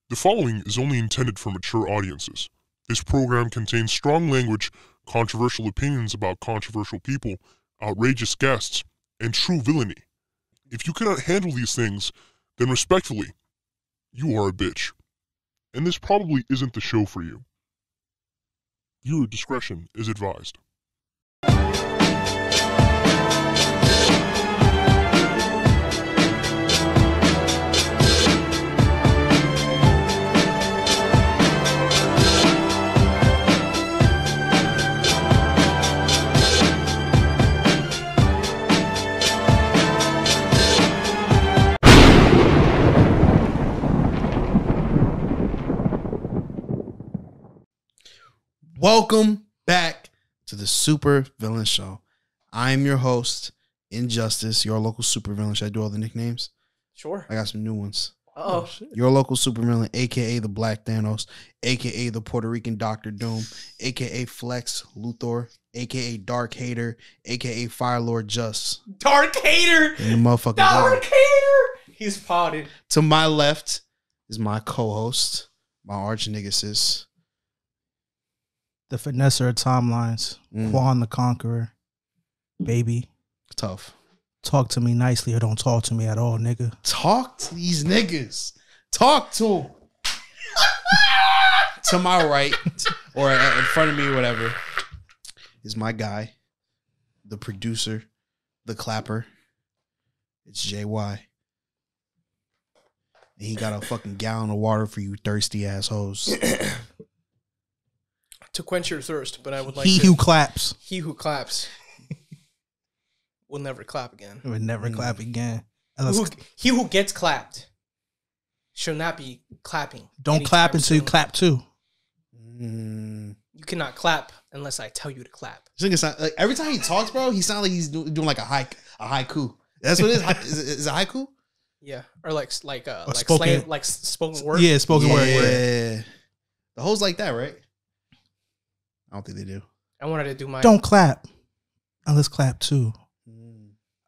The following is only intended for mature audiences. This program contains strong language, controversial opinions about controversial people, outrageous guests, and true villainy. If you cannot handle these things, then respectfully, you are a bitch. And this probably isn't the show for you. Viewer discretion is advised. Welcome back to the Supervillain Show. I'm your host, Injustice, your local supervillain. Should I do all the nicknames? Sure. I got some new ones. Oh, shit. Your local supervillain, a.k.a. the Black Thanos, a.k.a. the Puerto Rican Dr. Doom, a.k.a. Flex Luthor, a.k.a. Dark Hater, a.k.a. Firelord Just. Dark Hater! And the motherfucker. Dark Hater! He's potted. To my left is my co-host, my arch niggasis. The finesser of timelines, Juan the Conqueror, baby. Tough. Talk to me nicely or don't talk to me at all, nigga. Talk to these niggas. Talk to them. To my right, or in front of me, or whatever, is my guy, the producer, the clapper. It's JY. And he got a fucking gallon of water for you thirsty assholes. To quench your thirst, but I would like He who claps. He who claps will never clap again. Will never clap again. He who gets clapped should not be clapping. Don't clap until you clap too. Mm. You cannot clap unless I tell you to clap. Like, every time he talks, bro, he sounds like he's doing like a haiku. That's what it is. Is it haiku? Yeah, or like spoken word. Yeah, spoken word. Yeah, the hoes like that, right? I don't think they do. I wanted to do my. Don't clap unless clap too.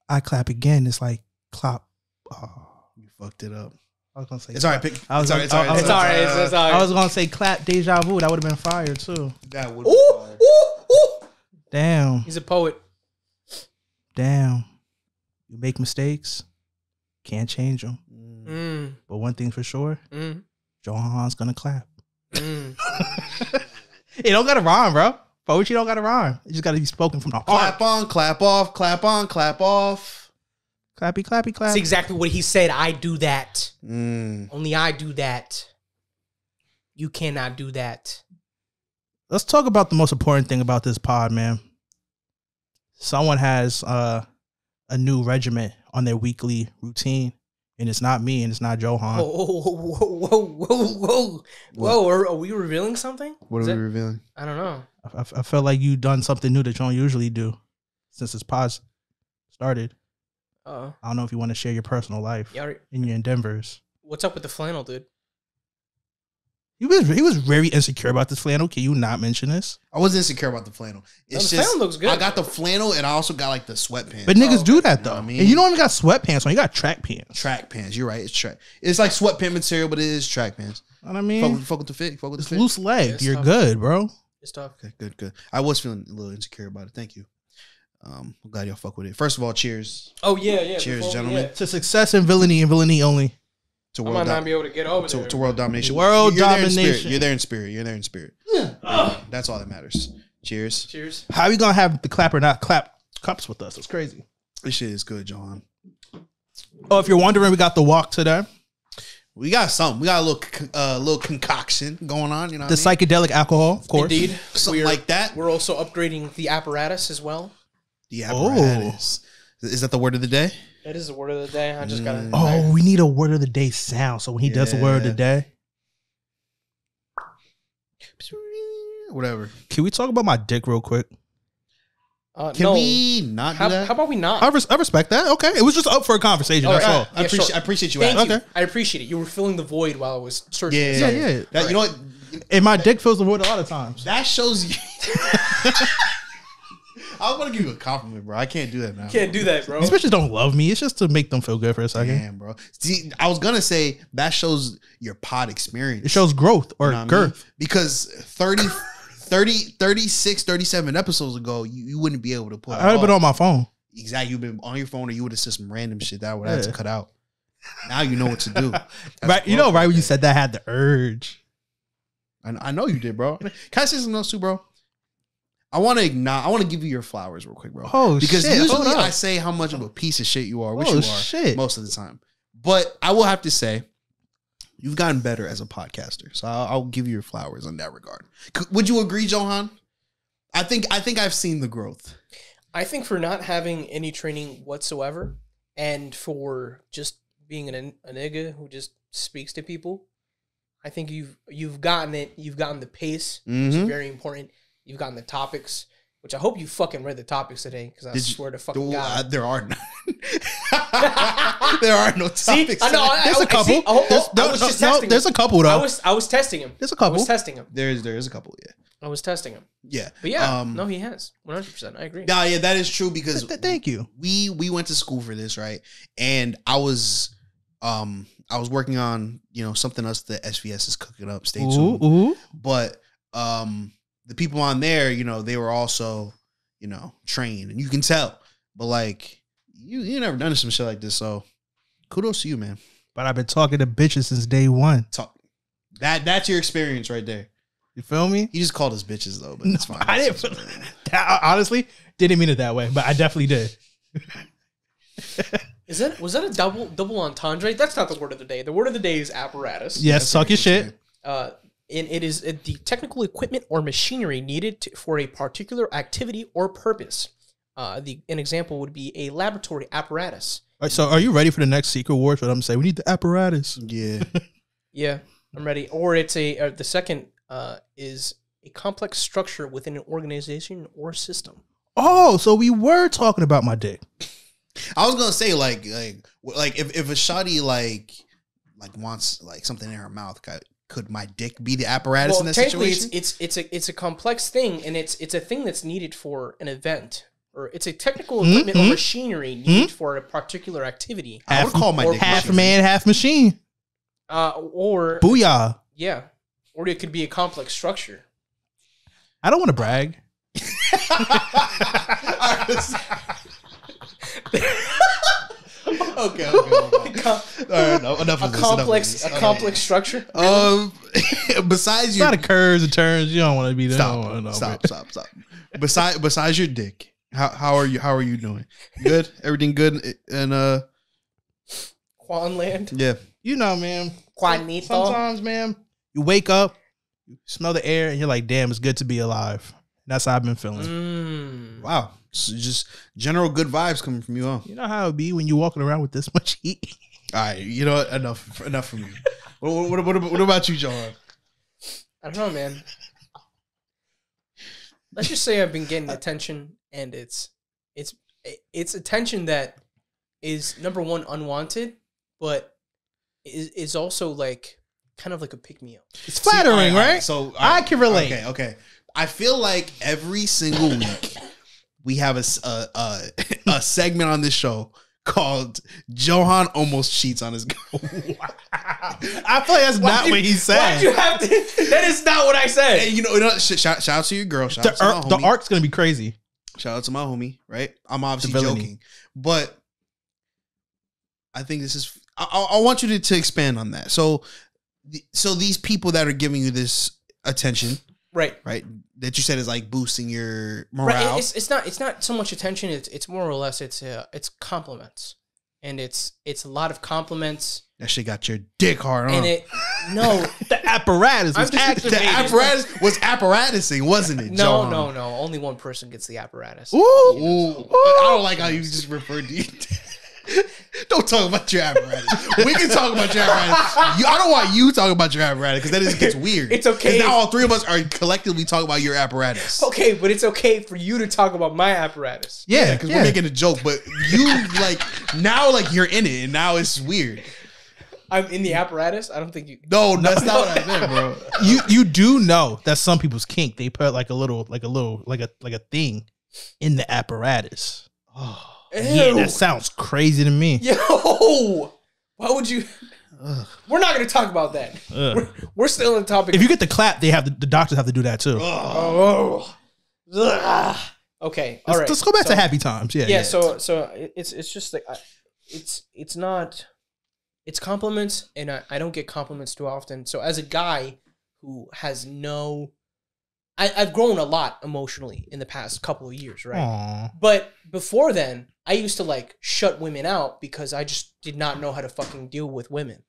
I clap again. It's like clap. Oh, you fucked it up. I was gonna say it's all right. It's all right. It's all right. I was gonna say clap deja vu. That would have been fire too. That would. Ooh. Damn. He's a poet. Damn. You make mistakes, can't change them. But one thing for sure, Johan's gonna clap. It don't gotta rhyme, bro. Poetry don't gotta rhyme. It just gotta be spoken from the heart. Clap on, clap off, clap on, clap off. Clappy, clappy, clap. That's exactly what he said. I do that. Mm. Only I do that. You cannot do that. Let's talk about the most important thing about this pod, man. Someone has a new regiment on their weekly routine, and it's not me, and it's not Johan. Whoa! Are we revealing something? What are we revealing? I don't know. I felt like you done something new that you don't usually do since this pod started. I don't know if you want to share your personal life in your endeavors. What's up with the flannel, dude? He was very insecure about this flannel. Can you not mention this? I wasn't insecure about the flannel. It's the just flannel looks good. I got the flannel and I also got like the sweatpants. But niggas do that though. You know what I mean? And you don't even got sweatpants on. You got track pants. Track pants. You're right. It's track. It's like sweatpant material, but it is track pants. You know what I mean? Fuck with the fit. Fuck with the it's fit. loose leg. It's You're tough. good, bro. It's tough. Okay, good. I was feeling a little insecure about it. Thank you. I'm glad y'all fuck with it. First of all, cheers. Oh yeah. Cheers, gentlemen. To success and villainy only. To I might not be able to get over there. To world domination. World You're domination. You're there in spirit. That's all that matters. Cheers. Cheers. How we gonna have the clapper not clap cups with us? It's crazy. This shit is good, Johan. Oh, if you're wondering, we got the walk today. We got something. We got a little concoction going on. You know, The psychedelic alcohol, of course. Indeed. something like that. We're also upgrading the apparatus as well. The apparatus. Is that the word of the day? That is the word of the day. I just gotta. Oh, we need a word of the day sound. So when he does the word of the day, whatever. can we talk about my dick real quick? Can we not do that? How about we not? I respect that. Okay, it was just up for a conversation. That's all. I appreciate you. Thank asking. you. Okay. I appreciate it. You were filling the void while I was searching. Yeah. That, you know what? And my dick fills the void a lot of times. That shows you. I was gonna give you a compliment, bro. I can't do that now. Can't do that, bro. These bitches don't love me. It's just to make them feel good for a second. Damn, bro. See, I was gonna say that shows your pod experience. It shows growth or You know what I girth. mean? Because 36, 37 episodes ago, you wouldn't be able to put. I would have been on my phone. Exactly, you've been on your phone, or you would have said some random shit that I would have to cut out. Now you know what to do. Right, you know, right when you said that, I had the urge. I know you did, bro. Can I say something else too, bro? I want to give you your flowers real quick, bro. Oh, because shit. usually Hold up. I say how much of a piece of shit you are, which Oh, you are shit. most of the time. But I will have to say, you've gotten better as a podcaster. So I'll give you your flowers in that regard. Would you agree, Johan? I think I've seen the growth. I think for not having any training whatsoever, and for just being a nigga who just speaks to people, I think you've gotten it. You've gotten the pace, which is very important. You've gotten the topics, which I hope you fucking read the topics today, because I swear to fucking God. There are none. There are no topics. See, I know. There's a couple. I was just testing him. There's a couple though. I was testing him. There's a couple. I was testing him. There is a couple, yeah. I was testing him. Yeah. But yeah, no, he has 100%. I agree. Nah, yeah, that is true because Thank you. we went to school for this, right? And I was working on, something else that SVS is cooking up. Stay tuned. Ooh. But the people on there, they were also, trained, and you can tell. But like you never done some shit like this, so kudos to you, man. But I've been talking to bitches since day one. That's your experience right there. You feel me? He just called us bitches though, but it's fine. I didn't. Honestly, didn't mean it that way, but I definitely did. Was that a double entendre? That's not the word of the day. The word of the day is apparatus. Yes, suck your shit. And it is the technical equipment or machinery needed for a particular activity or purpose. An example would be a laboratory apparatus. All right, so are you ready for the next Secret Wars? What I'm saying, we need the apparatus. Yeah. Yeah, I'm ready. Or it's the second is a complex structure within an organization or system. Oh, so we were talking about my dick. I was gonna say like if a shawty like wants like something in her mouth, could my dick be the apparatus in that situation? It's a complex thing, and it's a thing that's needed for an event, or it's a technical equipment or machinery needed for a particular activity. I would call my dick half machine. man, half machine. Or Booyah! yeah, or it could be a complex structure. I don't want to brag. Okay. All right, enough of this. A complex structure. Besides It's your not a curves and turns. You don't want to be there. stop. Besides your dick, how are you doing? Good? Everything good? And Quanland. yeah. You know, man. Quaranta. Sometimes, man, you wake up, you smell the air, and you're like, damn, it's good to be alive. That's how I've been feeling. Wow. So just general good vibes coming from you, huh? You know how it be when you're walking around with this much heat? All right, you know what? Enough from you. What about you, Johan? I don't know, man. Let's just say I've been getting attention, and it's attention that is, number one, unwanted, but is also like kind of like a pick me up. It's flattering, right? So I can relate. Okay. I feel like every single week we have a segment on this show called Johan Almost Cheats on His Girl. I feel like that's not what he said. Why'd you have to? That is not what I said. Hey, shout out to your girl. Shout out to my homie. The arc's gonna be crazy. Shout out to my homie, right? I'm obviously The villainy. joking, but I think this is. I want you to expand on that. So these people that are giving you this attention, right, that you said is like boosting your morale. Right. It's not so much attention. It's more or less it's compliments, and it's a lot of compliments. That shit got your dick hard, huh? And the apparatus was activated. The apparatus was apparatusing, wasn't it? No. Johan? No. Only one person gets the apparatus. Ooh. I don't like how you just referred to you. Don't talk about your apparatus. We can talk about your apparatus. I don't want you talking about your apparatus because then it gets weird. It's okay. Now all three of us are collectively talking about your apparatus. Okay, but it's okay for you to talk about my apparatus. Yeah, because we're making a joke, but you now you're in it, and now it's weird. I'm in the apparatus. I don't think you. No, that's not what I meant, bro. You do know that some people's kink, they put like a thing in the apparatus. Oh, Yeah, that sounds crazy to me. Yo, why would you? We're not going to talk about that. We're still on the topic. If you get the clap, they have the doctors have to do that too. Oh. Okay. All right. Let's go back to happy times. Yeah. Yeah. So it's just like it's not. It's compliments, and I don't get compliments too often. So as a guy who has no, I've grown a lot emotionally in the past couple of years, right? Aww. But before then, I used to like shut women out because I just did not know how to fucking deal with women.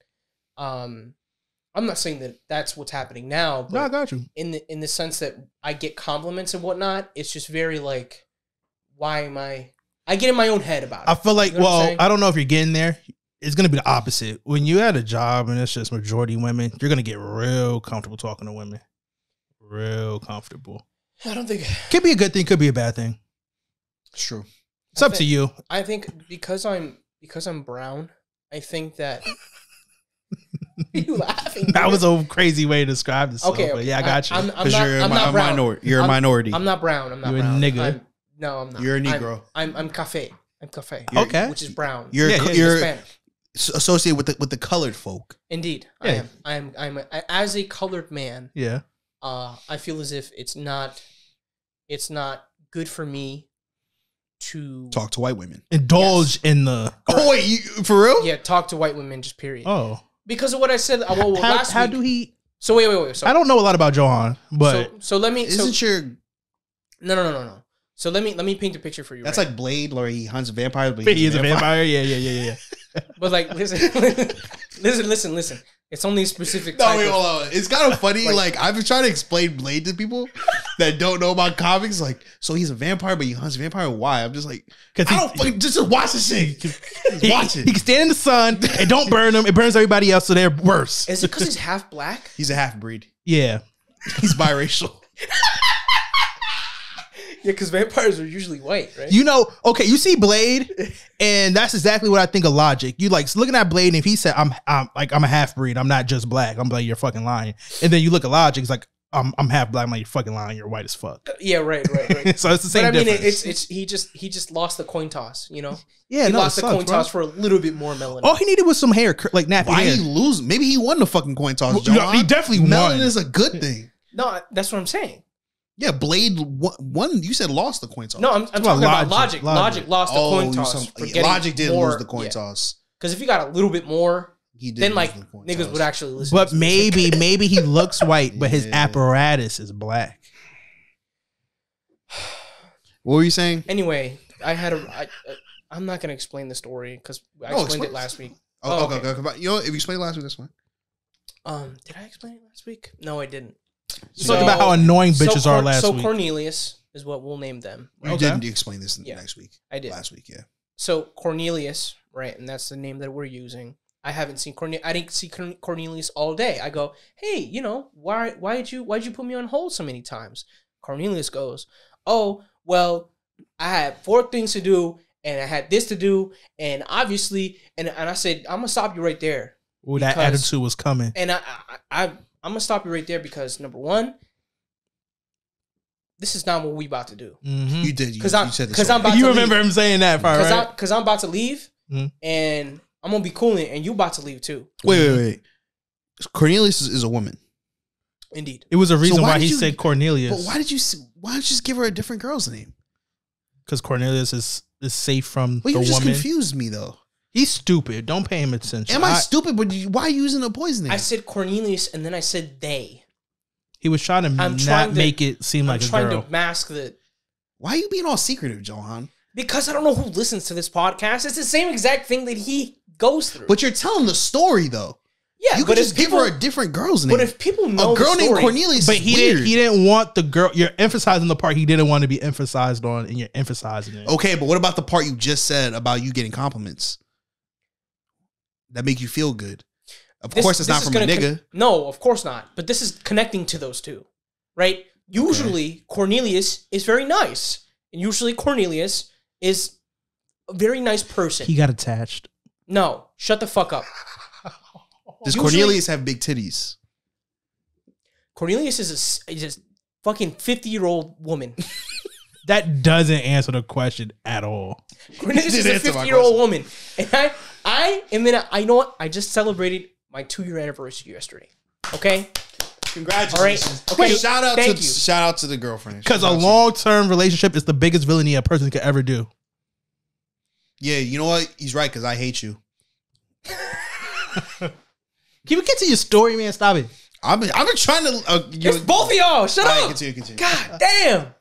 I'm not saying that that's what's happening now, but No, I got you. in the sense that I get compliments and whatnot, it's just very like, why am I get in my own head about it. I feel like, You know what I'm well, saying? I don't know if you're getting there. It's going to be the opposite. When you at a job and it's just majority women, you're going to get real comfortable talking to women. Real comfortable. I don't think Could be a good thing, could be a bad thing. it's true. It's up to you. I think because I'm brown, I think that you laughing. That dude? was a crazy way to describe this. Okay, But yeah, I got you. I'm Because not, you're I'm not a brown. minority. You're a minority. I'm not brown. I'm not You a brown. nigga. No, I'm not. You're a Negro. I'm cafe. I'm cafe. Okay. Which is brown. You're Yeah, you're Hispanic. associated with the colored folk. Indeed, Yeah. as a colored man. Yeah. I feel as if it's not good for me to Talk to white women. Indulge in the. Oh wait, you, for real? yeah talk to white women just period Oh. because of what I said. Well, how last how week. do he. So wait. So I don't know a lot about Johan, but so let me. Isn't So, your no. So let me paint a picture for you. that's right? like Blade, where he hunts vampires, but he is a vampire. Yeah. But like, listen. It's only a specific No, type wait, of- hold on. It's kind of funny. Like- Like I've been trying to explain Blade to people that don't know about comics. Like, so he's a vampire, but he hunts vampire. Why? I'm just like, I don't fucking just watch the shit. Just watch He it. can stand in the sun. It don't burn him. It burns everybody else, so they're worse. Is it because he's half black? He's a half breed. Yeah. He's biracial. Yeah, because vampires are usually white, right? You know, okay, you see Blade, and that's exactly what I think of Logic. You like looking at Blade, and if he said, I'm a half breed, I'm not just black, I'm like, you're fucking lying. And then you look at Logic, it's like, I'm half black, I'm like, you're fucking lying, you're white as fuck. Yeah, right. So it's the same But I mean, difference. it's he just lost the coin toss, you know. Yeah, He no, lost it the sucks, coin bro. toss for a little bit more melanin. All he needed was some hair, like nappy Why hair. he lose? Maybe he won the fucking coin toss. Well, Johan. he definitely Melanin won. is a good thing. No, that's what I'm saying. Yeah, Blade won. You said lost the coin toss. No, I'm talking about Logic. Logic. Logic lost the coin you toss. some- for yeah, getting Logic did more, lose the coin toss. Because if he got a little bit more, He did. then lose like the coin niggas toss. would actually listen. But to his music. maybe he looks white, but his Yeah. apparatus is black. What were you saying? Anyway, I'm not gonna explain the story because I No, explained explain it last week. Oh, Oh, okay. You know, if you explained last week, that's fine. Did I explain it last week? No, I didn't. Let's talk about how annoying bitches are last so week. Cornelius is what we'll name them. You Okay. didn't explain this Yeah. next week. I did. Last week, yeah. So Cornelius, right, and that's the name that we're using. I haven't seen Cornelius. I didn't see Cornelius all day. I go, hey, you know, why'd you put me on hold so many times? Cornelius goes, oh, well, I had 4 things to do, and I had this to do, and obviously, and I said, I'm gonna stop you right there. Ooh, that because- attitude was coming. And I'm gonna stop you right there because number one, this is not what we about to do. Mhm. You did. You Because I'm said this. because I'm about You to remember leave. him saying that part, right? Because I'm about to leave, Mhm. and I'm gonna be cooling, and you about to leave too. Wait. Cornelius is a woman. Indeed. It was a reason why why did he you- said Cornelius. But why don't you just give her a different girl's name? Because Cornelius is safe from Well, the you just woman. confused me though. He's stupid. Don't pay him attention. Am I stupid? But why are you using a poison name? I said Cornelius, and then I said they. He was trying to I'm not trying to- make it seem I'm like a trying girl. to mask the. Why are you being all secretive, Johan? Because I don't know who listens to this podcast. It's the same exact thing that he goes through. But you're telling the story though. yeah, You but could just if give people, her a different girl's name. But if people know a girl the named story, Cornelius, But is he weird. didn't want the girl. You're emphasizing the part he didn't want to be emphasized on, and you're emphasizing it. Okay, but what about the part you just said about you getting compliments that make you feel good? Of course, it's not is from a gonna nigga. No, of course not. But this is connecting to those two, right? Usually, Cornelius is very nice, and usually Cornelius is a very nice person. He got attached. No, shut the fuck up. Does Usually- Cornelius have big titties? Cornelius is a fucking 50-year-old woman. That doesn't answer the question at all. Cornelius is a 50-year-old woman. And I know what? I just celebrated my 2-year anniversary yesterday. Okay? Congratulations. All right. Okay. Shout out to the girlfriend. Because a long-term relationship is the biggest villainy a person could ever do. Yeah, you know what? He's right, because I hate you. Can we get to your story, man? Stop it. I've been trying to... It's both of y'all. Shut up. Continue. God damn.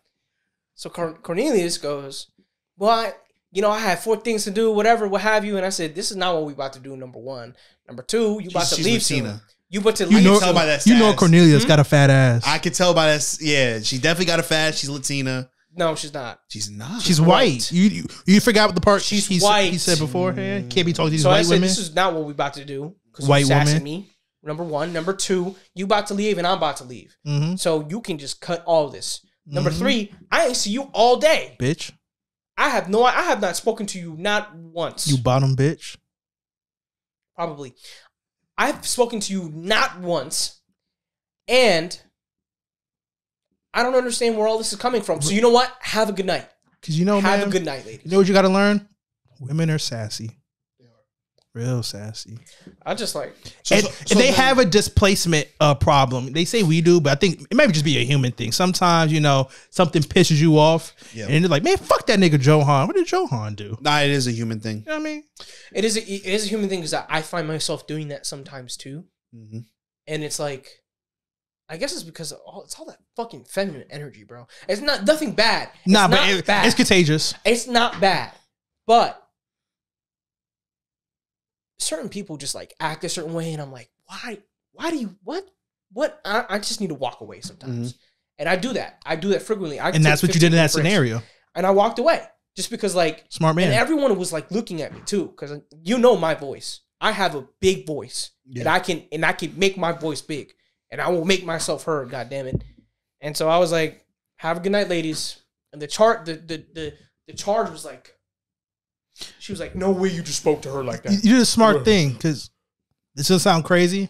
So Cornelius goes, well, I had 4 things to do, whatever, what have you. And I said, this is not what we about to do, number 1. Number 2, you about to leave soon. You about to leave soon. You know Cornelius got a fat ass. I can tell by that. Yeah, she definitely got a fat. She's Latina. No, she's not. She's not. She's white. You forgot what the part she's white. He said beforehand. Can't be talking to these white women. So I said, this is not what we about to do. White woman. Me. Number 1. Number 2, you about to leave and I'm about to leave. Mm-hmm. So you can just cut all of this. Number 3, I ain't see you all day. Bitch. I have not spoken to you not once. You bottom bitch. Probably. I've spoken to you not once. And I don't understand where all this is coming from. So you know what? Have a good night. Because have a good night, ladies. You know what you got to learn? Women are sassy. Real sassy. I just like... And they have a displacement problem. They say we do, but I think it might just be a human thing. Sometimes, something pisses you off. Yeah. And they're like, man, fuck that nigga Johan. What did Johan do? Nah, it is a human thing. You know what I mean? It is a human thing because I find myself doing that sometimes too. Mm-hmm. And it's like... I guess it's because it's all that fucking feminine energy, bro. It's nothing bad. It's contagious. It's not bad. But certain people just like act a certain way, and I'm like, why do you what? I just need to walk away sometimes. Mm-hmm. And I do that. Frequently. And that's what you did in that scenario. And I walked away. Just because smart man. And everyone was like looking at me too. Because my voice. I have a big voice. Yeah. And I can make my voice big. And I will make myself heard, God damn it. And so I was like, have a good night, ladies. And the charge was like, she was like, no way you just spoke to her like that. You did a smart thing, because this will sound crazy.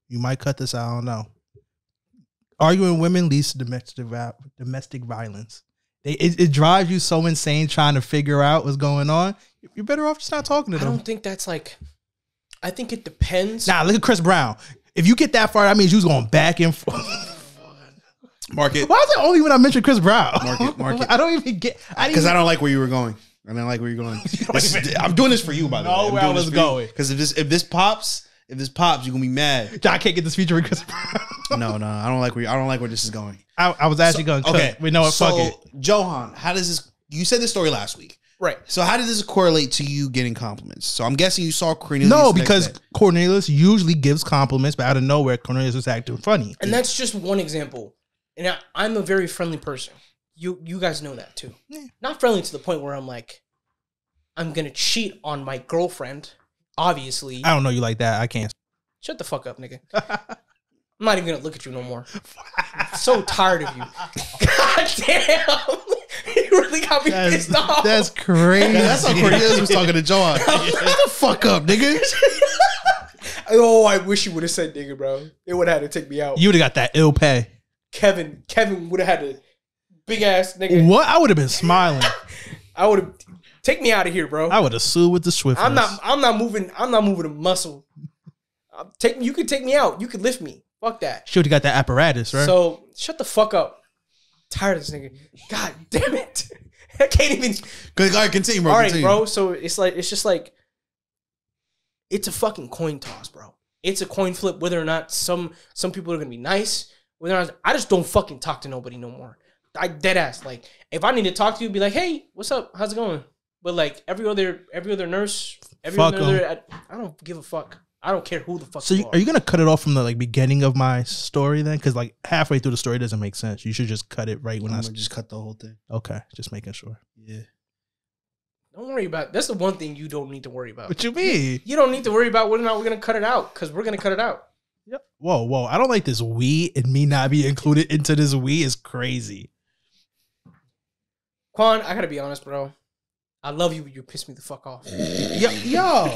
You might cut this out, I don't know. Arguing with women leads to domestic violence. It drives you so insane trying to figure out what's going on. You're better off just not talking to them. I don't think that's like, I think it depends. Nah, look at Chris Brown. If you get that far, that means you was going back and forth. Mark it. Why is it only when I mention Chris Brown? Mark it. I don't even get... Because I don't like where you were going. I'm doing this for you, by the way. No, where I was going. Because if this pops, you're gonna be mad. I can't get this feature with Chris Brown. No, I don't like where this is going. I was actually going. Okay, we know what. Fuck it. Johan, how does this? You said this story last week. Right. So how did this correlate to you getting compliments? So I'm guessing you saw Cornelius. No, because Cornelius usually gives compliments, but out of nowhere, Cornelius was acting funny. And that's just one example. And I'm a very friendly person. You guys know that too. Yeah. Not friendly to the point where I'm like, I'm going to cheat on my girlfriend, obviously. I don't know you like that. I can't. Shut the fuck up, nigga. I'm not even going to look at you no more. I'm so tired of you. God damn. You really got me pissed off. That's crazy. That's how Cornelius was talking to Johan. Shut the fuck up, nigga. Oh, I wish you would have said nigga, bro. It would have had to take me out. You would have got that ill pay. Kevin would have had a big ass nigga. What? I would have been smiling. I would have take me out of here, bro. I would have sued with the swiftness. I'm not moving a muscle. You could take me out. You could lift me. Fuck that. She would have got that apparatus, right? So shut the fuck up. Tired of this nigga. God damn it. I can't even. Good guy, continue, bro. All right, bro. So it's just like it's a fucking coin toss, bro. It's a coin flip whether or not some people are gonna be nice. Whether or not I just don't fucking talk to nobody no more. I dead ass. Like if I need to talk to you, be like, hey, what's up? How's it going? But like every other nurse, I don't give a fuck. I don't care who the fuck. So are you gonna cut it off from the beginning of my story then? Because halfway through the story doesn't make sense. You should just cut it right when I'm gonna just cut the whole thing. Okay, just making sure. Yeah. Don't worry about it. That's the one thing you don't need to worry about. What you mean? You don't need to worry about whether or not we're gonna cut it out because we're gonna cut it out. Yep. Whoa! I don't like this we and me not be included into this we is crazy. Quan, I gotta be honest, bro. I love you, but you piss me the fuck off. Yo.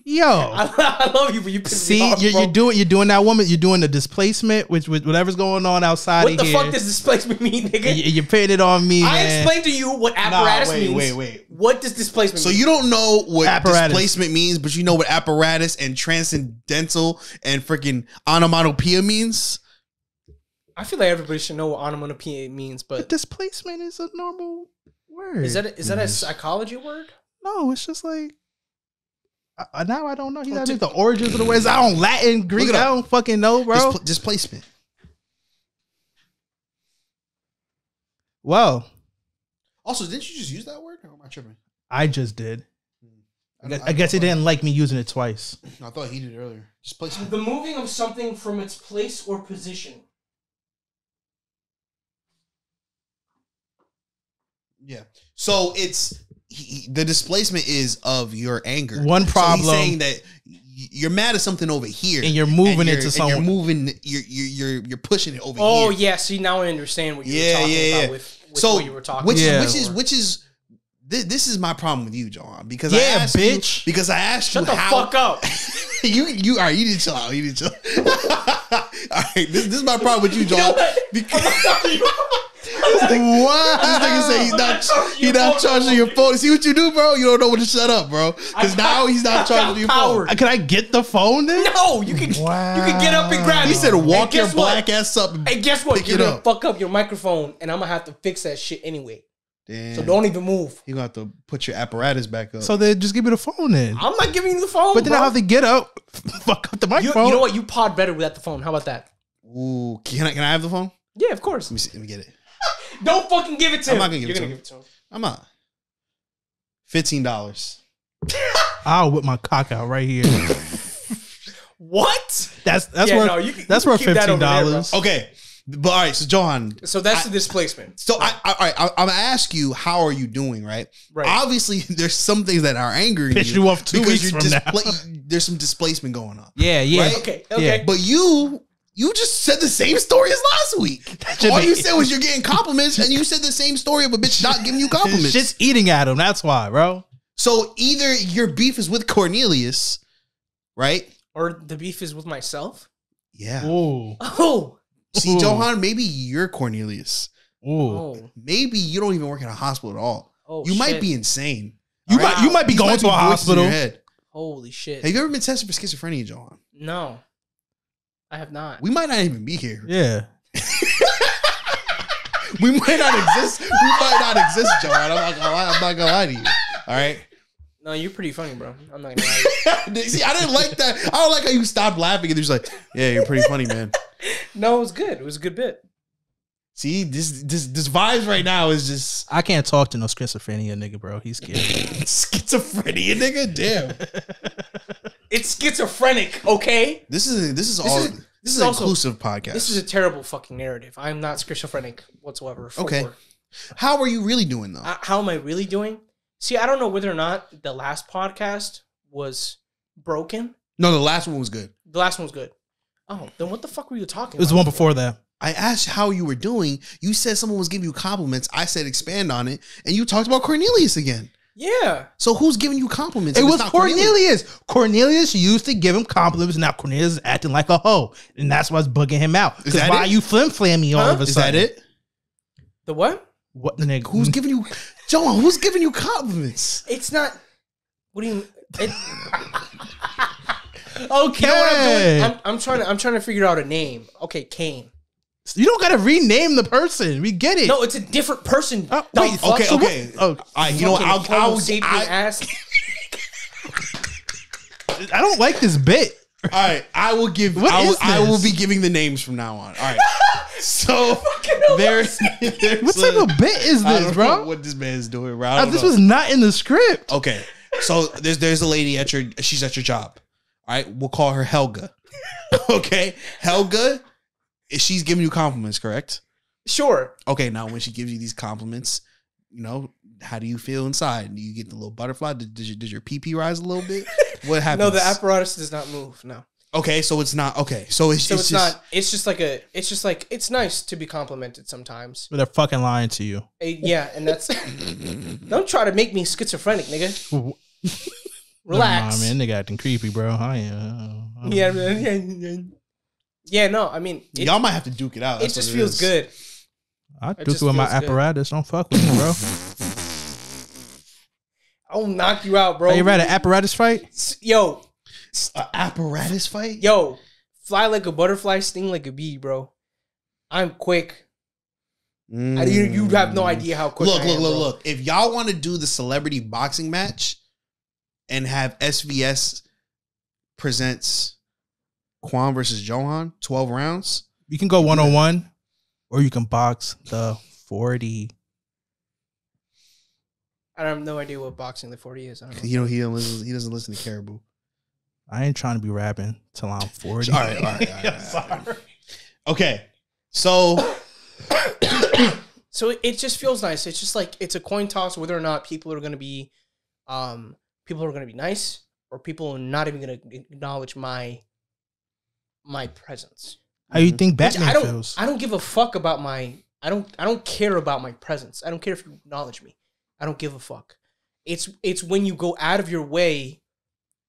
Yo, I love you, but you piss me off, bro. you're doing that woman. You're doing the displacement, which with whatever's going on outside What of the here. fuck does displacement mean, nigga? You're putting it on me, I man. explained to you what apparatus means. Wait. What does displacement So mean? you don't know what Apparatus. displacement means, but you know what apparatus and transcendental and freaking onomatopoeia means? I feel like everybody should know what onomatopoeia means, but Displacement is a normal word. is that a psychology word? No, it's just like now I don't know. He's not the origins of the words. I don't Latin, Greek. I don't fucking know, bro. Displacement. Well, Also, didn't you just use that word? Or am I tripping? I just did. I guess he didn't like me using it twice. I thought he did earlier. Displacement. The moving of something from its place or position. Yeah. So it's the displacement is of your anger. One problem. So he's saying that you're mad at something over here, And you're moving it to someone. You're moving. You're pushing it over here. Oh yeah, see now I understand what you were talking about with so what you were talking which about. which is this is my problem with you, Johan, because Yeah, I asked bitch. you, because I asked Shut you the how fuck up. you all right, you need to chill out. You need to chill. All right, this is my problem with you, Johan. What? This nigga say he's not charging your phone. See what you do, bro? You don't know when to shut up, bro. Because now he's not charging your phone. Can I get the phone then? No, you can you can get up and grab He it. said, "Walk And your guess what? black ass up." And guess what? Pick You're it gonna up. fuck up your microphone, and I'm gonna have to fix that shit anyway. Damn. So don't even move. You gonna have to put your apparatus back up. So then just give me the phone then. I'm not giving you the phone. But then bro. I have to get up, fuck up the You microphone. know what? You pod better without the phone. How about that? Ooh, can I have the phone? Yeah, of course. Let me see. Let me get it. Don't fucking give it to I'm him. not gonna give You're it to gonna him. give it to him. I'm not. $15. I'll whip my cock out right here. What? That's Yeah, worth no, you can- that's you worth can keep that over there, bro. $15. Okay, but all right. So Johan, So that's the displacement. so I'm gonna ask you, how are you doing? Right. Right. Obviously, there's some things that are angering Piss you you off 2 because weeks you're from now. there's some displacement going on. Yeah, yeah. Right? Okay. Yeah. But you just said the same story as last week. should All be- you said was you're getting compliments, and you said the same story of a bitch not giving you compliments. Shit's eating at him. That's why, bro. So either your beef is with Cornelius, right? Or the beef is with myself. Yeah. Ooh. Oh. See, Ooh. Johan, maybe you're Cornelius. Ooh. Oh. Maybe you don't even work in a hospital at all. Oh. You might shit. be insane. You All right? might be These going might to a voices in hospital. your head. Holy shit. Have you ever been tested for schizophrenia, Johan? No. I have not. We might not even be here. Yeah. We might not exist. We might not exist, Johan. I'm not gonna lie to you. All right. No, you're pretty funny, bro. I'm not gonna lie to you. See, I didn't like that. I don't like how you stopped laughing and you're just like, yeah, you're pretty funny, man. No, it was good. It was a good bit. See, this vibes right now is just I can't talk to no schizophrenia nigga, bro. He's scared. schizophrenia, nigga. Damn. It's schizophrenic, okay? This is an also- inclusive podcast. This is a terrible fucking narrative. I'm not schizophrenic whatsoever. Okay. Sure. How are you really doing though? How am I really doing? See, I don't know whether or not the last podcast was broken. No, the last one was good. The last one was good. Oh, then what the fuck were you talking It was the about? one before that. I asked how you were doing. You said someone was giving you compliments. I said expand on it, and you talked about Cornelius again. Yeah. So who's giving you compliments? It if was it's not Cornelius. Cornelius used to give him compliments. Now Cornelius is acting like a hoe, and that's what's bugging him out. Is Because that why it? you flim flammy all Huh? of a Is sudden? that it? The what? What the nigga? Who's giving you, Johan? Who's giving you compliments? It's not. What do you? It, Okay. you know what I'm doing? I'm trying to figure out a name. Okay, Kane. You don't gotta rename the person. We get it. No, it's a different person. Oh, The wait, fuck? Okay, So what- okay. oh, All right, you know what? Fucking Homo sapien I, ass. I don't like this bit. all right, I will give. What is I will this? be giving the names from now on. All right. So there's What type of bit is I this, don't bro? know what this man is doing, bro. I don't This know. was not in the script. Okay, so there's a lady at she's at your job. All right, we'll call her Helga. Okay, Helga, she's giving you compliments, correct? Sure. Okay, now when she gives you these compliments, you know, how do you feel inside? Do you get the little butterfly? Does your pee rise a little bit? What happens? No, the apparatus does not move. No. Okay, so it's not okay. So it's So it's just, not. It's just like a. It's just like it's nice to be complimented sometimes. But they're fucking lying to you. Yeah, and that's. Don't try to make me schizophrenic, nigga. Relax. Nah, man, nigga acting creepy, bro. I am. Yeah, no, I mean, Y'all might have to duke it out. It just feels good. I do it with my apparatus. Don't fuck with me, bro. I'll knock you out, bro. Are you ready? Apparatus fight? Yo. An apparatus fight? Yo. Fly like a butterfly, sting like a bee, bro. I'm quick. You have no idea how quick I am, Look. If y'all want to do the celebrity boxing match and have SVS presents Quan versus Johan, 12 rounds. You can go 1-on-1 or you can box the 40. I have no idea what boxing the 40 is. I don't know. You know, he doesn't listen to Caribou. I ain't trying to be rapping till I'm 40. All right. Sorry. Okay. So it just feels nice. It's just like it's a coin toss whether or not people are going to be nice or people are not even going to acknowledge my presence. How you think Batman feels? I don't give a fuck about I don't care about my presence. I don't care if you acknowledge me. I don't give a fuck. It's when you go out of your way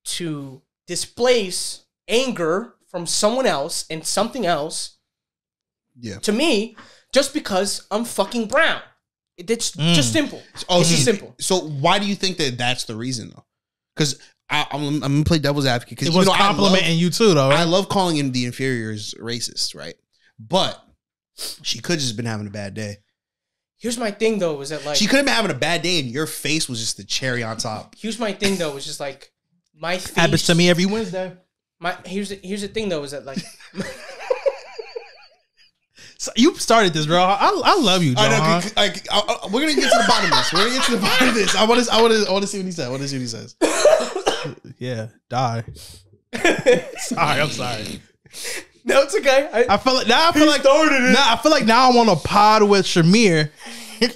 to displace anger from someone else and something else. Yeah. To me, just because I'm fucking brown. It's just simple. It's just simple. So why do you think that that's the reason though? Because I'm gonna play devil's advocate. Because it was complimenting you too, though. Right? I love calling him the inferior's racist, right? But she could just been having a bad day. Here's my thing though, is that like she could have been having a bad day, and your face was just the cherry on top. Here's my thing though, is just like my face happens to me every Wednesday. Here's the thing though, is that like so you started this, bro. I love you, Johan. We're gonna get to the bottom of this. I want to see what he says. Yeah, die. I'm sorry. No, it's okay. I feel like now. I feel like now I'm on a pod with Shamir, and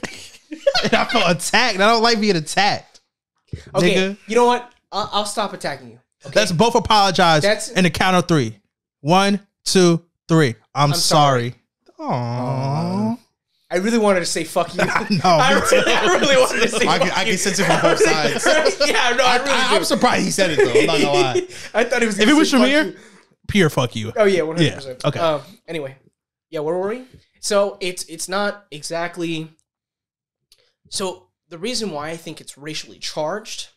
I feel attacked. I don't like being attacked. Okay, nigga. You know what? I'll stop attacking you. Okay? Let's both apologize. In the count of 3. 1, 2, 3. I'm sorry. Aww. I really wanted to say fuck you. No, I really wanted to say fuck you. I can sense it from both sides. Yeah, no, I really I'm surprised he said it though. I'm not gonna lie. I thought he was. If it was Shamir, pure fuck you. Oh yeah, 100%. Yeah, okay. Anyway, yeah, where were we? So it's not exactly. So the reason why I think it's racially charged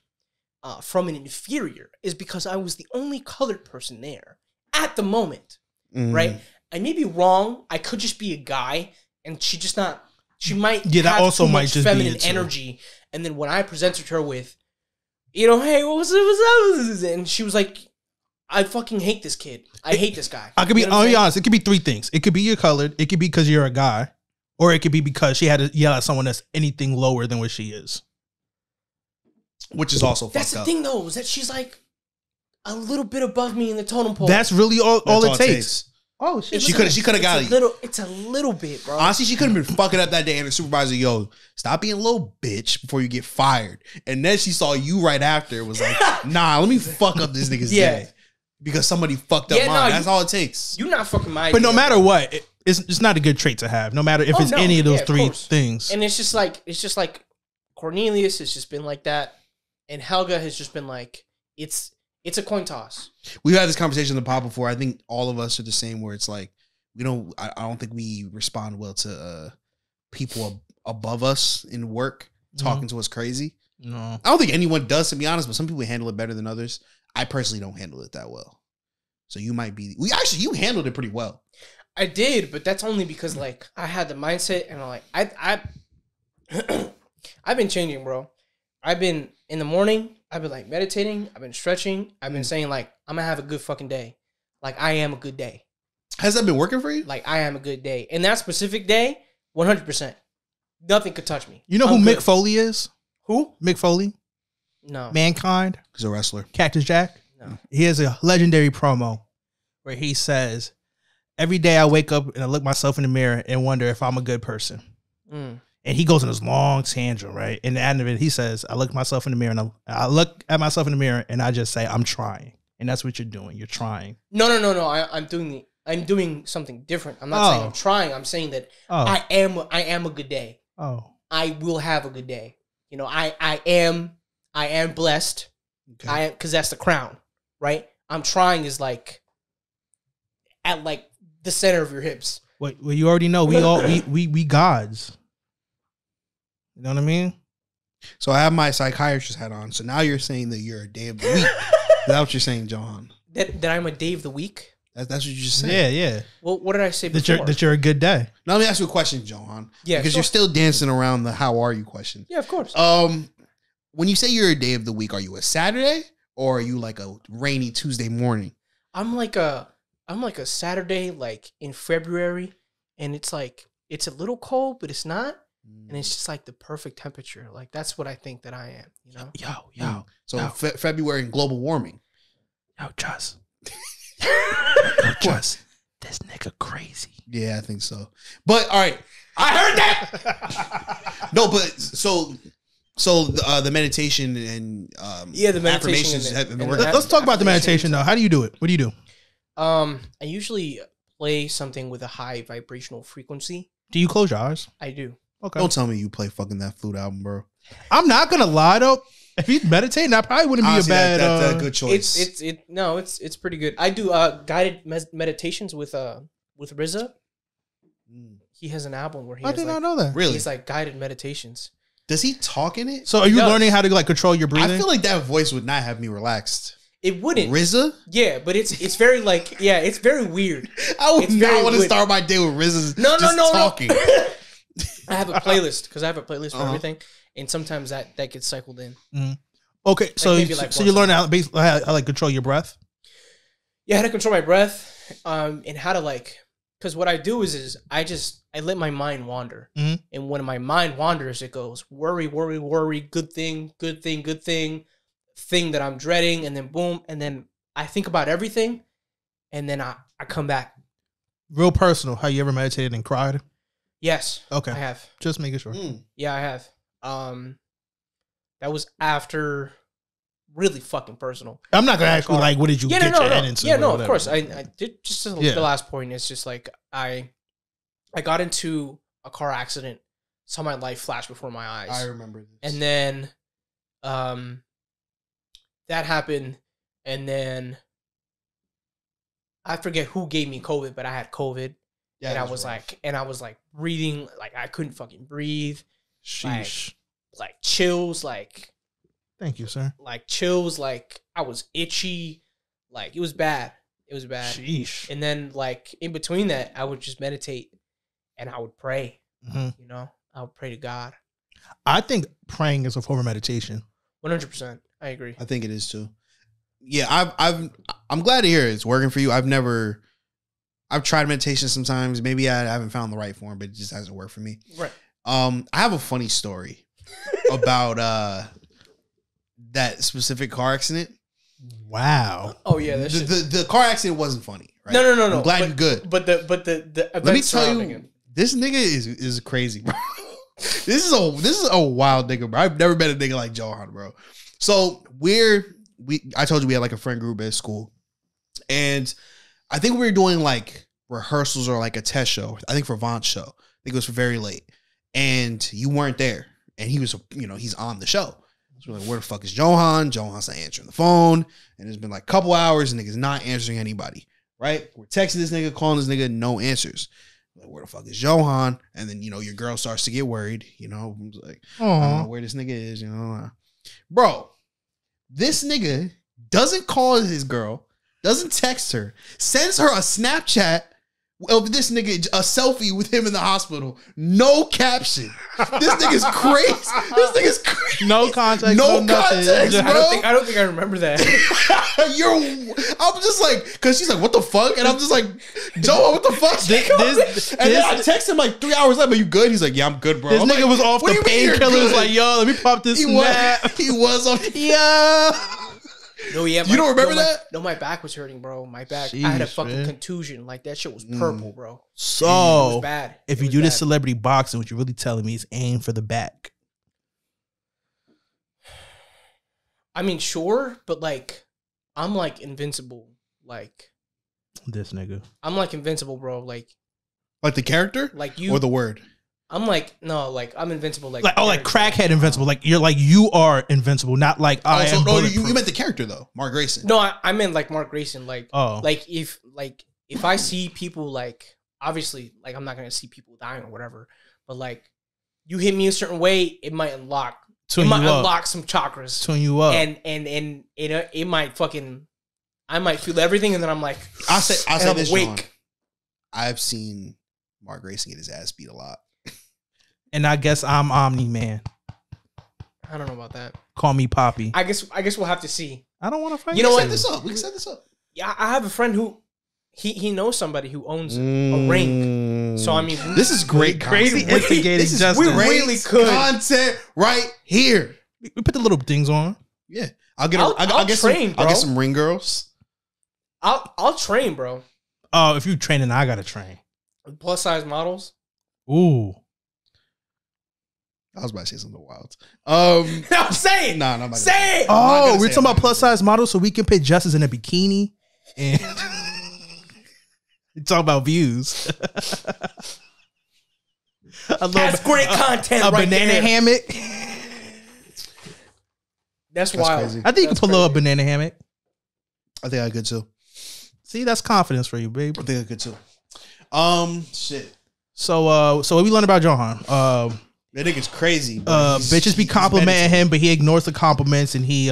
from an inferior is because I was the only colored person there at the moment, right? I may be wrong. I could just be a guy, and she might that have also too might much just feminine be it energy. And then when I presented her with, hey, what's up? And she was like, I fucking hate this kid. I hate this guy. I'll be honest. It could be 3 things. It could be you're colored. It could be because you're a guy, or it could be because she had to yell at someone that's anything lower than what she is. Which is also that's fucked the up. thing, though, is that she's like a little bit above me in the totem pole. That's really all it takes. Oh shit! She could have got it. It's a little bit, bro. Honestly, she could have been fucking up that day, and the supervisor, yo, stop being a little bitch before you get fired. And then she saw you right after. Was like, nah, let me fuck up this nigga's day because somebody fucked up mine. That's all it takes. You're not fucking my. But no matter what, it's not a good trait to have. No matter if it's any of those 3 things. And it's just like Cornelius has just been like that, and Helga has just been like it's a coin toss. We've had this conversation in the pod before. I think all of us are the same where it's like, I don't think we respond well to people above us in work talking to us crazy. No. I don't think anyone does, to be honest, but some people handle it better than others. I personally don't handle it that well. So you might be, you handled it pretty well. I did, but that's only because like I had the mindset and I'm like, I've been changing, bro. I've been in the morning, I've been like meditating, I've been stretching, I've been saying like, I'm gonna have a good fucking day. Like I am a good day. Has that been working for you? Like I am a good day. And that specific day, 100%. Nothing could touch me. You know who Mick Foley is? Who? Mick Foley? No. Mankind? He's a wrestler. Cactus Jack? No. He has a legendary promo where he says, every day I wake up and I look myself in the mirror and wonder if I'm a good person. And he goes in this long tangent, right? In the end of it, he says, I look myself in the mirror and I look at myself in the mirror and I just say, I'm trying. And that's what you're doing. You're trying. No. I'm doing something different. I'm not saying I'm trying. I'm saying that I am a good day. Oh. I will have a good day. You know, I am blessed. Okay. I am, because that's the crown, right? I'm trying is like at like the center of your hips. Well, you already know we gods. You know what I mean? So I have my psychiatrist hat on. So now you're saying that you're a day of the week. Is that what you're saying, Johan? That I'm a day of the week? That's what you just said. Yeah. Well, what did I say before? That you're a good day. Now let me ask you a question, Johan. Yeah, because sure. you're still dancing around the "How are you?" question. Yeah, of course. When you say you're a day of the week, are you a Saturday or are you like a rainy Tuesday morning? I'm like a Saturday, like in February, and it's like it's a little cold, but it's not. And it's just like the perfect temperature. Like that's what I think that I am, you know? Yo. So February and global warming. Yo, Trust. This nigga crazy. Yeah, I think so. But all right, I heard that. No, but so the meditation and the meditation affirmations have been working. Let's talk about the meditation though. How do you do it? What do you do? I usually play something with a high vibrational frequency. Do you close your eyes? I do. Okay. Don't tell me you play fucking that flute album, bro. I'm not gonna lie though. If he's meditating, that probably wouldn't be Honestly, a bad. that's a good choice. It's pretty good. I do guided meditations with RZA. He has an album where he I has did not like, know that. Really? he's like guided meditations. Does he talk in it? So are you does. learning how to like control your breathing? I feel like that voice would not have me relaxed. It wouldn't. RZA? Yeah, but it's very like it's very weird. I would It's not very want to weird. start my day with RZA No, talking. I have a playlist because I have a playlist for everything, and sometimes that gets cycled in. Okay, so maybe like you learn how to like control your breath. Yeah, how to control my breath, and how to like, because what I do is I let my mind wander, and when my mind wanders, it goes worry, good thing, thing that I'm dreading, and then boom, and then I think about everything, and then I come back. Real personal. How you ever meditated and cried? Yes. Okay. I have. Just making sure. Yeah, I have. That was after really fucking personal. I'm not gonna ask you like, what did you get your head into? Yeah, no, whatever. of course. I did just the last point. It's just like I got into a car accident, saw my life flash before my eyes. I remember this. And then that happened, and then I forget who gave me COVID, but I had COVID. Yeah, and I was like breathing, like I couldn't fucking breathe. Sheesh. Like chills, like thank you, sir. Like chills, like I was itchy, like it was bad. Sheesh. And then like in between that, I would just meditate and I would pray. You know, I would pray to God. I think praying is a form of meditation. 100%. I agree. I think it is too. Yeah, I'm glad to hear it's working for you. I've tried meditation sometimes. Maybe I haven't found the right form, but it just hasn't worked for me. Right. I have a funny story about that specific car accident. Wow. Oh yeah, the car accident wasn't funny. Right? No. I'm glad you're good. But the let me tell you, this nigga is crazy, bro. This is a wild nigga, bro. I've never met a nigga like Johan, bro. So I told you we had like a friend group at school, and I think we were doing like rehearsals or like a test show. I think for Vaughn's show. I think it was for very late, and you weren't there, and he was, he's on the show. So we're like, where the fuck is Johan? Johan's not answering the phone, and it's been like a couple hours, and nigga's not answering anybody. Right? We're texting this nigga, calling this nigga, no answers. Like, where the fuck is Johan? And then, your girl starts to get worried. I'm like, I don't know where this nigga is, Bro, this nigga doesn't call his girl, doesn't text her, sends her a Snapchat of this nigga, a selfie with him in the hospital. No caption. This nigga's crazy. No context. No context, bro. I don't think I remember that. I'm just like, because she's like, what the fuck? And I'm just like, Joe, what the fuck? And then I text him like 3 hours later, you good? He's like, yeah, I'm good, bro. This I'm nigga like, was off the painkillers. Like, yo, let me pop this snap. He was off. Yeah. No, yeah. You don't remember that? No, my back was hurting, bro. My back. Jeez, I had a fucking man. contusion. Like, that shit was purple, bro. So, it was bad. If you do this celebrity boxing, what you're really telling me is aim for the back. I mean, sure, but like, I'm like invincible. Like, this nigga. I'm like invincible, bro. Like the character? Like you. Or the word? I'm like, no, like I'm invincible. Like crackhead invincible. Like you are invincible, not like I am. No, you meant the character though, Mark Grayson. No, I meant like Mark Grayson. Like, if I see people like, obviously, like I'm not gonna see people dying or whatever, but like you hit me a certain way, it might unlock some chakras, tune you up, and it might fucking, I might feel everything, and then I'm like, I'll say this, Johan. I've seen Mark Grayson get his ass beat a lot. And I guess I'm Omni-Man. I don't know about that. Call me Poppy. I guess we'll have to see. I don't want to fight. You know what? We can set this up. Yeah, I have a friend who he knows somebody who owns a ring. So I mean, this is great. Crazy instigating. We really could content right here. We put the little things on. Yeah, I'll get some ring girls. I'll train, bro. Oh, if you training, I gotta train. Plus size models. Ooh. I was about to say something wild. No, say it. No, I'm not say it. Oh, we're talking about plus size models, so we can put Justice in a bikini and talk about views. That's great content. A banana there. Hammock. That's wild. Crazy. I think you can pull up a banana hammock. I think I could too. See, that's confidence for you, babe. I think I could too. Shit. So what we learned about Johan? That nigga's crazy. Bitches be complimenting him, but he ignores the compliments and he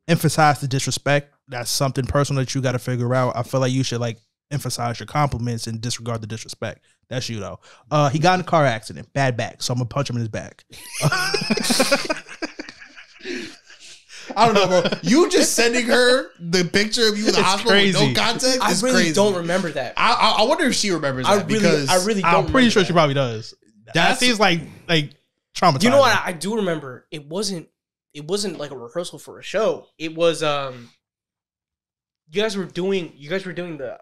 emphasized the disrespect. That's something personal that you got to figure out. I feel like you should like emphasize your compliments and disregard the disrespect. That's you though. He got in a car accident, bad back, so I'm gonna punch him in his back. I don't know, bro. You just sending her the picture of you in the hospital with no context is really crazy. Don't remember that. I wonder if she remembers that because I really don't. I'm pretty sure she probably does. That seems like traumatizing. You know what? I do remember. It wasn't like a rehearsal for a show. It was you guys were doing the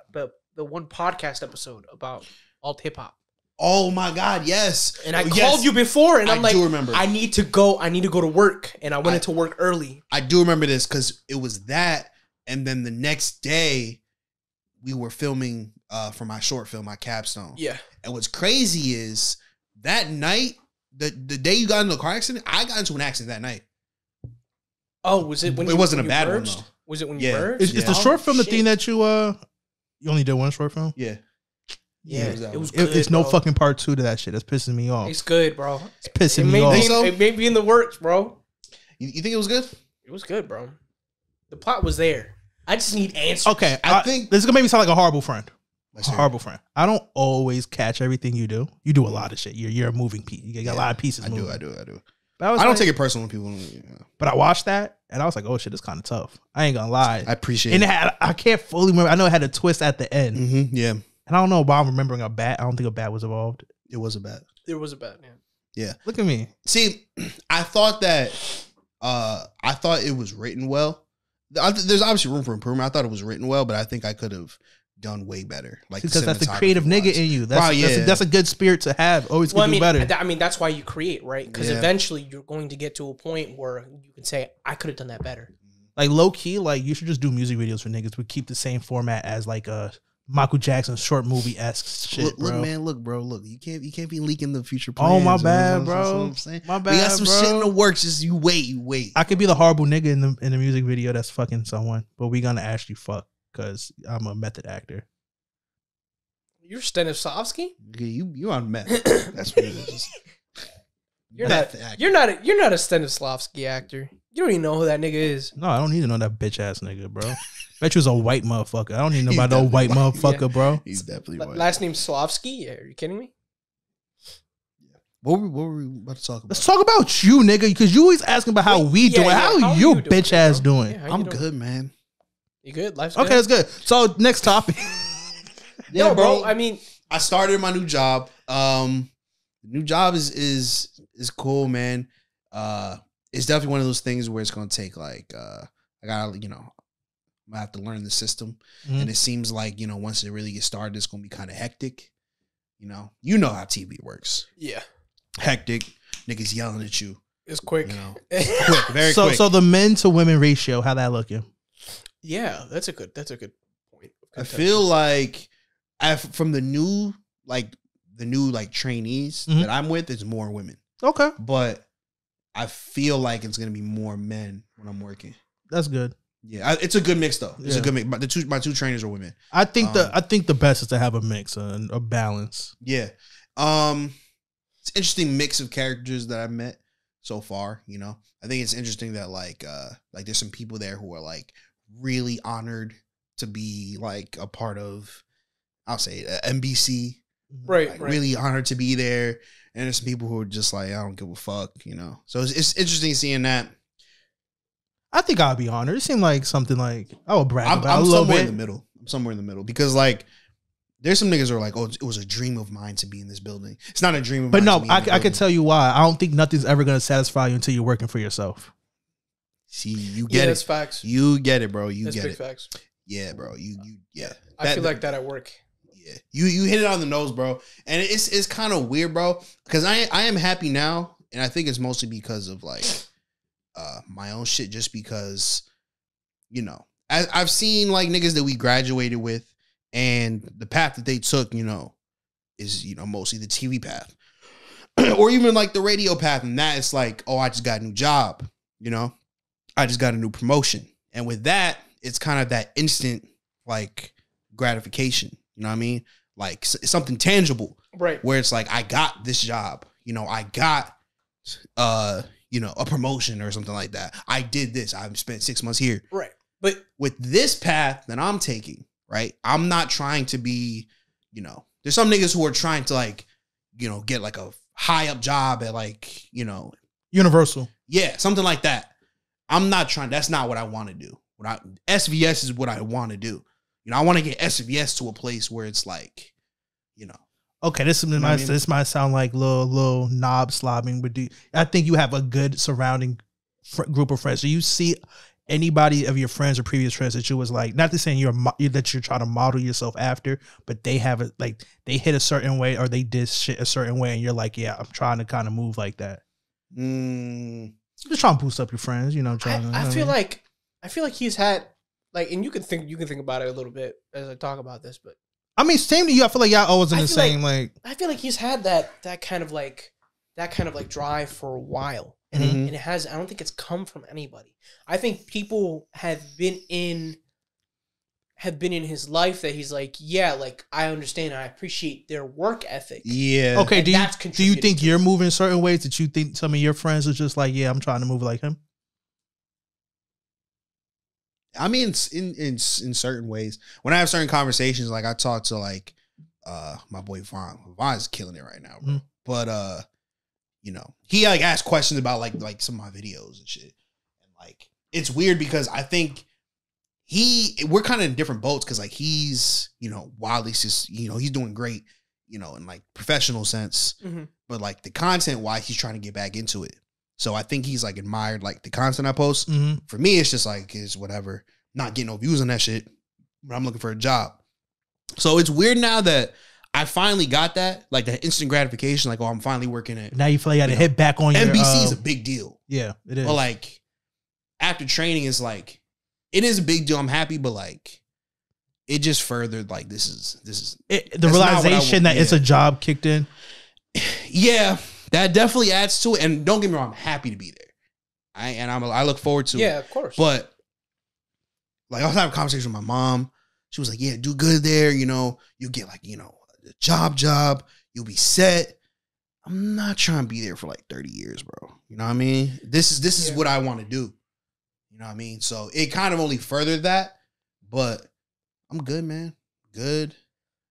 one podcast episode about alt hip hop. Oh my God, yes. And I called you before and I'm like, do remember. I need to go to work, and I went into work early. I do remember this because it was that, and then the next day we were filming for my short film, my capstone. Yeah. And what's crazy is that night, the day you got into a car accident, I got into an accident that night. Oh, was it when it wasn't a bad one though. Was it when you merged? Is the short film the thing that you only did one short film? Yeah. Yeah, it was good, it's no fucking part 2 to that shit. That's pissing me off. It's good, bro. It's pissing me off. It may be in the works, bro. You think it was good? It was good, bro. The plot was there. I just need answers. Okay, I think this is gonna make me sound like a horrible friend. Horrible friend. I don't always catch everything you do. You do a lot of shit. You're a moving piece. You got a lot of pieces. I do. But I don't take it personal when people. But I watched that and I was like, oh shit, it's kind of tough. I ain't gonna lie. I appreciate it. And I can't fully remember. I know it had a twist at the end. Mm-hmm, yeah. And I don't know why I'm remembering a bat. I don't think a bat was involved. It was a bat. There was a bat, man. Yeah. Look at me. See, I thought it was written well. There's obviously room for improvement. I thought it was written well, but I think I could have done way better. Like because that's the creative nigga in you. That's a good spirit to have. Always can do better. I mean, that's why you create, right? Because eventually you're going to get to a point where you can say, I could have done that better. Like low key, like you should just do music videos for niggas. We keep the same format as like a Michael Jackson short movie esque shit. Look, bro. Man, look. You can't be leaking the future Oh plans. my bad, bro. That's what I'm saying. My bad. We got some bro. shit in the works. Just you wait. I could be the horrible nigga in the music video that's fucking someone, but we gonna actually fuck because I'm a method actor. You're Stanislavski? Yeah, you on meth. That's what it is. You're not a Stanislavski actor. You don't even know who that nigga is. No, I don't need to know that bitch ass nigga, bro. Bet you was a white motherfucker. I don't need to know about no white motherfucker, bro. He's definitely white. Last name Slavsky? Yeah, are you kidding me? What were we about to talk about? Let's talk about you, nigga, because you always asking about how we doing. How you bitch ass doing? Yeah, I'm good, man. You good? Life's good? Okay, that's good. So next topic. Yeah, bro. I mean, I started my new job. The new job is cool, man. It's definitely one of those things where it's gonna take like I gotta, I'm gonna have to learn the system. Mm-hmm. And it seems like, once it really gets started, it's gonna be kind of hectic. You know how TV works. Yeah. Hectic. Niggas yelling at you. It's quick. Quick, very quick. So the men to women ratio, how that looking? Yeah, that's a good point. I feel like from the new, like the new like trainees that I'm with is more women. Okay. But I feel like it's gonna be more men when I'm working. That's good. Yeah, it's a good mix though. It's a good mix. My two trainers are women. I think the best is to have a mix, a balance. Yeah. It's an interesting mix of characters that I've met so far. You know, I think it's interesting that like there's some people there who are like really honored to be like a part of, I'll say NBC. Right, like, really honored to be there. And there's some people who are just like, I don't give a fuck, you know. So it's interesting seeing that. I think I'll be honored. It seemed like something like I would brag about I'm a little somewhere bit. in the middle. I'm somewhere in the middle because like there's some niggas who are like, oh, it was a dream of mine to be in this building. It's not a dream of but mine. no, to be in the I building. can tell you why. I don't think nothing's ever going to satisfy you until you're working for yourself. See, you get it. That's facts. You get it, bro. You That's get big it. facts. Yeah, bro. You yeah. I feel like that at work. Yeah, you hit it on the nose, bro. And it's kind of weird, bro, because I am happy now, and I think it's mostly because of like my own shit. Just because, you know, I've seen like niggas that we graduated with, and the path that they took, you know, is mostly the TV path, or even like the radio path, and that it's like, oh, I just got a new job, you know, I just got a new promotion, and with that, it's kind of that instant like gratification. You know what I mean? Like something tangible, right? Where it's like, I got this job, you know, I got, a promotion or something like that. I did this. I've spent 6 months here, right? But with this path that I'm taking, right? I'm not trying to be, there's some niggas who are trying to like, get like a high up job at like, Universal, yeah, something like that. I'm not trying. That's not what I want to do. SVS is what I want to do. I want to get SVS to a place where it's like, Okay, this might sound like little knob slobbing, but I think you have a good surrounding group of friends. So you see anybody of your friends or previous friends that you was like, not to saying that you're trying to model yourself after, but they have it like they hit a certain way or they did shit a certain way, and you're like, yeah, I'm trying to kind of move like that. Just trying to boost up your friends, I feel like he's had. Like, and you can think about it a little bit as I talk about this, but I mean, same to you. I feel like y'all always in the same I feel like he's had that kind of like drive for a while, and it has. I don't think it's come from anybody. I think people have been in his life that he's like, yeah, like I understand and I appreciate their work ethic. Yeah. Okay. Do you think you're moving certain ways that you think some of your friends are just like, yeah, I'm trying to move like him? I mean, in certain ways, when I have certain conversations, like I talk to like my boy Vaughn. Vaughn's killing it right now, bro. Mm-hmm. But he like asked questions about like some of my videos and shit, and like it's weird because I think we're kind of in different boats because like he's wildly just he's doing great in like professional sense, but like the content wise he's trying to get back into it. So I think he's like admired like the content I post. Mm-hmm. For me, it's just like it's whatever. Not getting no views on that shit, but I'm looking for a job. So it's weird now that I finally got that, like that instant gratification, like, oh, I'm finally working at. Now you feel like you got to hit back on your NBC is a big deal. Yeah, it is. But like after training, it's like it is a big deal. I'm happy, but like it just furthered like this is the realization that it's a job kicked in. Yeah. That definitely adds to it, and don't get me wrong, I'm happy to be there. I look forward to it. Yeah, of course. But like I was having a conversation with my mom. She was like, "Yeah, do good there. You'll get like a job. You'll be set." I'm not trying to be there for like 30 years, bro. You know what I mean? This is what I want to do. You know what I mean? So it kind of only furthered that, but I'm good, man. Good.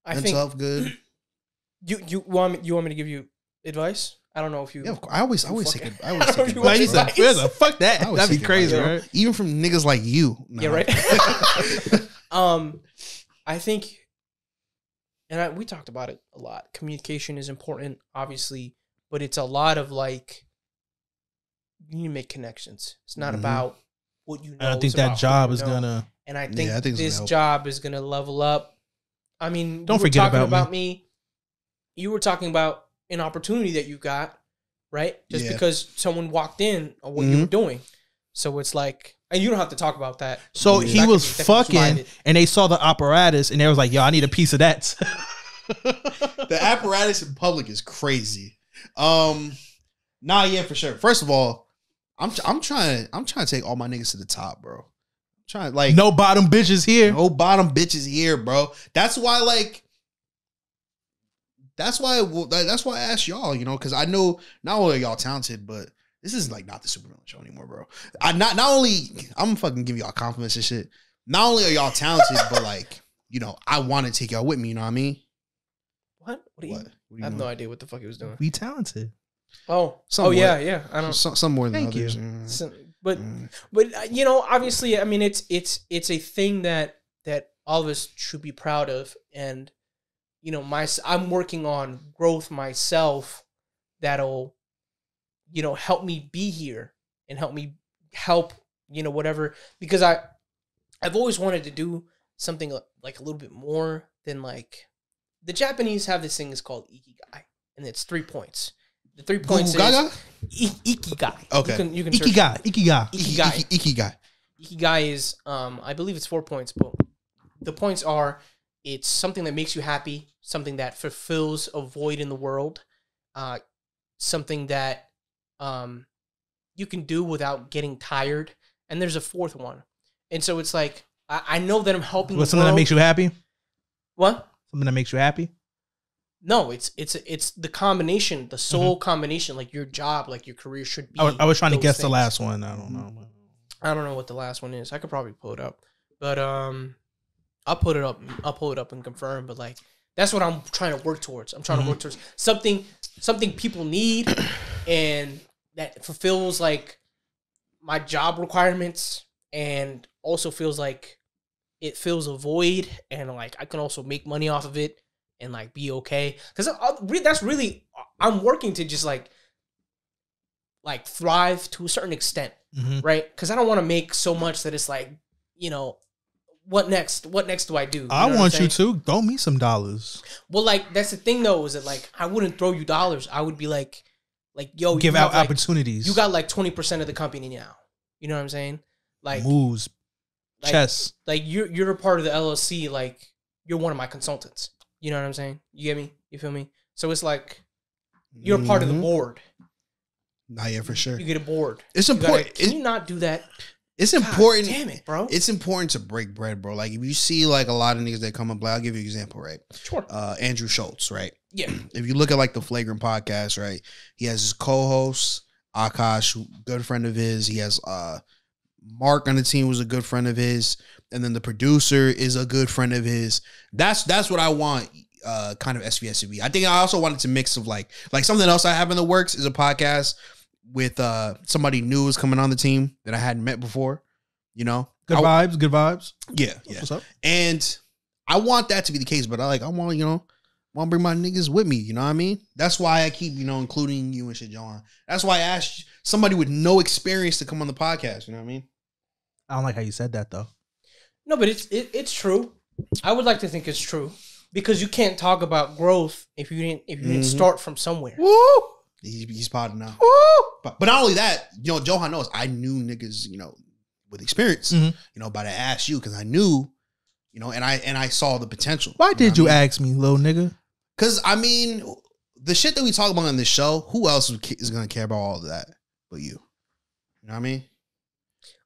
I think good. You want me to give you advice? I don't know if you. Yeah, of course. I always take it. Fuck that. That'd be crazy, right? Even from niggas like you. No. Yeah, right. I think, and we talked about it a lot. Communication is important, obviously, but it's a lot of like you need to make connections. It's not about what you know. I think that job is gonna. And I think this job is gonna level up. I mean, don't forget about me. You were talking about an opportunity that you got, right? Just because someone walked in on what you were doing. So it's like, and you don't have to talk about that. So he was fucking and they saw the apparatus and they was like, yo, I need a piece of that. The apparatus in public is crazy. Yeah, for sure. First of all, I'm trying to take all my niggas to the top, bro. Trying like no bottom bitches here. No bottom bitches here, bro. That's why I asked y'all, you know, because I know not only are y'all talented, but this is like not the Supervillain show anymore, bro. Not only I'm fucking giving y'all compliments and shit. Not only are y'all talented, but like, you know, I want to take y'all with me. You know what I mean? What do you I have no idea what the fuck he was doing. We talented. Oh, somewhat. Yeah. I don't. Some more than Thank others. You. But you know, obviously, I mean, it's a thing that all of us should be proud of, and you know, I'm working on growth myself that'll, you know, help me be here and help you know, whatever, because I've always wanted to do something like a little bit more than like the Japanese have this thing is called ikigai, and it's 3 points. The 3 points is ikigai. Okay. You can Ikigai. Ikigai is I believe it's 4 points, but the points are it's something that makes you happy, something that fulfills a void in the world, something that you can do without getting tired, and there's a fourth one. And so it's like I know that I'm helping. What's something that makes you happy? What? Something that makes you happy? No, it's the combination, the sole combination, like your job, like your career should be. I was trying to guess things. the last one. I don't know. I don't know what the last one is. I could probably pull it up, but I'll pull it up and confirm. But like that's what I'm trying to work towards. I'm trying to work towards something people need, and that fulfills like my job requirements, and also feels like it fills a void, and like I can also make money off of it. And like be okay, because that's really I'm working to just like thrive to a certain extent, right? Because I don't want to make so much that it's like, you know, what next? What next do I do? I want you to throw me some dollars. Well, like that's the thing though, is that like I wouldn't throw you dollars. I would be like yo, give out opportunities. You got like 20% of the company now. You know what I'm saying? Like moves, chess. Like you're a part of the LLC. Like you're one of my consultants. You know what I'm saying? You get me? You feel me? So it's like you're part of the board. Nah, yeah, for sure. You get a board. It's important. Can you not do that? It's important. Damn it, bro. It's important to break bread, bro. Like if you see like a lot of niggas that come up, like I'll give you an example, right? Sure. Andrew Schultz, right? Yeah. If you look at like the Flagrant podcast, right? He has his co-host Akash, good friend of his. He has Mark on the team, was a good friend of his, and then the producer is a good friend of his. That's what I want kind of SVS to be. I think I also wanted to mix of like something else I have in the works is a podcast with somebody new is coming on the team that I hadn't met before, you know. Good vibes. Yeah. What's up? And I want that to be the case, but I want to bring my niggas with me, you know what I mean? That's why I keep, including you and shit, Johan. That's why I asked somebody with no experience to come on the podcast, you know what I mean? I don't like how you said that though. No, but it's true. I would like to think it's true because you can't talk about growth if you didn't start from somewhere. Woo! He's potting now. Woo! But not only that, Johan knows I knew niggas, with experience. But I asked you because I knew, and I saw the potential. Why did you ask me, little nigga? Because the shit that we talk about on this show, who else is gonna care about all of that but you? You know what I mean?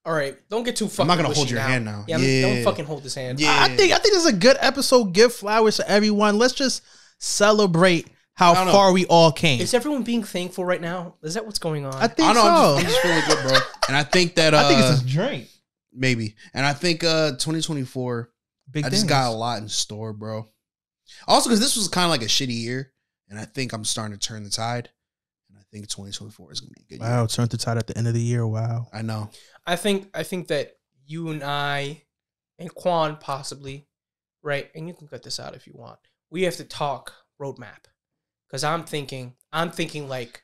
All right, don't get too fucking. I'm not gonna hold your hand now. Yeah, don't fucking hold this hand. Yeah. I think this is a good episode. Give flowers to everyone. Let's just celebrate how far we all came. Is everyone being thankful right now? Is that what's going on? I think so. I'm just feeling good, bro. And I think that I think it's a drink. Maybe. And I think 2024. I just got a lot in store, bro. Also, because this was kind of like a shitty year, and I think I'm starting to turn the tide. And I think 2024 is gonna be a good year. Wow, turn the tide at the end of the year. Wow. I know. I think that you and I and Quan possibly, right? And you can cut this out if you want. We have to talk roadmap. Because I'm thinking like,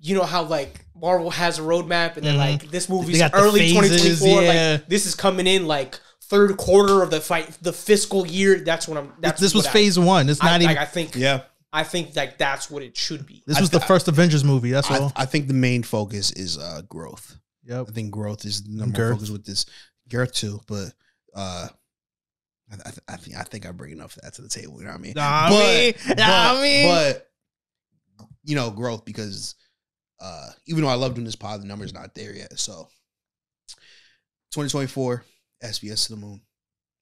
how like Marvel has a roadmap and then like this movie's early 2024. Yeah. Like this is coming in like third quarter of the fiscal year. That's what I'm. This was phase one. It's not even. I think. Yeah. I think like that's what it should be. This was the first Avengers movie. That's all. I think the main focus is growth. Yep. I think growth is the number one focus with this. Girth too, but I I think I bring enough of that to the table. You know what I mean? But you know, growth, because even though I love doing this pod, the number's not there yet. So 2024, SBS to the moon.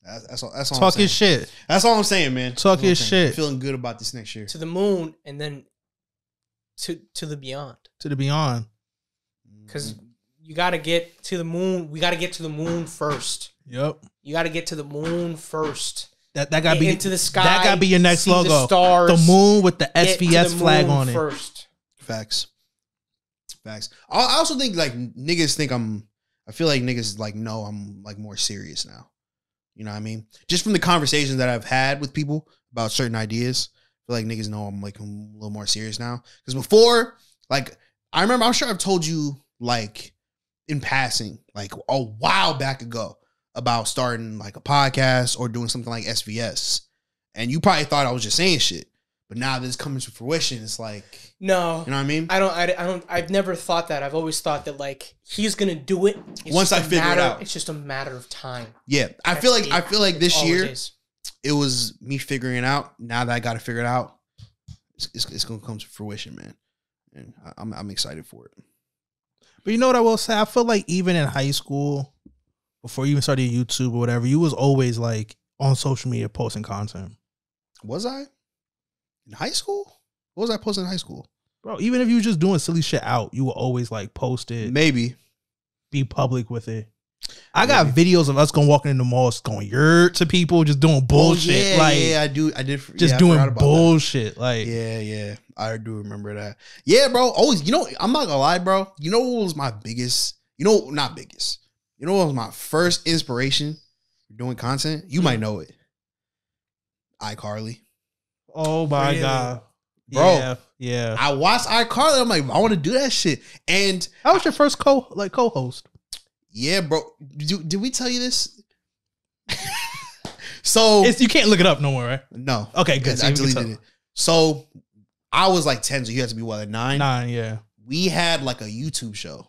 That's all. That's all. Talk your shit. That's all I'm saying, man. Talk your shit. Feeling good about this next year. To the moon, and then to the beyond. To the beyond. Because you got to get to the moon. We got to get to the moon first. Yep. You got to get to the moon first. That got to be into the sky. That got to be your next logo. The stars. The moon with the SBS flag on it. First. Facts. I also think like niggas think I feel like niggas like know I'm like more serious now. You know what I mean? Just from the conversations that I've had with people about certain ideas, I feel like niggas know I'm like a little more serious now. Because before, like, I remember, I'm sure I've told you like in passing, like a while back ago, about starting like a podcast or doing something like SVS. And you probably thought I was just saying shit. But now that it's coming to fruition, it's like, no, you know what I mean? I don't. I've never thought that. I've always thought that like he's gonna do it. Once I figure it out, it's just a matter of time. Yeah, I feel like this year it was me figuring it out. Now that I got to figure it out, it's gonna come to fruition, man. And I'm excited for it. But you know what I will say? I feel like even in high school, before you even started YouTube or whatever, you was always like on social media posting content. Was I? In high school? What was I posting in high school? Bro, even if you were just doing silly shit out, you will always like post it. Maybe. Be public with it. I got videos of us walking in the malls going yurt to people, just doing bullshit. Oh, yeah, like, yeah, I did. Just doing bullshit. That. Like, yeah. I do remember that. Yeah, bro. Always, you know, I'm not gonna lie, bro. You know what was my biggest, not biggest. You know what was my first inspiration for doing content? You might know it. iCarly. Oh my God. Bro. Yeah. I watched iCarly. I'm like, I want to do that shit. And how was your first co-host? Yeah, bro. Did we tell you this? So you can't look it up no more, right? No. Okay, good. I deleted it. So I was like 10, so you had to be what, 9? 9, yeah. We had like a YouTube show.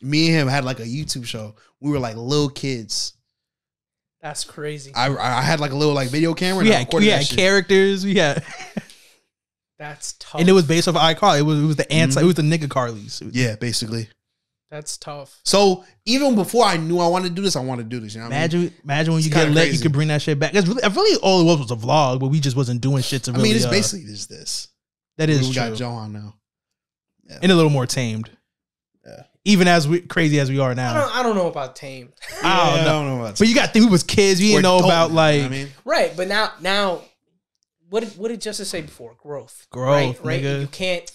Me and him had like a YouTube show. We were like little kids. That's crazy. I had like a little like video camera. We had characters. We had. That's tough. And it was based off iCarly. It was the answer. It was the nigga Carly's. Yeah, basically. That's tough. So even before I knew I wanted to do this, I wanted to do this. You know what imagine when you get lit, you could bring that shit back. It's really all it was a vlog, but we just wasn't doing shit to really. I mean, it's basically just this. That is we true. got Johan now. Yeah. And a little more tamed. Yeah. Even as crazy as we are now. I don't know about tamed. I don't know about tamed. But you got to think we was kids. We didn't know about like. You know what I mean? Right, but now, what did Justice say before? Growth. Right. Nigga.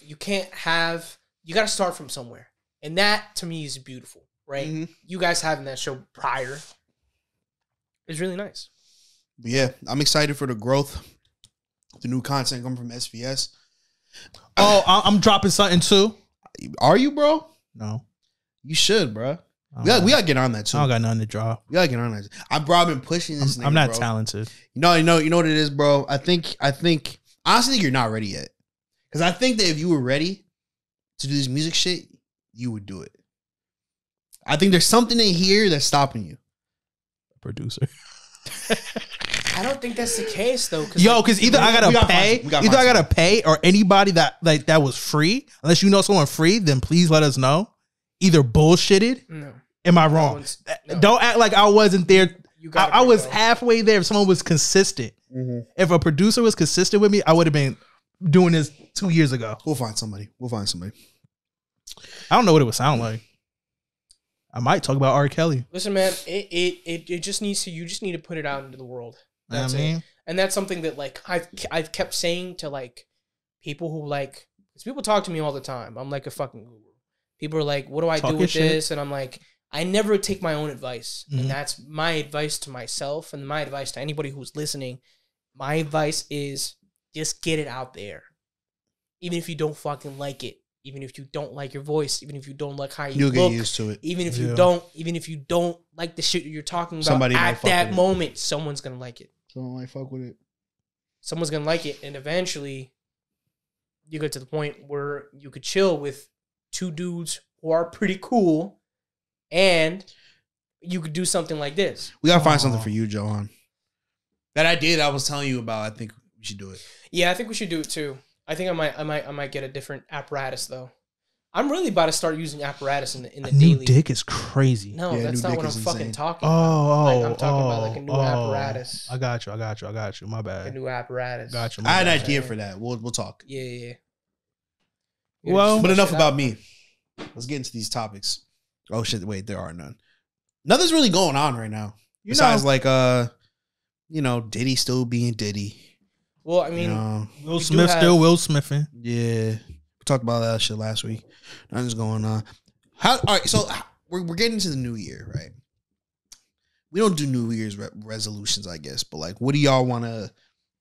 You can't have. You got to start from somewhere, and that to me is beautiful. Right. Mm-hmm. You guys having that show prior is really nice. But yeah, I'm excited for the growth. The new content coming from SVS. Oh, I'm dropping something too. Are you, bro? No. You should, bro. We gotta get on that too. I don't got nothing to drop. We gotta get on that. I've been pushing this. I'm not talented. You know what it is, bro. I honestly think you're not ready yet. Because I think that if you were ready to do this music shit, you would do it. I think there's something in here that's stopping you. Producer. I don't think that's the case though. Because either I gotta pay, or anybody that was free. Unless you know someone free, then please let us know. Either bullshitted. No. Am I wrong? No. Don't act like I wasn't there. I was halfway there. If someone was consistent, if a producer was consistent with me, I would have been doing this 2 years ago. We'll find somebody. I don't know what it would sound like. I might talk about R. Kelly. Listen, man, it just needs to. You just need to put it out into the world. That's it. And that's something that like I've kept saying to like people who like, because people talk to me all the time. I'm like a fucking guru. People are like, what do I do with this? And I'm like, I never take my own advice. And that's my advice to myself and my advice to anybody who's listening. My advice is just get it out there. Even if you don't fucking like it. Even if you don't like your voice, even if you don't like how you look, get used to it. Even if you don't like the shit you're talking about at that moment, someone's gonna like it. Someone might fuck with it. Someone's gonna like it, and eventually, you get to the point where you could chill with two dudes who are pretty cool, and you could do something like this. We gotta find something for you, Johan. That idea that I was telling you about, I think we should do it. Yeah, I think we should do it too. I think I might get a different apparatus though. I'm really about to start using apparatus in the a daily. New dick is crazy. No, Yeah, that's new not dick what I'm is fucking insane. talking about. Like, I'm talking about like a new apparatus. I got you. My A bad. new apparatus. Got you. I had an bad. idea for that. We'll talk. Yeah. Well, But enough about me. Let's get into these topics. Oh shit! Wait, there are none. Nothing's really going on right now. Besides, like, Diddy still being Diddy. Well, I mean, Will Smith still Will Smithing. Yeah, we talked about that shit last week. Nothing's going on. All right, so we're getting into the new year, right? We don't do New Year's resolutions, I guess, but like, what do y'all want to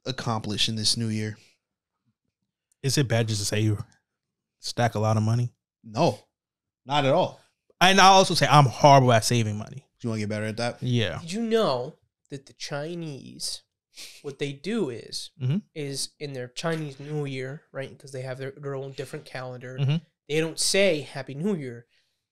accomplish in this new year? Is it bad just to say you stack a lot of money? No, not at all. And I also say I'm horrible at saving money. Do you want to get better at that? Yeah. did you know that the Chinese, what they do is in their Chinese New Year, right? Because they have their own different calendar. Mhm. They don't say Happy New Year.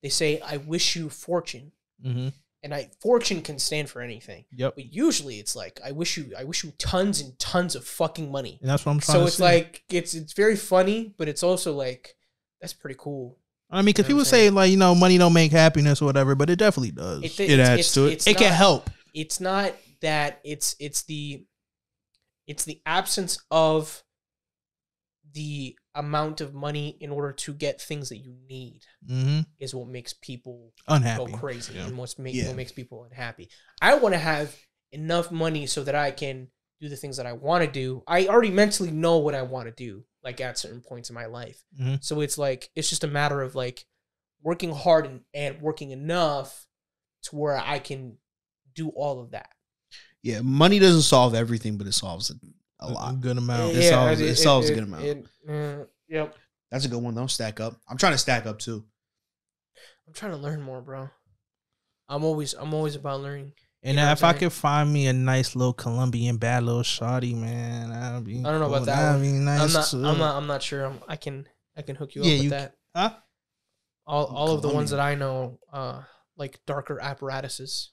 They say I wish you fortune. Mm-hmm. And fortune can stand for anything. Yep. But usually it's like I wish you tons and tons of fucking money. And that's what I'm trying So to it's say. like it's very funny, but it's also like that's pretty cool. I mean, because You know what people I'm say like, money don't make happiness or whatever, but it definitely does. It adds to it. It can help. It's not that it's the absence of the amount of money in order to get things that you need Mm-hmm. is what makes people Unhappy. go crazy Yeah. and what makes people unhappy. I want to have enough money so that I can do the things that I want to do. I already mentally know what I want to do, like at certain points in my life. Mm-hmm. So it's like it's just a matter of like working hard and working enough to where I can do all of that. Yeah, money doesn't solve everything, but it solves a lot. A good amount. It solves a good amount. Yep. That's a good one though. Stack up. I'm trying to stack up too. I'm trying to learn more, bro. I'm always about learning. And You know if what I'm I saying? could find me a nice little Colombian bad little shawty, man, that'd be. I don't know about cool. that That'd one. be nice. I'm not sure. I can hook you up Yeah, with you- that. Huh? All of the ones Colombian. that I know, like darker apparatuses,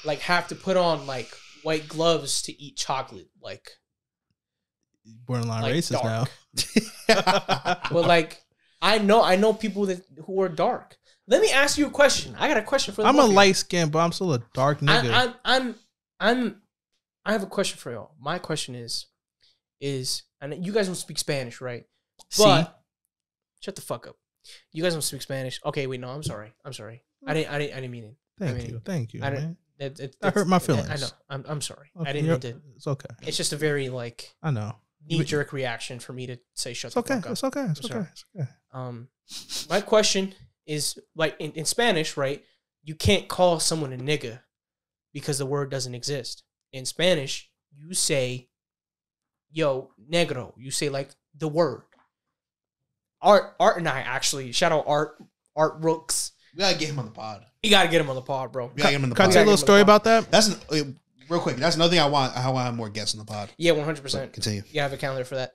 like have to put on like white gloves to eat chocolate, like Borderline like racist dark. now. But like I know people who are dark. Let me ask you a question. I got a question for the I'm both a of you. light skin, but I'm still a dark nigga. I have a question for y'all. My question is, and you guys don't speak Spanish, right? But shut the fuck up. You guys don't speak Spanish. Okay, wait, no, I'm sorry. I didn't mean it. Thank you, I man. didn't. That hurt my feelings. I know. I'm sorry. Okay, I didn't mean to. It's okay. It's just a very like I know. knee jerk reaction for me to say shut It's the okay. fuck up. It's okay. It's I'm okay. sorry. It's okay. My question is like in Spanish, right? You can't call someone a nigga because the word doesn't exist. In Spanish, you say, yo, negro. You say like the word. Art and I actually, shout out Art Rooks. We gotta get him on the pod. You gotta get him on the pod, bro. We gotta get him on the Can I pod. tell you a little story about that? That's real quick. That's another thing I want. I want to have more guests on the pod. Yeah, 100%. Continue. You have a calendar for that.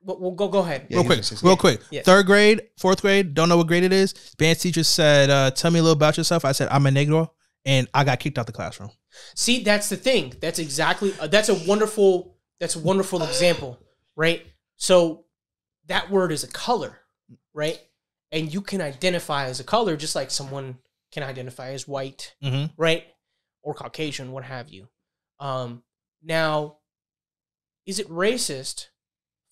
But we'll go ahead. Yeah, Real quick. Yeah. 3rd grade, 4th grade, don't know what grade it is. Dance teacher said, tell me a little about yourself. I said, I'm a Negro. And I got kicked out the classroom. See, that's the thing. That's exactly that's a wonderful example, right? So that word is a color, right? And you can identify as a color just like someone can identify as white, Mm-hmm. right? Or Caucasian, what have you. Now, is it racist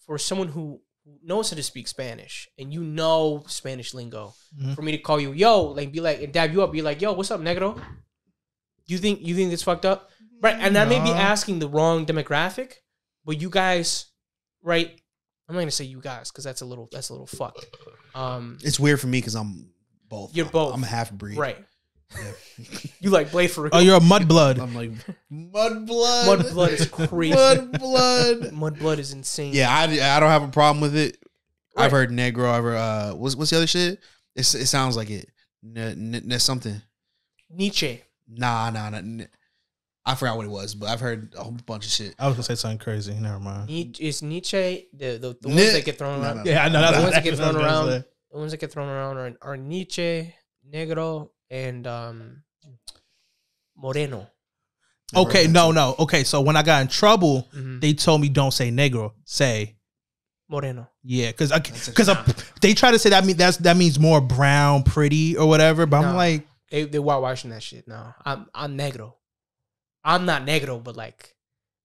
for someone who knows how to speak Spanish and you know Spanish lingo Mhm. for me to call you yo, like be like and dab you up, be like, yo, what's up, negro? You think it's fucked up? Right. And I may be No. asking the wrong demographic, but you guys, right? I'm not gonna say you guys because that's a little fucked. It's weird for me because I'm both. You're both. I'm a half breed. Right. Yeah. You like Blade for Oh, you're a mudblood. I'm like mud blood. Mud blood is crazy. Mud blood. Mud blood is insane. Yeah, I don't have a problem with it. Right. I've heard negro. I've heard what's the other shit? It sounds like it. Something. Nietzsche. Nah. I forgot what it was, but I've heard a whole bunch of shit. I was going to say something crazy. Never mind. Is Nietzsche the ones Ni- that get thrown No, around? no. Yeah, I know. The ones that get thrown around the ones that get thrown around are Nietzsche, Negro, and Moreno. Okay, no. Okay, so when I got in trouble, they told me don't say negro, say Moreno. Yeah, because they try to say that means more brown, pretty, or whatever. But I'm like, they whitewashing that shit. No, I'm negro. I'm not negro, but like,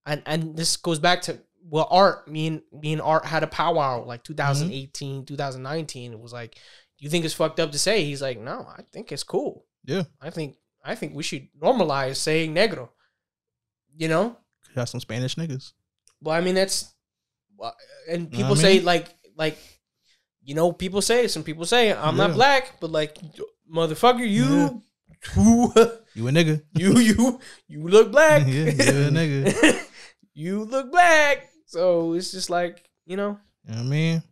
and this goes back to Art. Me and Art had a powwow like 2018, 2019. It was like, do you think it's fucked up to say? He's like, no, I think it's cool. Yeah, I think we should normalize saying negro. You know, got some Spanish niggas. Well, I mean that's, and people say like you know, some people say I'm not black, but like motherfucker, you you a nigga. you look black. Yeah, you a nigga. You look black. So it's just like, you know. You know what I mean?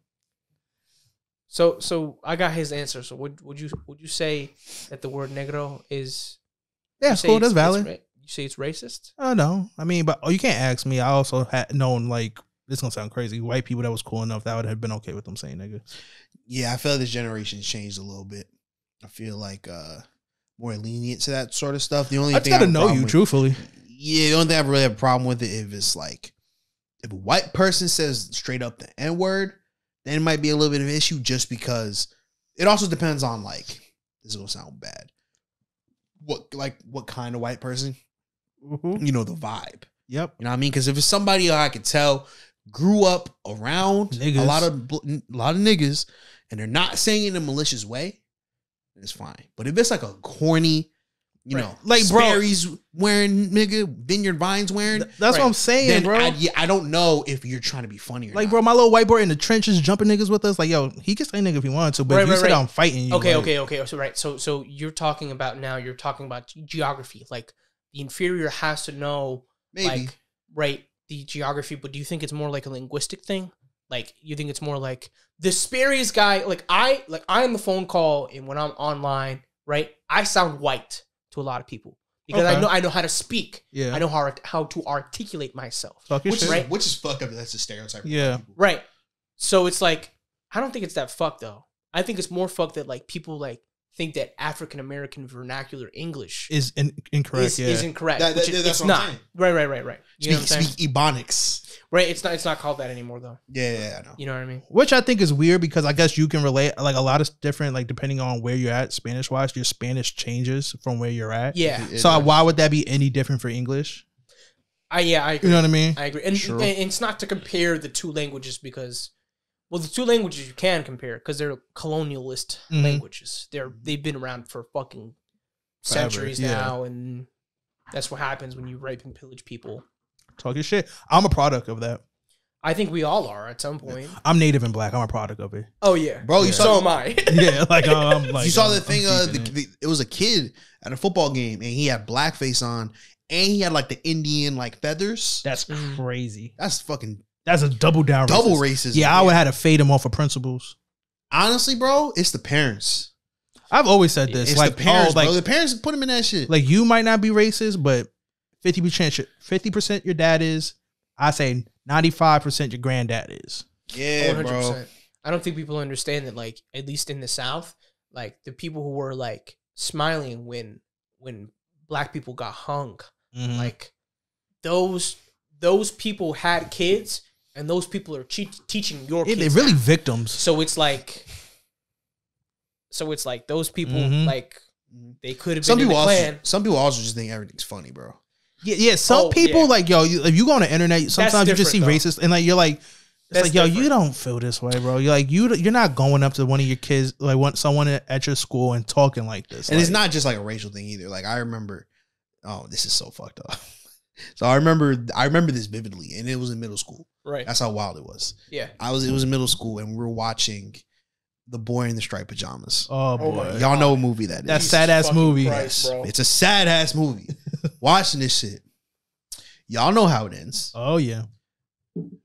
So I got his answer. So would you say that the word negro is cool, that's valid. You say it's racist? Oh no. I mean, but you can't ask me. I also had known, like, this is gonna sound crazy, white people that was cool enough that would have been okay with them saying nigga. Yeah, I feel like this generation's changed a little bit. I feel like more lenient to that sort of stuff. The only I thing gotta know you, truthfully. Yeah, the only thing I really have a problem with it if a white person says straight up the N-word, then it might be a little bit of an issue just because it also depends on, like, this is gonna sound bad. What kind of white person? You know, the vibe. Yep. You know what I mean? Because if it's somebody I could tell grew up around niggas. a lot of niggas and they're not saying it in a malicious way, it's fine. But if it's like a corny, you know, like Sperry's wearing nigga, Vineyard Vines wearing, that's what I'm saying, then bro. I don't know if you're trying to be funny or like, not. bro, my little white boy in the trenches jumping niggas with us, like, yo, he can say nigga if he wanted to, but if you said I'm fighting you. Okay. So you're talking about geography. Like, the inferior has to know, maybe, like, the geography, but do you think it's more like a linguistic thing? Like, you think it's more like the Sperry's guy, I on the phone call and when I'm online, right? I sound white to a lot of people because I know how to speak. Yeah. I know how to articulate myself. Which is fucked up. That's a stereotype. Yeah. Right. So it's like, I don't think it's that fucked though. I think it's more fucked that like people like think that African American vernacular English is incorrect. Is incorrect. That's it's what not. I'm saying. Right. You know what I'm saying? Speak Ebonics. Right. It's not called that anymore though. Yeah, I know. You know what I mean? Which I think is weird because I guess you can relate, like, a lot of different, like, depending on where you're at Spanish wise, your Spanish changes from where you're at. Yeah. So why would that be any different for English? I agree. You know what I mean? I agree. And it's not to compare the two languages because, well, the two languages you can compare because they're colonialist languages. They've been around for fucking centuries now, and that's what happens when you rape and pillage people. Talking shit. I'm a product of that. I think we all are at some point. I'm Native and black. I'm a product of it. Oh yeah, bro. So am I. Yeah, like I'm like. You saw the thing. It was a kid at a football game, and he had blackface on, and he had like the Indian like feathers. That's crazy. That's fucking. That's a double racism. Yeah, I would have had to fade him off of principles. Honestly, bro, it's the parents. I've always said this. It's like the parents, bro. The parents put him in that shit. Like, you might not be racist, but 50% your dad is. I say 95% your granddad is. Yeah, 100%. Bro. I don't think people understand that, like, at least in the South, like, the people who were, like, smiling when black people got hung, like, those people had kids, and those people are teaching your kids. They're really victims. So it's like those people, like, they could have been in the Klan. Some people also just think everything's funny, bro. Yeah. Some people like, yo, if you go on the internet, sometimes you just see racist, and like you're like, it's like, yo, you don't feel this way, bro. You're like, you're not going up to one of your kids, like someone at your school and talking like this. And it's not just like a racial thing either. Like, I remember, this is so fucked up. So I remember this vividly, and it was in middle school. Right. That's how wild it was. Yeah. It was in middle school, and we were watching The Boy in the Striped Pajamas. Oh boy. Y'all know what movie that is. That sad ass movie. Christ, bro. It's a sad ass movie. Watching this shit. Y'all know how it ends. Oh yeah.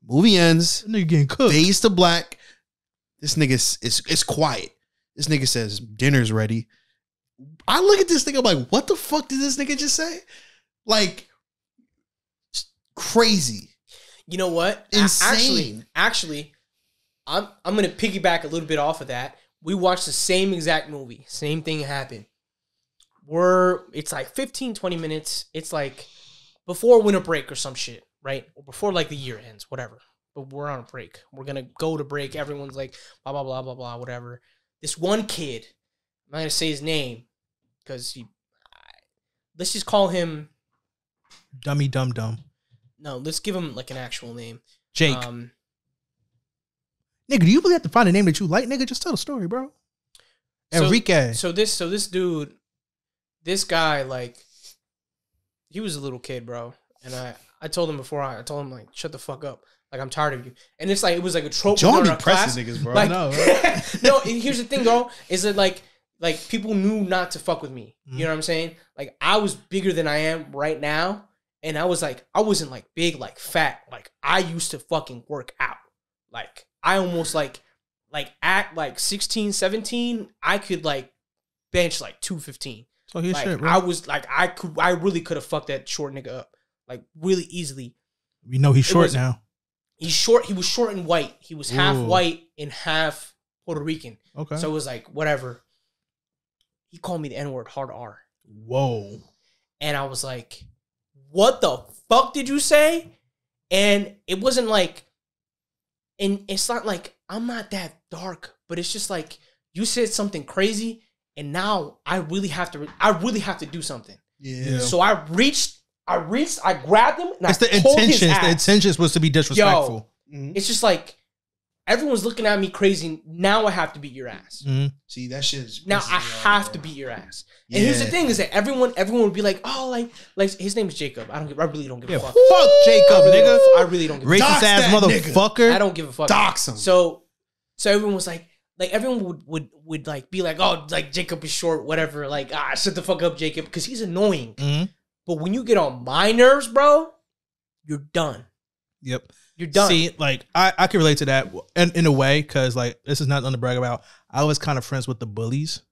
Movie ends. That nigga getting cooked. Fades to black. This nigga it's quiet. This nigga says dinner's ready. I look at this thing, I'm like, what the fuck did this nigga just say? Like, crazy. You know what? Insane. Actually, I'm gonna piggyback a little bit off of that. We watched the same exact movie. Same thing happened. It's like 15, 20 minutes. It's like before winter break or some shit, right? Or before like the year ends, whatever. But we're on a break. We're going to go to break. Everyone's like, blah, blah, blah, blah, blah, whatever. This one kid, I'm not going to say his name because let's just call him Dummy Dum Dum. No, let's give him like an actual name. Jake. Nigga, do you really have to find a name that you like, nigga? Just tell the story, bro. Enrique. So this dude, this guy, like, he was a little kid, bro. And I told him before, I told him, like, shut the fuck up. Like, I'm tired of you. And it's like, it was like a trope. John be pressing niggas, bro. Like, no, right? no, and here's the thing, bro, is that like people knew not to fuck with me. You know what I'm saying? Like, I was bigger than I am right now. And I was like, I wasn't like big, like fat. Like, I used to fucking work out. Like, I almost like at like 16, 17, I could like bench like 215. So he's like, shit, bro. I was like, I really could have fucked that short nigga up. Like, really easily. We know he's short now. He's short. He was short and white. He was half white and half Puerto Rican. Okay. So it was like, whatever. He called me the N-word, hard R. Whoa. And I was like, what the fuck did you say? And it wasn't like, and it's not like, I'm not that dark, but it's just like, you said something crazy, and now I really have to do something. Yeah. So I grabbed him, and it's the pulled his intentions. ass. The intentions was to be disrespectful. Yo, it's just like, everyone's looking at me crazy. Now I have to beat your ass. Mm-hmm. See, that shit is now I have to beat your ass. Yeah. And here's the thing: is that everyone would be like, "Oh, like his name is Jacob." I really don't give a fuck. Fuck Jacob, nigga. I really don't give a fuck. fuck. Racist ass motherfucker. I don't give a fuck. Dox him. So everyone was like everyone would like be like, "Oh, like Jacob is short, whatever." Like, shut the fuck up, Jacob, because he's annoying. Mm-hmm. But when you get on my nerves, bro, you're done. Yep. You're done. See, like, I can relate to that in a way, because, like, this is not nothing to brag about. I was kind of friends with the bullies.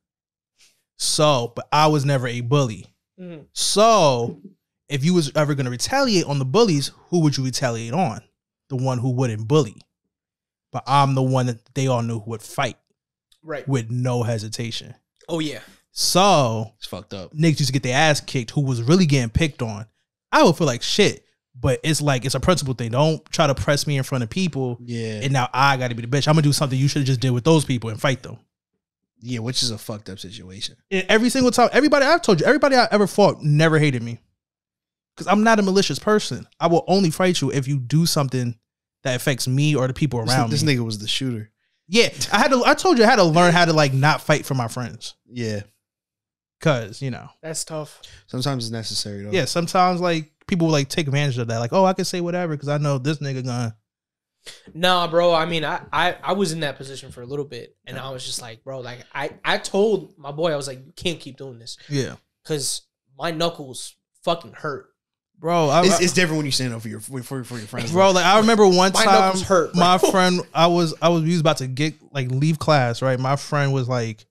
So, but I was never a bully. Mm-hmm. So, if you was ever going to retaliate on the bullies, who would you retaliate on? The one who wouldn't bully. But I'm the one that they all knew who would fight. Right. With no hesitation. Oh, yeah. So, it's fucked up. Niggas used to get their ass kicked who was really getting picked on. I would feel like shit. But it's like, it's a principle thing. Don't try to press me in front of people. Yeah. And now I got to be the bitch. I'm going to do something you should have just did with those people and fight them. Yeah, which is a fucked up situation. And every single time, everybody I ever fought never hated me. Because I'm not a malicious person. I will only fight you if you do something that affects me or the people around me. This nigga was the shooter. Yeah. I told you I had to learn how to, like, not fight for my friends. Yeah. Because, you know. That's tough. Sometimes it's necessary, though. Yeah, sometimes, like, people will, like, take advantage of that. Like, oh, I can say whatever because I know this nigga gonna. Nah, bro. I mean, I was in that position for a little bit. And I was just like, bro, like, I told my boy, I was like, you can't keep doing this. Yeah. Because my knuckles fucking hurt. Bro, it's different when you stand up for your friends. Bro, like, I remember one my time, knuckles hurt, bro. My friend, we was about to leave class, right? My friend was like,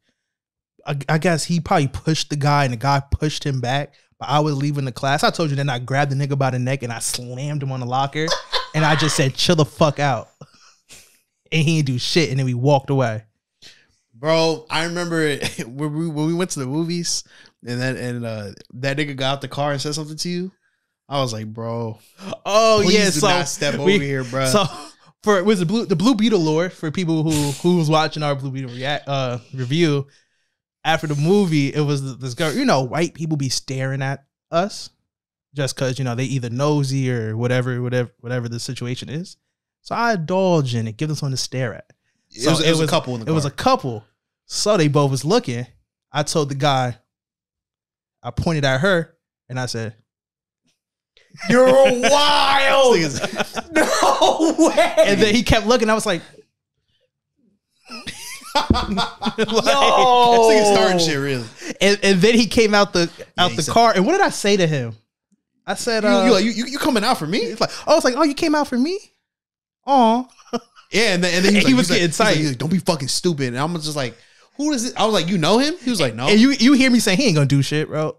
I guess he probably pushed the guy and the guy pushed him back. But I was leaving the class. I told you then I grabbed the nigga by the neck and I slammed him on the locker. And I just said, chill the fuck out. And he didn't do shit. And then we walked away. Bro, I remember when we went to the movies and that nigga got out the car and said something to you. I was like, bro. Oh, please yeah. Do so not step over here, bro. So it was the Blue Beetle lore for people who was watching our Blue Beetle review. After the movie, it was this girl. You know, white people be staring at us just because, you know, they either nosy or whatever the situation is. So I indulge in it, give them something to stare at. So it was a couple in the car. It was a couple. So they both was looking. I told the guy, I pointed at her, and I said, "You're wild." No way. And then he kept looking. I was like, like, this nigga starting shit really. And then he came out the car. And what did I say to him? I said, "You coming out for me?" It's like, I was like, "Oh, you came out for me?" Oh, yeah. And then he was getting tight. Like, don't be fucking stupid. And I'm just like, who is it? I was like, you know him? He was like, no. And you hear me saying he ain't gonna do shit, bro.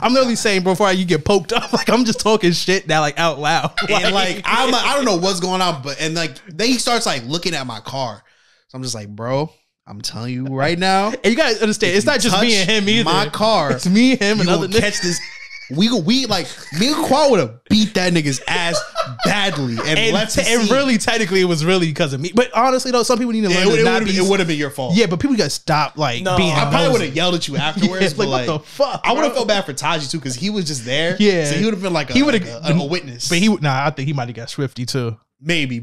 I'm literally saying before you get poked up, like I'm just talking shit now, like out loud. And like I'm like, I don't know what's going on, but then he starts like looking at my car. So I'm just like, bro. I'm telling you right now. And you guys understand, it's not just me and him either. My car. It's me, him, and other niggas. Catch this. We like me and Quaranta would have beat that nigga's ass badly, and really technically it was really because of me. But honestly though, some people need to learn it would have been your fault. Yeah, but people gotta stop being. I probably would have yelled at you afterwards. But like, what the fuck? I would have felt bad for Taji too because he was just there. Yeah, so he would have been like a witness. But I think he might have got swifty too. Maybe,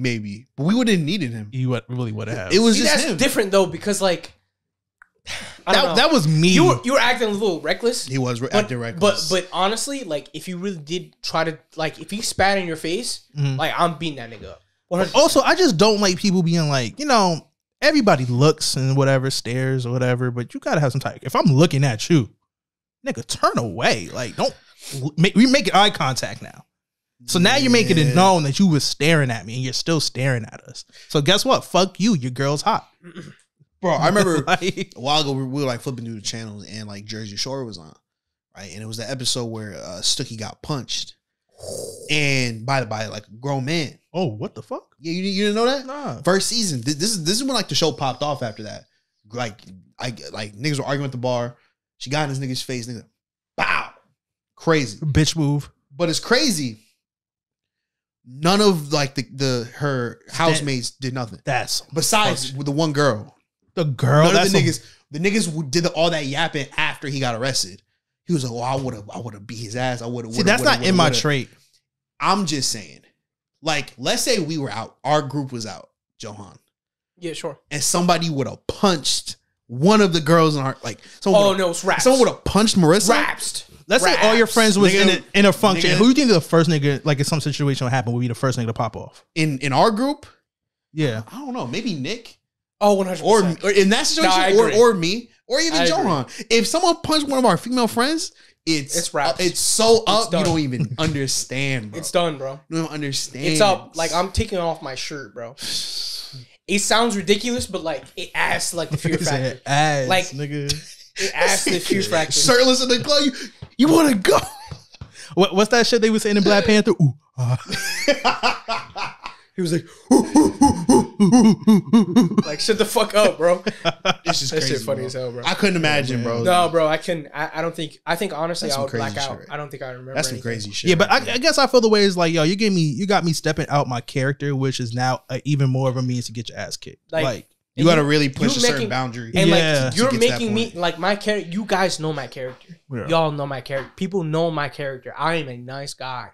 but we wouldn't have needed him. He really would have. It was just him. Different though because like. That was me. You were acting a little reckless. He was acting reckless. But honestly, like if you really did try to if he spat in your face, like I'm beating that nigga up. 100%. Also, I just don't like people being like, everybody looks and whatever, stares or whatever, but you gotta have some type. If I'm looking at you, nigga, turn away. Like we making eye contact now. So now you're making it known that you was staring at me and you're still staring at us. So guess what? Fuck you. Your girl's hot. Bro, I remember a while ago we were like flipping through the channels and like Jersey Shore was on, right? And it was the episode where Stookie got punched, and by like a grown man. Oh, what the fuck? Yeah, you didn't know that? Nah. First season. This is when like the show popped off after that. Like niggas were arguing at the bar. She got in this nigga's face. Nigga, bow, crazy bitch move. But it's crazy. None of like her housemates did nothing. That's besides with the one girl. The girl, the niggas did all that yapping after he got arrested. He was like, "Oh, I would have beat his ass. I would have." See, that's not in my trait. I'm just saying, like, let's say we were out, our group was out, Johan. Yeah, sure. And somebody would have punched one of the girls in our it's Raps. Someone would have punched Marissa. Raps. Let's say all your friends was in a function. Who do you think the first nigga, like if some situation would happen, would be the first nigga to pop off? In our group? Yeah. I don't know. Maybe Nick. Oh, 100%. Or in that situation, or me, or even Johan. If someone punched one of our female friends, it's Raps. It's so up, you don't even understand, bro. It's done, bro. You don't understand. It's up. Like, I'm taking off my shirt, bro. It sounds ridiculous, but like, it adds to like the fear factor. Like, nigga. It adds to the fear factor. Shirtless in the club, you want to go. What's that shit they were saying in Black Panther? Ooh. He was like, like, shut the fuck up, bro. This is crazy. That shit funny as hell, bro. I couldn't imagine, bro. No, bro, I couldn't. I think honestly, I would black out. I don't think I remember. That's some crazy shit. Yeah, but I guess I feel the way is like, yo, you got me stepping out my character, which is now even more of a means to get your ass kicked. Like you got to really push a certain boundary. And like, you're making me like my character. You guys know my character. Yeah. Y'all know my character. People know my character. I am a nice guy.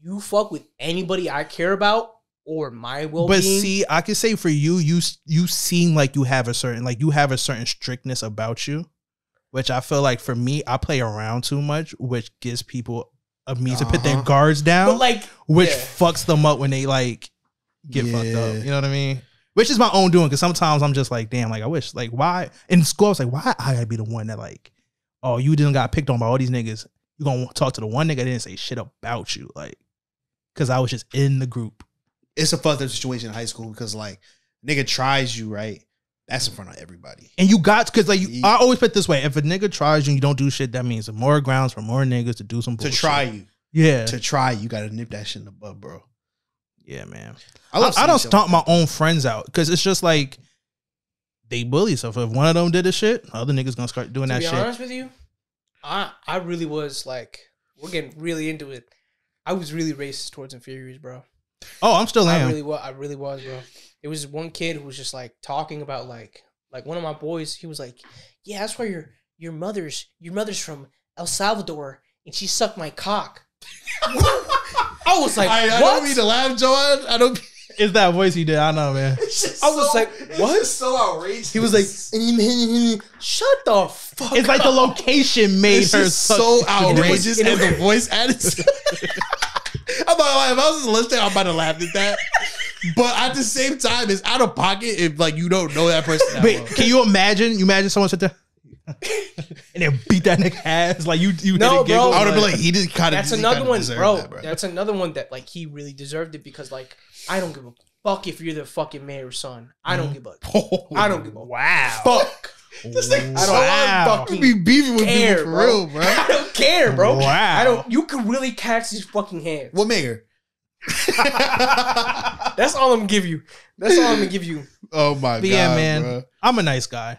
You fuck with anybody I care about or my well-being. But see, I can say for you seem like you have a certain strictness about you, which I feel like for me, I play around too much, which gives people a means to put their guards down, but like, which fucks them up when they like get fucked up. You know what I mean? Which is my own doing, because sometimes I'm just like, damn, like I wish, like why in school I was like, why I gotta be the one that like, oh, you didn't got picked on by all these niggas. You gonna talk to the one nigga that didn't say shit about you, like, because I was just in the group. It's a fucked up situation in high school because like nigga tries you, right? That's in front of everybody. And you got, because like I always put it this way: if a nigga tries you and you don't do shit, that means more grounds for more niggas to do some bullshit. To try you. Yeah. To try you gotta nip that shit in the butt, bro. Yeah, man. I don't stomp my own friends out because it's just like they bully. So if one of them did this shit, other niggas gonna start doing that shit. To be honest with you, I really was like, we're getting really into it. I was really racist towards inferiors, bro. Oh, I'm still am. I really was, bro. It was one kid who was just like talking about like one of my boys. He was like, "Yeah, that's why your mother's from El Salvador, and she sucked my cock." I was like, I don't mean to laugh, Johan. I don't. It's that voice he did. I know, man. I was like, what? It's so outrageous. He was like, shut the fuck It's like the location made her so outrageous and the voice added. I'm not lying. If I was just listening, I'm about to laugh at that. But at the same time, it's out of pocket if like you don't know that person. That well. Can you imagine? You imagine someone sit there and then beat that nigga ass like you. No, bro. I would have been like, he did kind of. That's another one, bro. That's another one that like he really deserved it because like I don't give a fuck if you're the fucking mayor's son. I don't give a. I don't give a. Wow. Fuck. This thing I don't fucking be beefing with care, people for real, bro. I don't care, bro. Wow. You can really catch these fucking hands. What mayor? That's all I'm gonna give you. That's all I'm gonna give you. Oh my god, Yeah, man. bro. I'm a nice guy.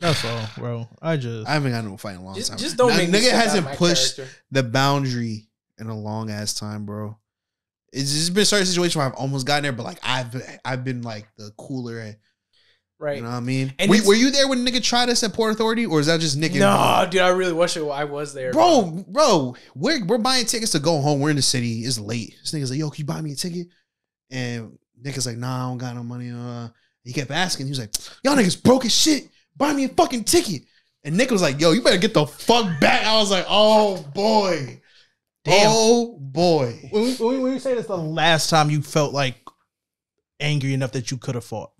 That's all, bro. I haven't got no fight in a long time. Just don't make me nigga step out hasn't of my pushed character. the boundary in a long ass time, bro. It's just been certain situations where I've almost gotten there, but like I've been like the cooler, Right. You know what I mean? And Were you there when nigga tried us at Port Authority, or is that just Nick? No, dude, I really wish I was there, bro. We're buying tickets to go home. We're in the city. It's late. This nigga's like, yo, can you buy me a ticket? And Nick is like, nah, I don't got no money. He kept asking. He was like, y'all niggas broke as shit. Buy me a fucking ticket. And Nick was like, yo, you better get the fuck back. I was like, oh boy. Damn. Oh boy. When you say that's the last time you felt like angry enough that you could have fought.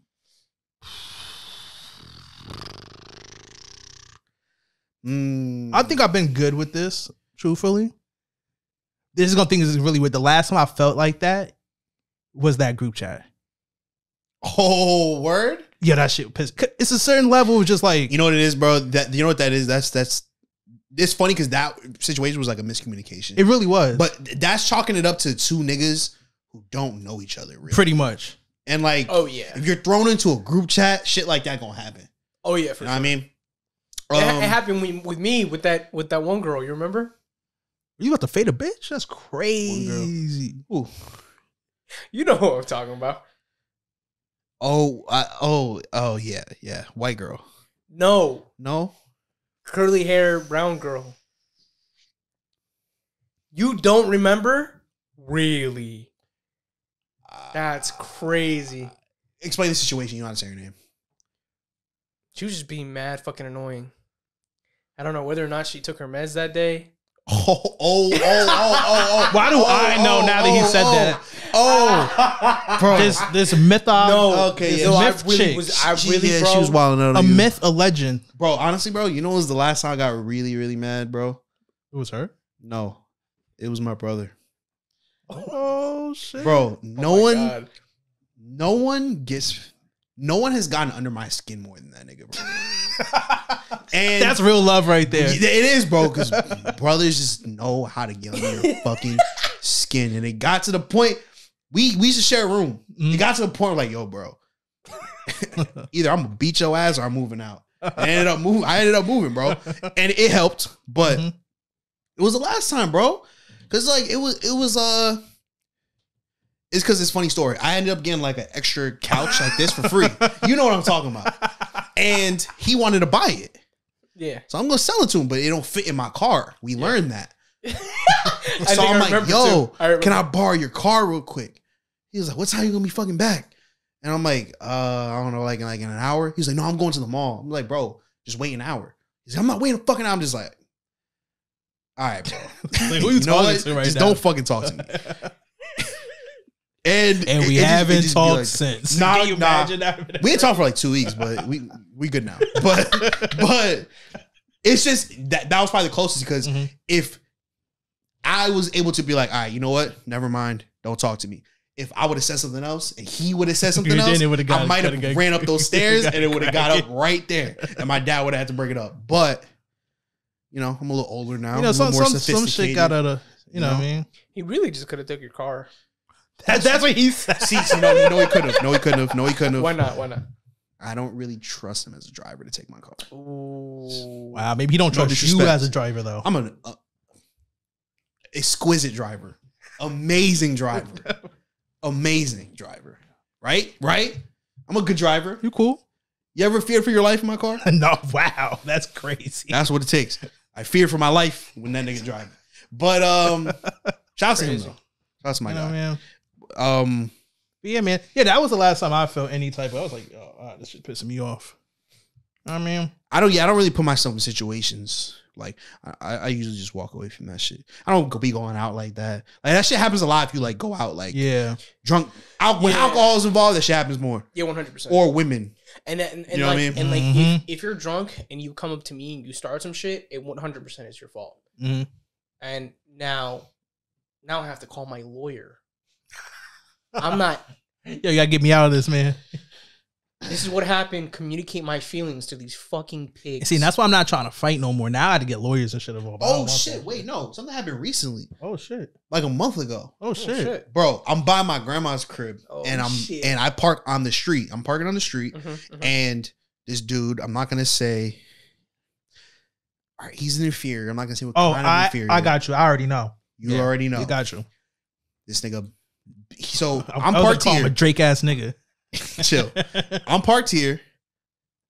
I think I've been good with this, truthfully. This is gonna think this is really weird. The last time I felt like that was that group chat. Oh, word? Yeah, that shit pissed. It's a certain level of just like, You know what it is, bro? That you know what that is? That's it's funny because that situation was like a miscommunication. it really was. But that's chalking it up to two niggas who don't know each other really. Pretty much. And like, Oh yeah. if you're thrown into a group chat, shit like that gonna happen. Oh yeah. For You know what I mean? It happened with me with that one girl. You remember? You about to fade a bitch? That's crazy. Ooh. You know what I'm talking about. Oh, yeah. White girl. No, curly hair, brown girl. You don't remember? Really? That's crazy. Explain the situation. You don't have to say her name. She was just being mad, fucking annoying. I don't know whether or not she took her meds that day. Oh. Why do I know now that he said that? Oh, bro. This myth. Okay, this yeah. myth chick. She was wilding out. A myth, a legend. Bro, honestly, bro, you know what was the last time I got really, really mad, bro? It was her. No, it was my brother. Oh shit, Bro, no God. one has gotten under my skin more than that nigga, bro. And that's real love right there. It is, bro, because brothers just know how to get under your fucking skin. And it got to the point, we used to share a room. It got to the point like, yo, bro, either I'm gonna beat your ass or I'm moving out. I ended up moving, bro. And it helped, but it was the last time, bro. Cause like it's because it's a funny story. I ended up getting like an extra couch like this for free. You know what I'm talking about. And he wanted to buy it. Yeah. So I'm gonna sell it to him, but it don't fit in my car. We learned that. So I'm like, yo, can I borrow your car real quick? He was like, what time you gonna be fucking back? And I'm like, I don't know, like in an hour. He's like, no, I'm going to the mall. I'm like, bro, just wait an hour. He's like, I'm not waiting a fucking hour. I'm just like, all right, bro. Like, who you talking to right just now? don't fucking talk to me. And we haven't talked since. Nah, Can you imagine that? We ain't talked for like 2 weeks, but we good now. But it's just that was probably the closest because if I was able to be like, all right, you know what? Never mind. Don't talk to me. If I would have said something else and he would have said something else, I might have ran up those stairs and it would have got up right there. And my dad would have had to bring it up. But, you know, I'm a little older now. You know, some shit got out of, you know what I mean? He really just could have took your car. That's what he said. See, no, he couldn't have. No, he couldn't have. Why not? I don't really trust him as a driver to take my car. Ooh. Wow, maybe he don't trust you disrespect. as a driver though. I'm an exquisite driver. Amazing driver. Amazing driver. Right? I'm a good driver. You cool? You ever feared for your life in my car? No, wow, that's crazy. That's what it takes. I fear for my life when that nigga driving. But shout out to him though. Shout out to my guy. Man. But yeah, man. Yeah, that was the last time I felt any type of. I was like, oh, this shit pissing me off. I mean, I don't really put myself in situations like I usually just walk away from that shit. I don't be going out like that. Like that shit happens a lot if you like go out like drunk. When alcohol is involved, that shit happens more. Yeah, 100%. Or women. And you know like, what I mean? And like if you're drunk and you come up to me and you start some shit, it 100% is your fault. And now I have to call my lawyer. I'm not. Yo, you gotta get me out of this, man. This is what happened. Communicate my feelings to these fucking pigs. See, that's why I'm not trying to fight no more. Now I had to get lawyers and shit involved. Oh shit! Wait, no, something happened recently. Oh shit! Like a month ago. Oh shit! Bro, I'm by my grandma's crib, and I park on the street. I'm parking on the street, and this dude, I'm not gonna say. All right, he's an inferior. I'm not gonna say what kind of inferior. I got you. I already know. You already know. You got you. This nigga. So I'm parked here. A Drake ass nigga. Chill. I'm parked here.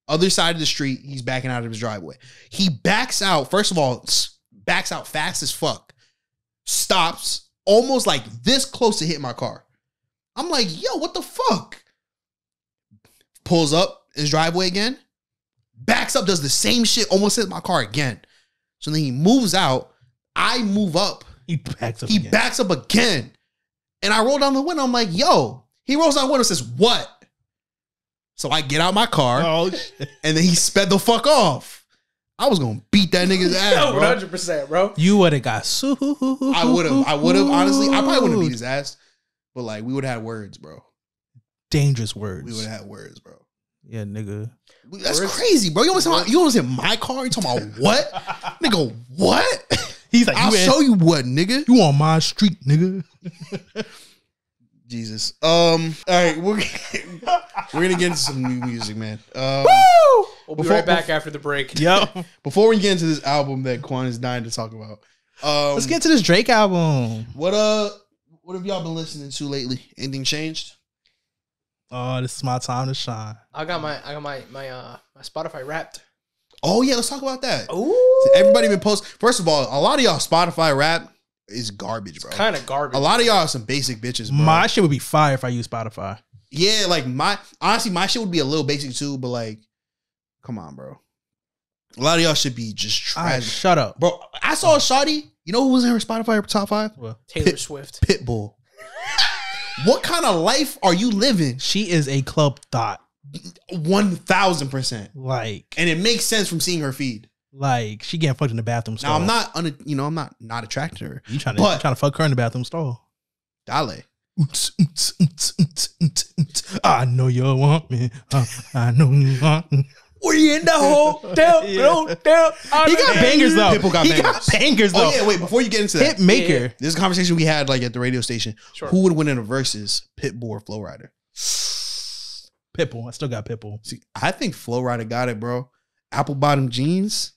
Other side of the street, he's backing out of his driveway. He backs out, first of all, backs out fast as fuck. Stops, almost like this close to hit my car. I'm like, yo, what the fuck? Pulls up his driveway again. Backs up, does the same shit, almost hit my car again. So then he moves out. I move up. He backs up again. And I roll down the window. I'm like, yo. He rolls down the window and says, what? So I get out my car, and then he sped the fuck off. I was going to beat that nigga's ass, bro. 100%, bro. You would have got sued. I would have, honestly. I probably wouldn't have beat his ass, but like, we would have had words, bro. Dangerous words. We would have had words, bro. Yeah, nigga. That's crazy, bro. You almost hit my car? You talking about what? Nigga, what? He's like, I'll show you what, nigga. You on my street, nigga. Jesus. All right, we're gonna get into some new music, man. We'll be right back after the break. Yep. Before we get into this album that Quan is dying to talk about, let's get to this Drake album. What have y'all been listening to lately? Anything changed? Oh, this is my time to shine. I got my Spotify Wrapped. Oh yeah, let's talk about that. Ooh. Everybody been posting. First of all, a lot of y'all Spotify Wrapped is garbage, bro. Kind of garbage. A lot of y'all are some basic bitches, bro. My shit would be fire if I use Spotify. Yeah, like my shit would be a little basic too, but like, come on, bro. A lot of y'all should be just trash. Shut up, bro. I saw a shawty. You know who was in her Spotify top 5? What? Taylor Swift. Pitbull. What kind of life are you living? She is a club thought. 1,000%. Like, and it makes sense from seeing her feed. Like, she getting fucked in the bathroom stall. Now I'm not attracted to her. You trying to fuck her in the bathroom stall? Dale. I know you want me. I know you want me. We in the hotel. Yeah. He got bangers though. Pitbull got bangers though. Oh yeah, wait. Before you get into that, Hitmaker. Yeah. This is a conversation we had like at the radio station. Sure. Who would win in a versus, Pitbull or Flow Rider? Pitbull. I still got Pitbull. See, I think Flow Rider got it, bro. Apple bottom jeans.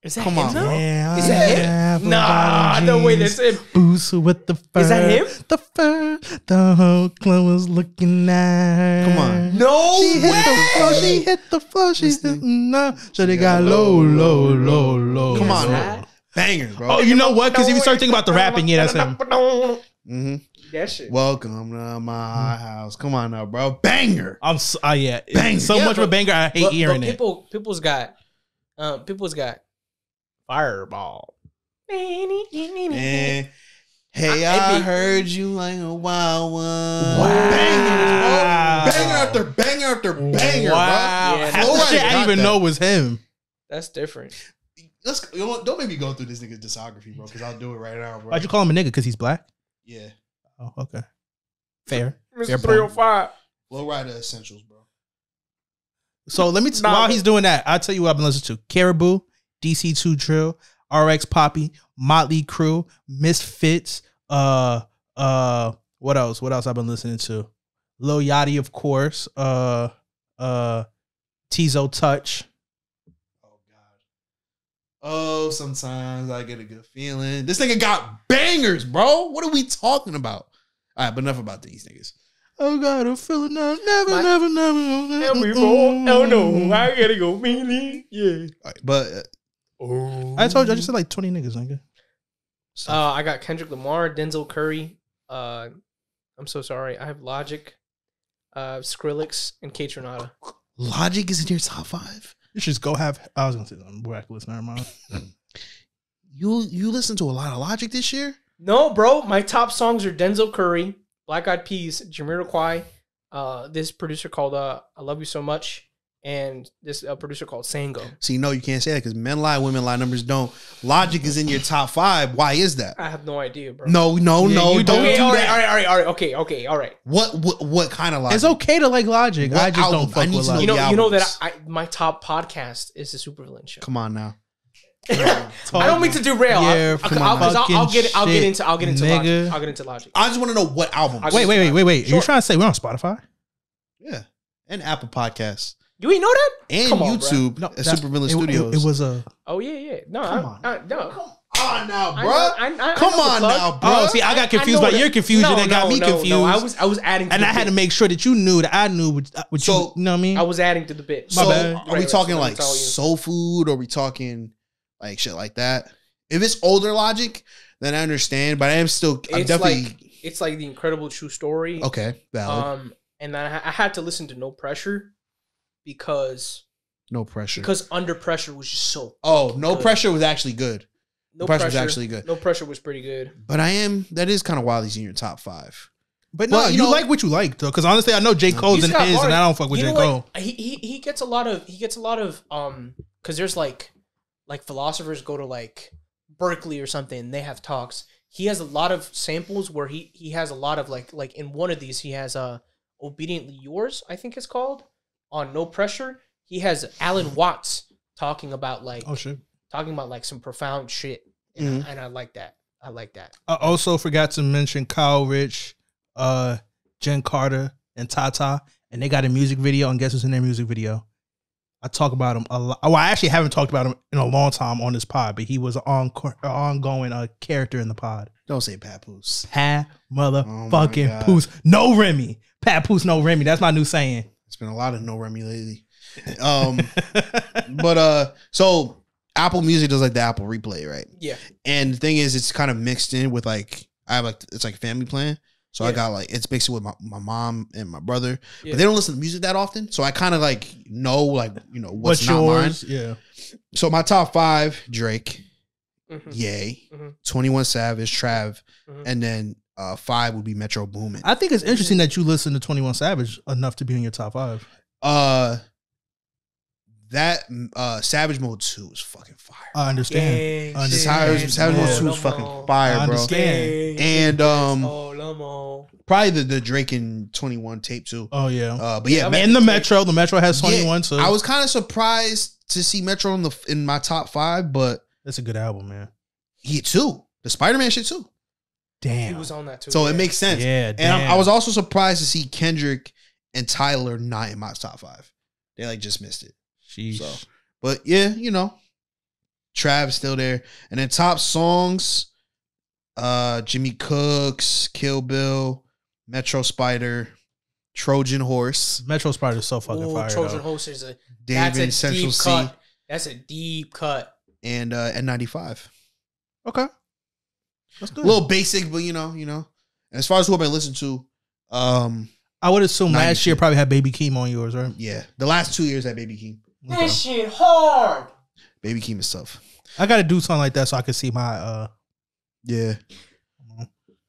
Is that Come him on, though? Yeah, is that him? Nah, no way. That's him. Boots with the fur. Is that him? The fur. The whole club was looking at. Come on. No she way. Hit the floor. She hit the floor. She hit no. So they got low. Come on, man. Bangers, bro. Oh, you know what? Because if you start thinking about the rapping, yeah, that's him. Mm-hmm. That shit. Welcome to my house. Come on now, bro. Banger. Yeah. Banger. So much of a banger. I hate hearing it. People's got Fireball. Hey, I heard you like a wild one. Wow. Bangers, bro. Banger after banger after banger, wow. bro. Yeah, Half the shit I didn't even know was him. That's different. Don't make me go through this nigga's discography, bro, because I'll do it right now, bro. Why'd you call him a nigga? Because he's black? Yeah. Oh, okay. Fair. Mr. 305. Flow Rider Essentials, bro. So let me, while he's doing that, I'll tell you what I've been listening to. Caribou, DC2 Drill, RX Poppy, Motley Crue, Misfits, what else? What else I've been listening to? Lil Yachty, of course. Tizo Touch. Oh God. Oh, sometimes I get a good feeling. This nigga got bangers, bro. What are we talking about? All right, but enough about these niggas. I got a feeling I never. Oh no, I gotta go mealy. Yeah. All right, but I told you, I just said like 20 niggas, nigga. I got Kendrick Lamar, Denzel Curry. I'm so sorry. I have Logic, Skrillex, and K Tronada. Logic is in your top 5. You should just go have. I was gonna say something reckless. Never mind. You listen to a lot of Logic this year? No, bro. My top songs are Denzel Curry, Black Eyed Peas, Jamiroquai, this producer called I Love You So Much, and this producer called Sango. See, no, you can't say that because men lie, women lie, numbers don't. Logic is in your top 5. Why is that? I have no idea, bro. No, you don't Okay, do that. all right. What kind of Logic? It's okay to like Logic. What I just album? don't fuck I need with to know Logic. You know albums. that my top podcast is the Supervillain show. Come on now. I don't mean to derail. Yeah, I'll get into nigga. Logic. I'll get into Logic. I just want to know what album. I'll- Wait. Sure. You're trying to say we're on Spotify? Yeah, and Apple Podcasts You ain't know that? and Come on, YouTube No, at that- Supervillain it- Studios. It was a. Oh yeah. No, Come on. no. Come on now, I bro. know- I Come know the on plug. now, bro. Oh, see, I got confused know by that- your confusion. That got me confused. No, I was adding, to And the I had bit. to make sure that you knew that I knew what So, you know what I mean? I was adding to the bit. So, bad. are we talking let me like tell you. soul food? Or are we talking like shit like that? If it's older Logic, then I understand. But I'm It's definitely it's like the incredible true story. okay. Valid. And I had to listen to No Pressure because No pressure. Under Pressure was just so. No good. pressure was actually good. No Pressure was actually good. No Pressure was pretty good. But that is kind of wild. He's in your top 5. But no, Well, you like what you like though, because honestly, I know J. Cole's He's in got his, bars. and I don't fuck with You J. know Cole. what? He gets a lot of because there's like philosophers go to like Berkeley or something and they have talks. He has a lot of samples where he has a lot of like in one of these he has Obediently Yours, I think it's called, on No Pressure. He has Alan Watts talking about like some profound shit, and I like that. I also forgot to mention Kyle Rich, Jen Carter, and Tata, and they got a music video. And guess who's in their music video? I talk about him a lot. Well, I actually haven't talked about him in a long time on this pod, but he was an ongoing character in the pod. Don't say Papoose. Pat motherfucking Poose. No Remy. Pat Poose, no Remy. That's my new saying. It's been a lot of no Remy lately. But so Apple Music does like the Apple Replay, right? Yeah. And the thing is, it's kind of mixed in with like it's like a family plan. So Yeah. I got like it's mixed with my mom and my brother, Yeah. but they don't listen to music that often. So I kind of like know what's not yours? mine. Yeah. So my top 5: Drake, Mhm. Ye, Mhm. 21 Savage, Trav, Mhm. and then 5 would be Metro Boomin. I think it's interesting that you listen to 21 Savage enough to be in your top 5. That Savage Mode 2 is fucking fire. I understand. Gang Savage Mode 2 is fucking fire, I bro. understand. And Lomo. probably the Drake and 21 tape too. Oh yeah. But yeah, And the Metro has 21 too. I was kind of surprised to see Metro in my top 5, but That's a good album, man. he too. The Spider-Man shit too. Damn. He was on that too. So it makes sense. Yeah, And damn. I was also surprised to see Kendrick and Tyler not in my top 5. They like just missed it. Sheesh. So, but yeah, Trav's still there. And then top songs, Jimmy Cooks, Kill Bill, Metro Spider, Trojan Horse, Metro Spider is so fucking fire. Trojan though. Horse is David Central deep C, cut. That's a deep cut. and N95. Okay. That's A good. little basic, but you know. And as far as who I've been listening to, I would assume 90 last year shit. probably had Baby Keem on yours, right? yeah, the last 2 years at Baby Keem. Okay. This shit hard. Baby Keem is tough. I got to do something like that so I can see my Yeah.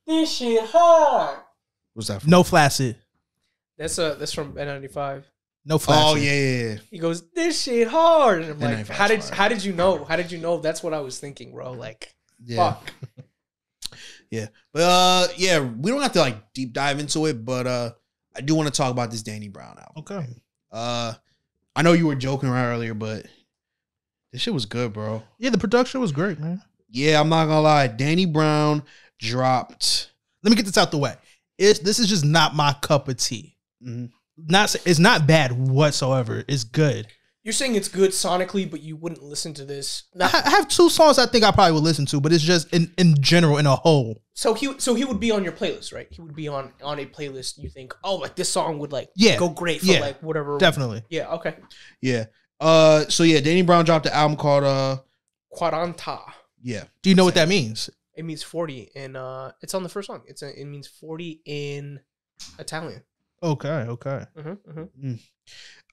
This shit hard. What's that from? No Flaccid. That's from N95. No Flaccid. Oh, yeah. He goes, this shit hard. And I'm like, N95 's fire. how did you know? How did you know? That's what I was thinking, bro. Like, Yeah. fuck. Yeah. But yeah, we don't have to like deep dive into it, but I do want to talk about this Danny Brown album. Okay. I know you were joking around earlier, but this shit was good, bro. Yeah, the production was great, man. Yeah, I'm not gonna lie. Danny Brown dropped. Let me get this out the way. This is just not my cup of tea. Mhm. It's not bad whatsoever. It's good. You're saying it's good sonically, but you wouldn't listen to this. I have 2 songs I think I probably would listen to, but it's just in general, in a whole. So he would be on your playlist, right? He would be on a playlist. You think, oh, like this song would like go great for like whatever. Definitely. Yeah. Okay. Yeah. So yeah, Danny Brown dropped an album called Quaranta. yeah. Do you know what that means? It means 40, and it's on the first song. It means 40 in Italian. Okay.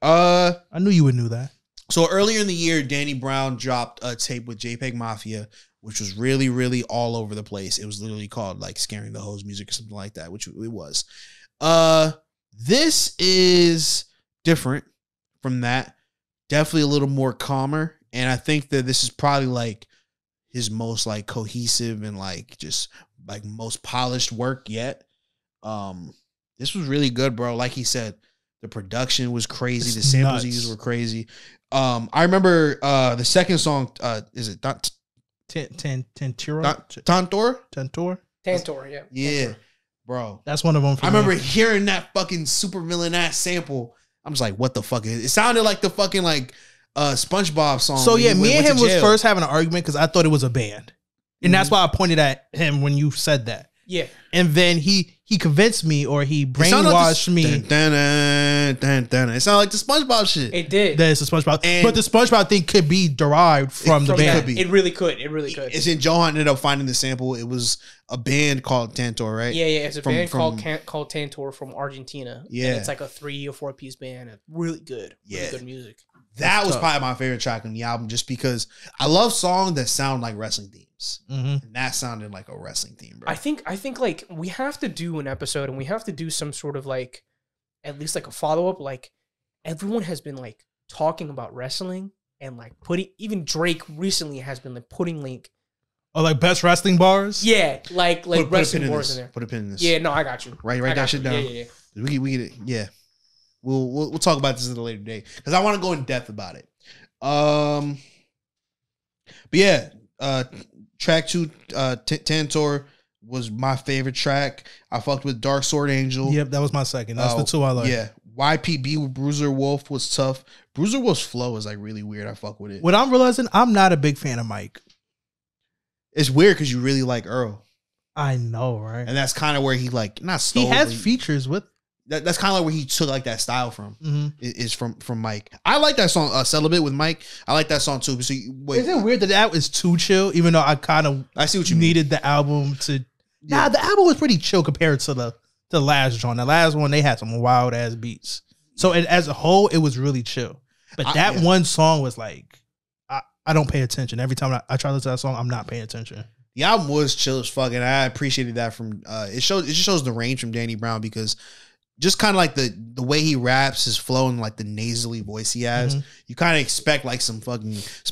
I knew you would know that. So earlier in the year, Danny Brown dropped a tape with JPEG Mafia, which was really, really all over the place. It was literally called like Scaring the Hoes Music or something like that, which it was. This is different from that. Definitely a little more calmer. And I think that this is probably like his most like cohesive and like just like most polished work yet. This was really good, bro. Like he said, the production was crazy. It's the samples he nuts. used were crazy. I remember the second song, is it Tantor? Tantor, yeah. Yeah, Tantor. bro. That's one of them. I remember hearing that fucking Supervillain ass sample. I'm just like, what the fuck is it? It sounded like the fucking like SpongeBob song. So yeah, me and him was jail. first having an argument because I thought it was a band, and that's why I pointed at him when you said that. Yeah, and then he convinced me, or he brainwashed me. It sounded like the SpongeBob shit. it did. That it's a SpongeBob, but the SpongeBob thing could be derived from the band. It really could. It really could. It's in Johan ended up finding the sample. It was a band called Tantor, right? Yeah. It's a band called Tantor from Argentina. Yeah, and it's like a 3 or 4 piece band. It's really good. Really good music. That was probably my favorite track on the album, just because I love songs that sound like wrestling themes, and that sounded like a wrestling theme, bro. I think like we have to do an episode, and we have to do some sort of like, at least like a follow up. Like everyone has been like talking about wrestling, and like even Drake recently has been like putting like, like best wrestling bars. Yeah, like wrestling bars in there. Put a pin in this. Yeah, no, I got you. Write that shit down. Yeah. We We'll talk about this at a later date because I want to go in depth about it. But yeah, track 2, Tantor was my favorite track. I fucked with Dark Sword Angel. Yep, that was my second. That's the 2 I like. Yeah, YPB with Bruiser Wolf was tough. Bruiser Wolf's flow is like really weird. I fuck with it. What I'm realizing, I'm not a big fan of Mike. It's weird because you really like Earl. I know, right? And that's kind of where he like not stole. He has features with. That's kind of like where he took like that style from. Is from Mike. I like that song Celibate with Mike. I like that song too. So is it weird that was too chill? Even though I see what you needed the album to. Yeah. Nah, the album was pretty chill compared to the last one. The last one they had some wild ass beats. So as a whole, it was really chill. But that one song was like, I don't pay attention. Every time I try to listen to that song, I'm not paying attention. The album was chill as fuck, and I appreciated that from it just shows the range from Danny Brown, because just kind of like the way he raps, his flow, and like the nasally voice he has, you kind of expect like some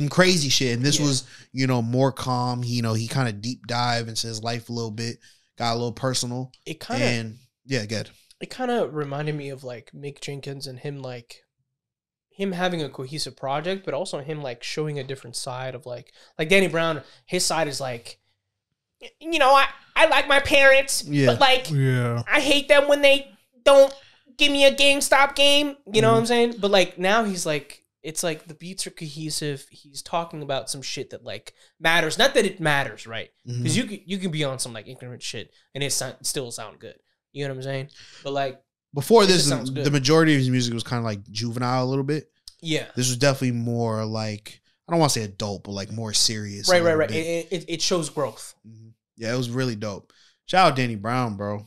crazy shit. And this was, more calm. He kind of deep dive into his life a little bit, got a little personal. Good. It kind of reminded me of like Mick Jenkins and him having a cohesive project, but also him like showing a different side of like Danny Brown. His side is like, I like my parents, but like, I hate them when they don't give me a GameStop game. You know what I'm saying? But like now he's like, it's like the beats are cohesive. He's talking about some shit that like matters. Not that it matters, right? Because you can be on some like ignorant shit and it still sound good. You know what I'm saying? But like before this, the majority of his music was kind of like juvenile a little bit. Yeah, this was definitely more like, I don't want to say adult, but like more serious. Right. It shows growth. Yeah, it was really dope. Shout out Danny Brown, bro.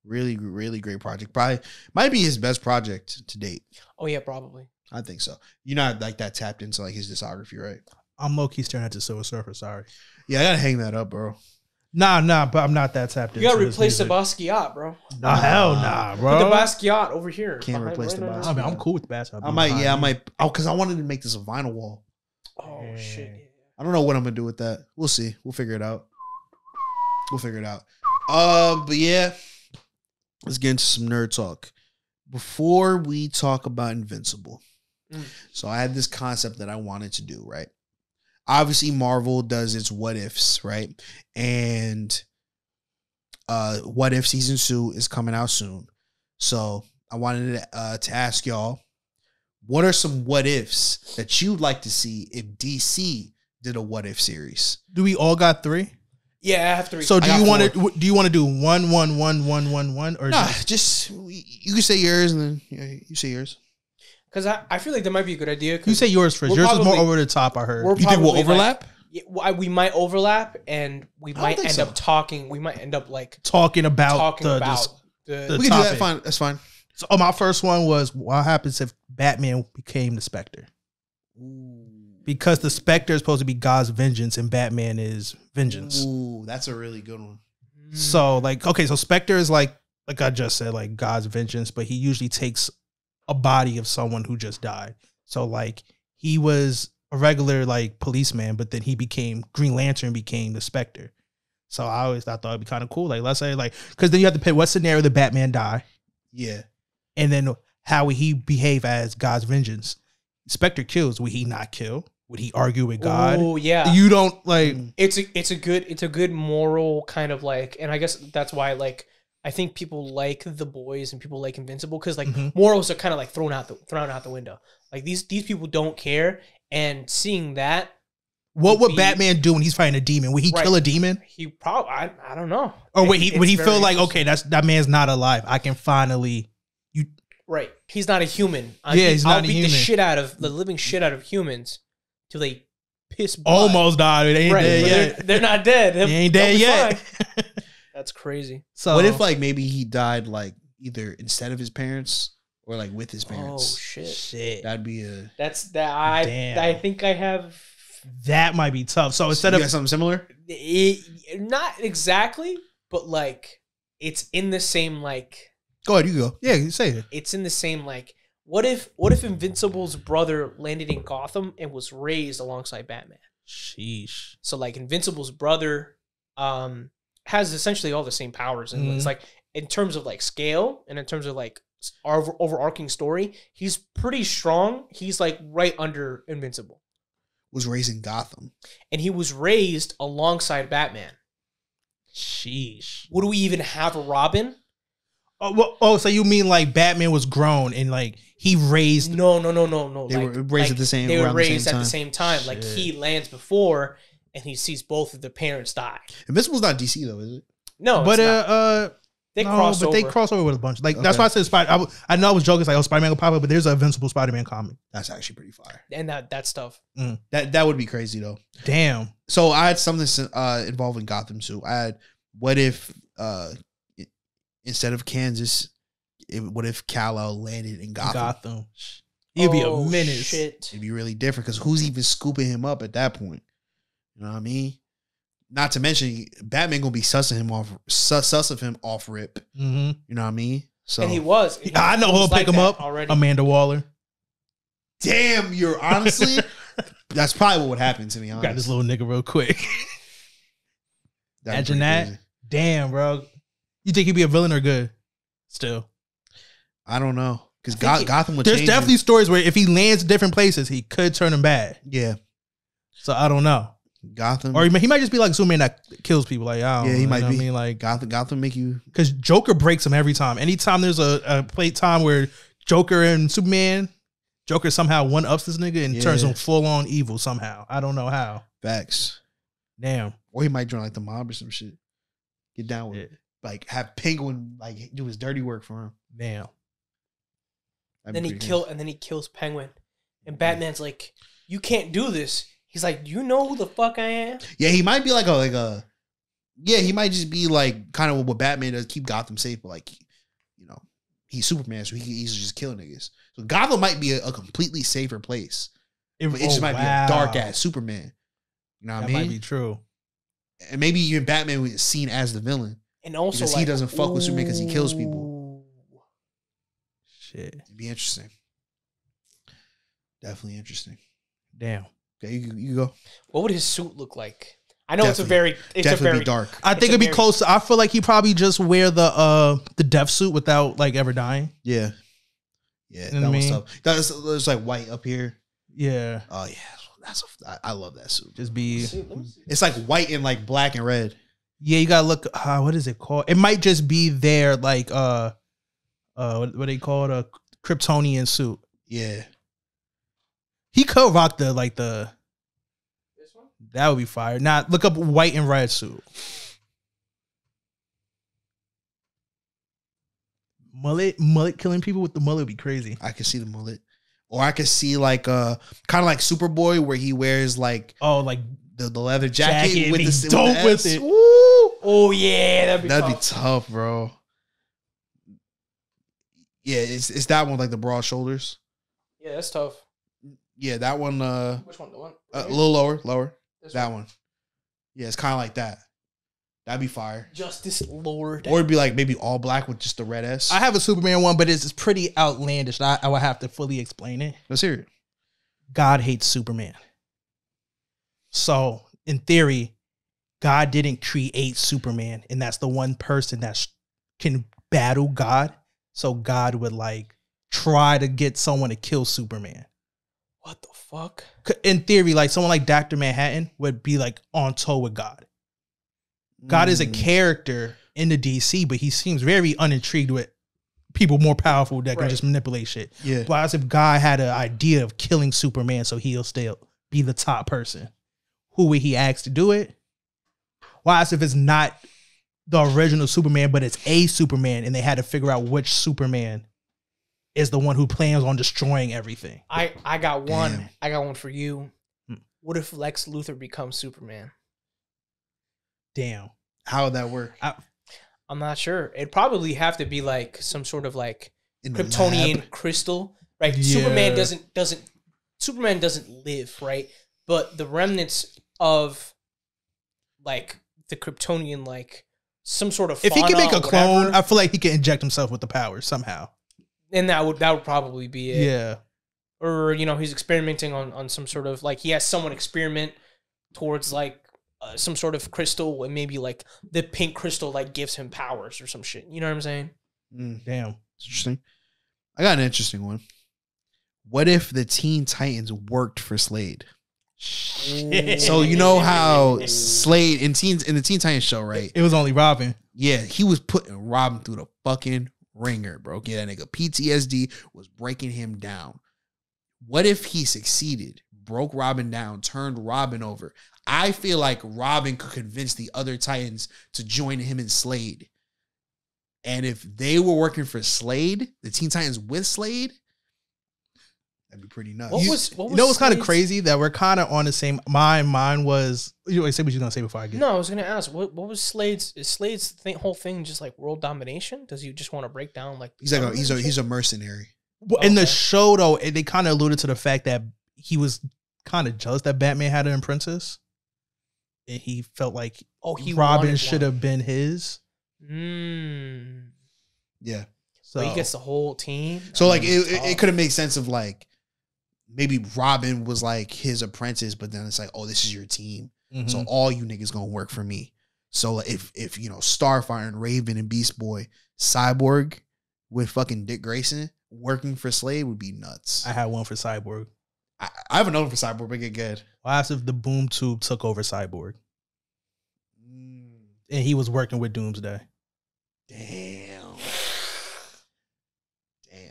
Really, really great project. Probably might be his best project to date. Oh yeah, probably. I think so. You're not like that tapped into like his discography, right? I'm low-key staring at the Silver Surfer, sorry. Yeah, I gotta hang that up, bro. Nah, but I'm not that tapped into. You gotta replace the Basquiat, bro. Nah, hell nah, bro. Put the Basquiat over here. Can't replace the Basquiat. I mean, I'm cool with the Basquiat. I might. Oh, because I wanted to make this a vinyl wall. Oh shit. I don't know what I'm gonna do with that. We'll see. We'll figure it out. But yeah, let's get into some nerd talk. Before we talk about Invincible, so I had this concept that I wanted to do, right? Obviously, Marvel does its what ifs, right? And What If Season 2 is coming out soon. So I wanted to ask y'all, what are some what ifs that you'd like to see if DC did a what if series? Do we all got 3? Yeah, I have 3. So do you want to do 1, 1, 1, 1, 1, 1, or nah? Just you can say yours and then you say yours. Because I feel like that might be a good idea. You say yours first. Yours is more over the top, I heard. You think we'll overlap? Like, we might overlap, and we might end up talking. We might end up like talking about we the can do that. Fine, that's fine. So my first one was, what happens if Batman became the Spectre? Because the Spectre is supposed to be God's vengeance, and Batman is vengeance. Ooh, that's a really good one. So like, okay, so Spectre is like I just said, like God's vengeance, but he usually takes a body of someone who just died. So like he was a regular like policeman, but then he became Green Lantern, became the Spectre. So I always thought it'd be kind of cool. Like let's say like because then you have to pick what scenario did Batman die, Yeah. and then how would he behave as God's vengeance? Spectre kills. Would he not kill? Would he argue with God? Oh yeah. You don't like. It's a good moral kind of like, and I guess that's why like I think people like The Boys and people like Invincible because like morals are kind of like thrown out the window. Like these people don't care, and seeing that. What would Batman do when he's fighting a demon? Would he kill a demon? He probably I don't know. Or would he feel like okay, that man's not alive? I can finally. Right. He's not a human. He's not a beat human. the living shit out of humans till they piss blood. Almost died. They ain't dead yet. They're not dead. They ain't dead yet. That's crazy. So what if like maybe he died like either instead of his parents or like with his parents? Oh shit. That'd be a I think I have that might be tough. So instead you of got something similar? Not exactly, but like it's in the same like Go ahead, you go. yeah, you say it. it's in the same like what if Invincible's brother landed in Gotham and was raised alongside Batman? Sheesh. So like Invincible's brother has essentially all the same powers, and it's like in terms of like scale and in terms of like overarching story, he's pretty strong. He's like right under Invincible. Was raised in Gotham. And he was raised alongside Batman. Sheesh. Would we even have a Robin? So you mean like Batman was grown and like he raised? No. They were raised at the same. They were around raised the at the same time. Like he lands before, and he sees both of the parents die. Invincible's not DC though, is it? No, but they cross over. They cross over with a bunch. Like that's why I said Spider. I know I was joking. It's like Spider-Man will pop up, but there's an Invincible Spider-Man comic. That's actually pretty fire. And that stuff. That would be crazy though. Damn. So I had something involving Gotham too. I had what if instead of Kansas, what if Kal-El landed in Gotham? He'd be a menace. Shit. It'd be really different because who's even scooping him up at that point? You know what I mean? Not to mention Batman gonna be sussing him off rip. Mm-hmm. You know what I mean? So And he was. I know who'll pick him up already. Amanda Waller. Damn, you're honestly that's probably what would happen to me. Honestly. Got this little nigga real quick. Imagine that. Crazy. Damn, bro. You think he'd be a villain or good? Still, I don't know because Gotham would. There's definitely stories where if he lands different places, he could turn him bad. Yeah. So I don't know. Gotham, or he might just be like Superman that kills people. Like I don't know, he might be. I mean, like Gotham make you because Joker breaks him every time. Anytime there's a play time where Joker and Superman, Joker somehow one ups this nigga and turns him full on evil somehow. I don't know how. Facts. Damn. Or he might join like the mob or some shit. Get down with it. Like have Penguin like do his dirty work for him. Damn. Then he kills Penguin, and Batman's like, "You can't do this." He's like, "You know who the fuck I am?" Yeah, he might be like a. Yeah, he might just be like kind of what Batman does, keep Gotham safe, but like, you know, he's Superman, so he can easily just kill niggas. So Gotham might be a completely safer place. It just might be a dark ass Superman. You know what I mean? That might be true. And maybe even Batman was seen as the villain. And also, because he doesn't fuck with Superman because he kills people. Shit. It'd be interesting. Definitely interesting. Damn. Okay, you go. What would his suit look like? I know it's a very dark. I think it'd be close. I feel like he probably just wear the death suit without like ever dying. Yeah. Yeah, that was tough. There's like white up here. Yeah. Oh yeah. I love that suit. Just be it's like white and like black and red. Yeah, you gotta look. What is it called? It might just be their like what they call it, a Kryptonian suit. Yeah, he could rock the this one. That would be fire. Now look up white and red suit. Mullet killing people with the mullet would be crazy. I could see the mullet, or I could see like kind of like Superboy where he wears like the leather jacket with the dope with it. Oh yeah, that'd be tough, bro. Yeah, it's that one like the broad shoulders. Yeah, that's tough. Yeah, that one. Which one? The one a little lower. That one. Yeah, it's kind of like that. That'd be fire. Justice Lord. Or it'd be like maybe all black with just the red S. I have a Superman one, but it's pretty outlandish. I would have to fully explain it. Let's hear it. God hates Superman. So, in theory, God didn't create Superman, and that's the one person that can battle God. So God would like try to get someone to kill Superman. What the fuck? In theory, like someone like Dr. Manhattan would be like on tour with God. God is a character in the DC, but he seems very unintrigued with people more powerful that can just manipulate shit. Yeah. But as if God had an idea of killing Superman so he'll still be the top person, who would he ask to do it? Why as if it's not the original Superman, but it's a Superman, and they had to figure out which Superman is the one who plans on destroying everything. I got one. Damn. I got one for you. What if Lex Luthor becomes Superman? Damn. How would that work? I'm not sure. It'd probably have to be like some sort of like In the Kryptonian lab? crystal. Right? Yeah. Superman doesn't live, right? But the remnants of like the Kryptonian, like some sort of If he fauna can make a or clone, whatever, I feel like he can inject himself with the power somehow. then that would probably be it. Yeah. Or he's experimenting on some sort of like he has someone experiment towards like some sort of crystal, and maybe like the pink crystal like gives him powers or some shit. You know what I'm saying? Damn. It's interesting. I got an interesting one. What if the Teen Titans worked for Slade? So you know how Slade in the Teen Titans show, right? It was only Robin. Yeah, he was putting Robin through the fucking ringer, bro. Yeah, that nigga PTSD was breaking him down. What if he succeeded, broke Robin down, turned Robin over? I feel like Robin could convince the other Titans to join him in Slade. And if they were working for Slade, the Teen Titans with Slade, that'd be pretty nuts. What was You know what's kind of Slade's- crazy? That we're kind of on the same. Mine was. You say what you're gonna say before I get. No, I was gonna ask what was Slade's whole thing just like world domination? Does he just want to break down like He's like he's a mercenary. Well, in the Okay. show though, they kind of alluded to the fact that he was kind of jealous that Batman had an apprentice, and he felt like he Robin wanted should one. have been his. Yeah. So But he gets the whole team. So like That's it tough. could have made sense of like maybe Robin was like his apprentice, but then it's like, oh, this is your team. mhm. So all you niggas gonna work for me. So like, if Starfire and Raven and Beast Boy, Cyborg with fucking Dick Grayson working for Slade would be nuts. I had one for Cyborg. I have another one for Cyborg, but get good. Well, as if the Boom Tube took over Cyborg, and he was working with Doomsday. Damn.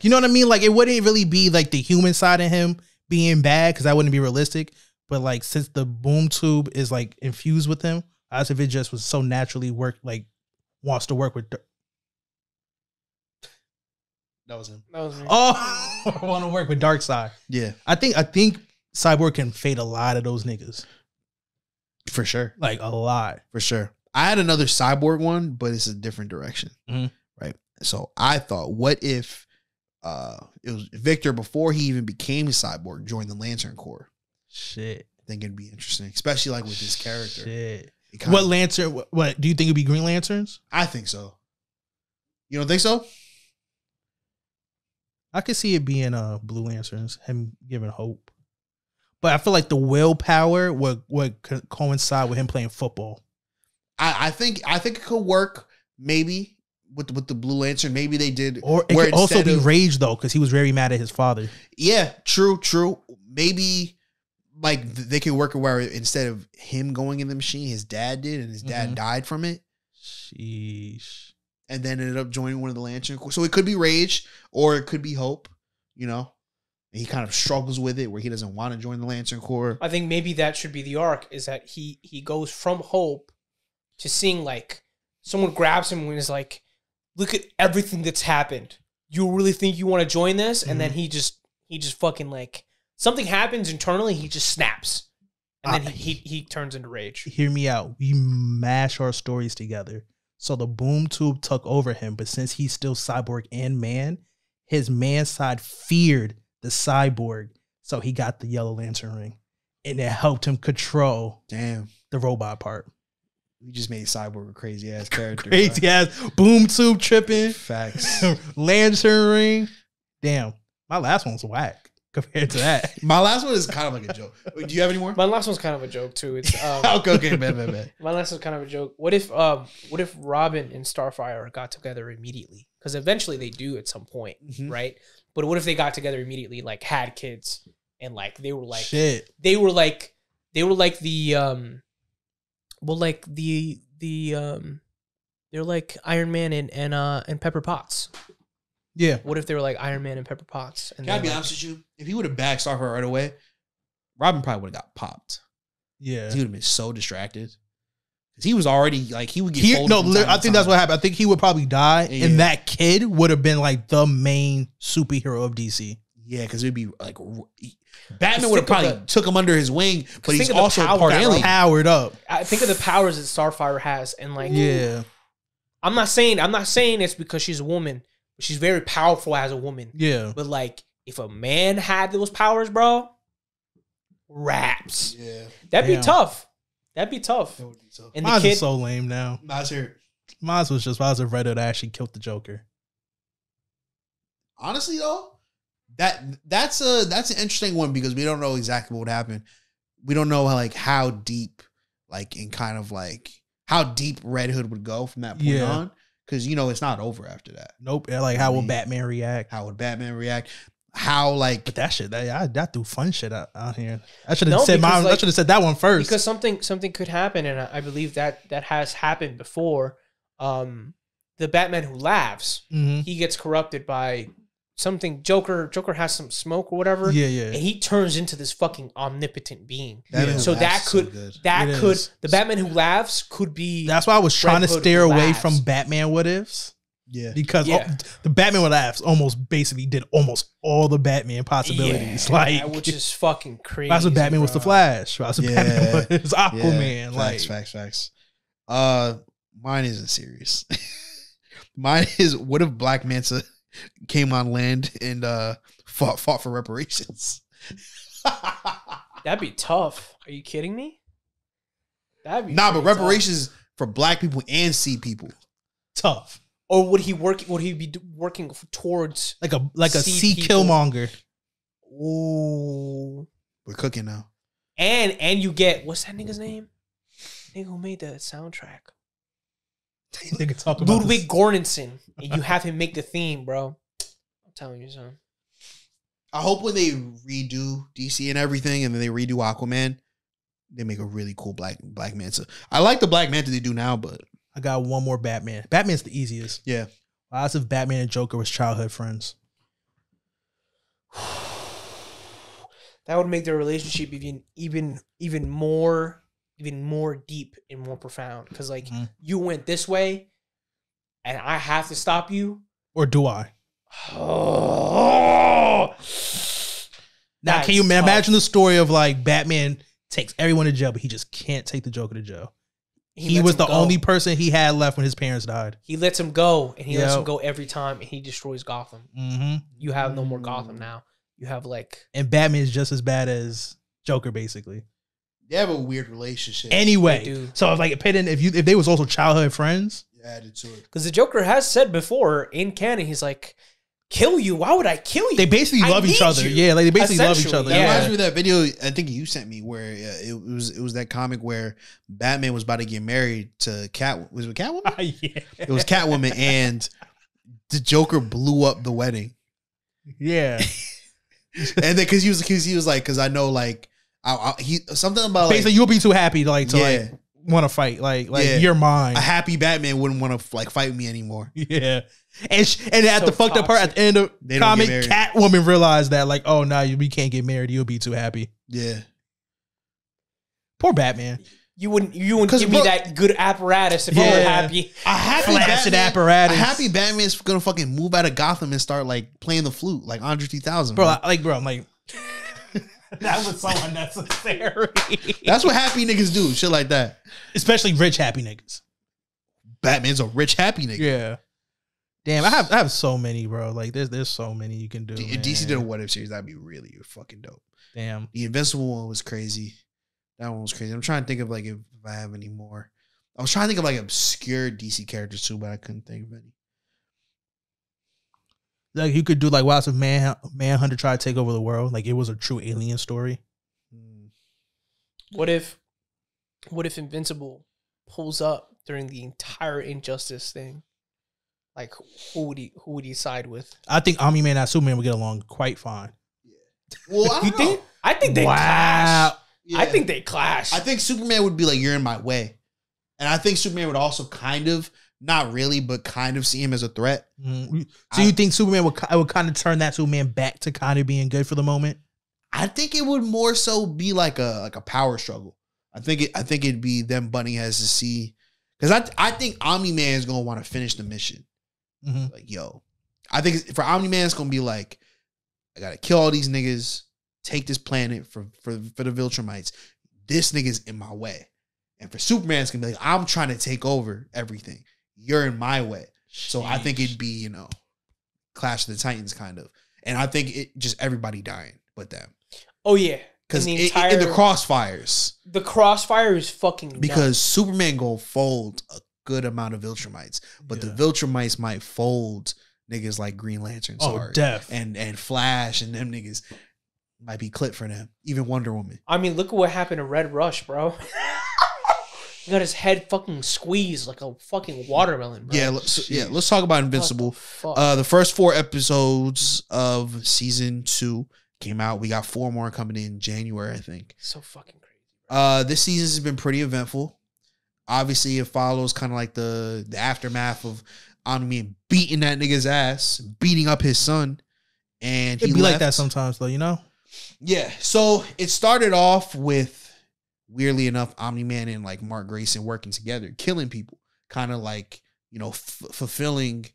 You know what I mean? Like it wouldn't really be like the human side of him being bad because that wouldn't be realistic. But like since the Boom Tube is like infused with him, as if it just was so naturally wants to work with. That was him. That was me. Oh, I want to work with Darkseid. Yeah, I think Cyborg can fade a lot of those niggas. for sure. Like a lot. For sure. I had another Cyborg one, but it's a different direction. Mhm. Right. So I thought, what if it was Victor before he even became a cyborg joined the Lantern Corps? Shit. I think it'd be interesting, especially like with his character. Shit. It kinda- What Lantern? What do you think it'd be? Green Lanterns? I think so. You don't think so? I could see it being Blue Lanterns. Him giving hope, but I feel like the willpower would coincide with him playing football. I think it could work maybe with the Blue Lantern. Maybe they did, Or it where could also instead be of- rage though, because he was very mad at his father. Yeah, true. Maybe like they could work it where instead of him going in the machine, his dad did, and his dad Mhm. died from it, Sheesh. and then ended up joining one of the Lantern Corps. So it could be rage, or it could be hope. You know, and he kind of struggles with it, where he doesn't want to join the Lantern Corps. I think maybe that should be the arc, is that he goes from hope to seeing like someone grabs him and is like, look at everything that's happened. You really think you want to join this? And then he just fucking like something happens internally, he just snaps. And then he turns into rage. Hear me out. We mash our stories together. So the Boom Tube took over him, but since he's still cyborg and man, his man side feared the cyborg, so he got the Yellow Lantern ring, and it helped him control Damn. the robot part. We just made Cyborg a crazy ass character. Crazy ass boom tube tripping. Facts. Lantern ring. Damn. My last one's whack compared to that. My last one is kind of like a joke. Do you have any more? My last one's kind of a joke too. It's okay, man. My last one's kind of a joke. What if Robin and Starfire got together immediately? Because eventually they do at some point, right? But what if they got together immediately, like had kids, and like they were like shit. They were like the they're like Iron Man and Pepper Potts. Yeah. What if they were like Iron Man and Pepper Potts? And can I be honest with you? If he would have bagged Starfire right away, Robin probably would have got popped. Yeah. He would have been so distracted. Because he was already like he would get I think that's what happened. I think he would probably die, and that kid would have been like the main superhero of DC. Yeah, because it'd be like Batman would have probably took him under his wing, but he's also part alien. Powered up. I think of the powers that Starfire has, and like I'm not saying it's because she's a woman, but she's very powerful as a woman. Yeah. But like if a man had those powers, bro, raps. Yeah. That'd be tough. That'd be tough. That would be tough. And Miles is so lame now. Miles here. Miles was just Miles of Reddit that actually killed the Joker. Honestly though, that's an interesting one because we don't know exactly what happened. We don't know how deep, like in kind of like how deep Red Hood would go from that point on. Because it's not over after that. Nope. Like how would Batman react? How like but that shit that threw fun shit out here. I should have said I should have said that one first. Because something could happen, and I believe that has happened before. The Batman who laughs, he gets corrupted by something. Joker has some smoke or whatever. Yeah. And he turns into this fucking omnipotent being. So the Batman who laughs could be. That's why I was trying to steer away from Batman what ifs. Yeah, because the Batman with laughs almost basically did almost all the Batman possibilities. Which is fucking crazy. That's what Batman was the Flash. That's what Batman was Aquaman. Facts. Mine isn't serious. Mine is what if Black Manta came on land and fought for reparations? That'd be tough. Are you kidding me? That'd be but reparations tough for Black people and sea people. Tough. Or would he be working towards like a sea Killmonger? Ooh, we're cooking now. And you get what's that nigga's name? Nigga who made the soundtrack? Ludwig Göransson. And you have him make the theme, bro. I'm telling you, son. I hope when they redo DC and everything, and then they redo Aquaman, they make a really cool Black Manta. I like the Black Manta they do now, but. I got one more Batman. Batman's the easiest. Yeah. Lots of Batman and Joker was childhood friends. That would make their relationship even more deep and more profound. Because you went this way, and I have to stop you. Or do I? Oh. Now, can you imagine the story of Batman takes everyone to jail, but he just can't take the Joker to jail? He was the only person he had left when his parents died. He lets him go, and he lets him go every time, and he destroys Gotham. Mm-hmm. You have no more Gotham now. You have and Batman is just as bad as Joker, basically. They have a weird relationship. Anyway, so if they was also childhood friends, added to it. Because the Joker has said before in canon, he's like, kill you? Why would I kill you? They basically love each other. You. Yeah, they basically love each other. That reminds me of that video I think you sent me where it was that comic where Batman was about to get married to Catwoman. Was it Catwoman? Yeah. It was Catwoman, and the Joker blew up the wedding. Yeah. And then because he was like, because I know he something about basically you'll be too happy to want to fight you're mine. A happy Batman wouldn't want to fight me anymore. Yeah. And at the fucked up part at the end of the comic, Catwoman realized that we can't get married. You'll be too happy. Yeah. Poor Batman. You wouldn't give me that good apparatus if I were happy. A happy Batman apparatus. A happy Batman is gonna fucking move out of Gotham and start playing the flute like Andre 3000. Bro, I'm like that was so unnecessary. That's what happy niggas do, shit like that. Especially rich happy niggas. Batman's a rich happy nigga. Yeah. Damn, I have so many, bro. There's so many you can do. DC did a what if series, that'd be really fucking dope. Damn. The Invincible one was crazy. That one was crazy. I'm trying to think of if I have any more. I was trying to think of like obscure DC characters too, but I couldn't think of any. Like you could do like Wild if Manhunter tried to take over the world, like it was a true alien story. What if Invincible pulls up during the entire Injustice thing? Like who would he side with? I think Omni-Man and Superman would get along quite fine. Well, I don't know. I think they clash. Yeah. I think they clash. I think Superman would be like, you're in my way. And I think Superman would also kind of, not really, but kind of see him as a threat. Mm-hmm. So you think Superman would kind of turn that Superman back to kind of being good for the moment? I think it would more so be like a power struggle. I think it'd be them butting heads to see, because I think Omni-Man is gonna want to finish the mission. Mm-hmm. Like, yo, I think for Omni-Man it's gonna be like, I gotta kill all these niggas, take this planet for the Viltrumites. This nigga's in my way. And for Superman it's gonna be like, I'm trying to take over everything. You're in my way. So I think it'd be, Clash of the Titans kind of. And I think it just everybody dying but them. Oh yeah. Because in the crossfires. The crossfire is fucking nuts. Because Superman go fold a good amount of Viltrumites. But the Viltrumites might fold niggas like Green Lantern. And Flash and them niggas might be clipped for them. Even Wonder Woman. I mean, look at what happened to Red Rush, bro. He got his head fucking squeezed like a fucking watermelon, bro. Yeah, let's talk about Invincible. The first 4 episodes of season 2 came out. We got 4 more coming in January, I think. So fucking crazy. This season has been pretty eventful. Obviously, it follows kind of like the aftermath of Omni-Man beating that nigga's ass, beating up his son, and it'd be like that sometimes, though, Yeah. So it started off with, weirdly enough, Omni-Man and like Mark Grayson working together, killing people, kind of like fulfilling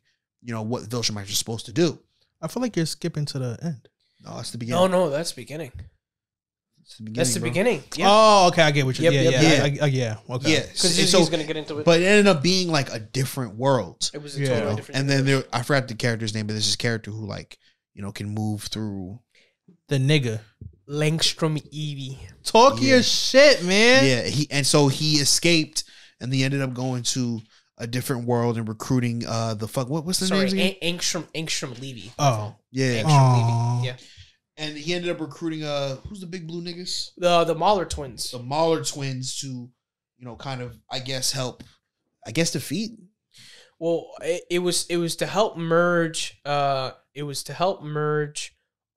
what the Viltrumites are supposed to do. I feel like you're skipping to the end. No, that's the beginning. No, that's the beginning. That's the beginning. Yeah. Oh, okay, I get what you're. Yep, yeah. Okay. Yeah, because he's gonna get into it. But it ended up being like a different world. It was a totally different. And then I forgot the character's name, but there's this character who can move through. The nigga. Langstrom Evie. Talk your shit, man. Yeah, he escaped, and they ended up going to a different world and recruiting what's the name again? Angstrom Levy. Oh, yeah. Angstrom Levy. Yeah. And he ended up recruiting who's the big blue niggas? The Mahler twins. The Mahler twins to, kind of defeat. Well, it was to help merge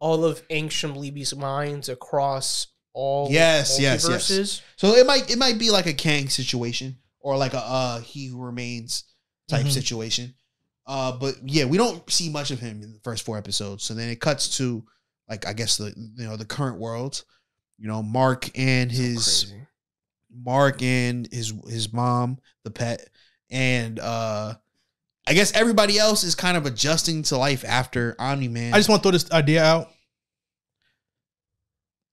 all of Angstrom Levy's minds across all multiverses. Yes. So it might be like a Kang situation or like a He Who Remains type situation. But yeah, we don't see much of him in the first 4 episodes. So then it cuts to the current world. Mark and his mom, the pet, and I guess everybody else is kind of adjusting to life after Omni-Man. I just want to throw this idea out.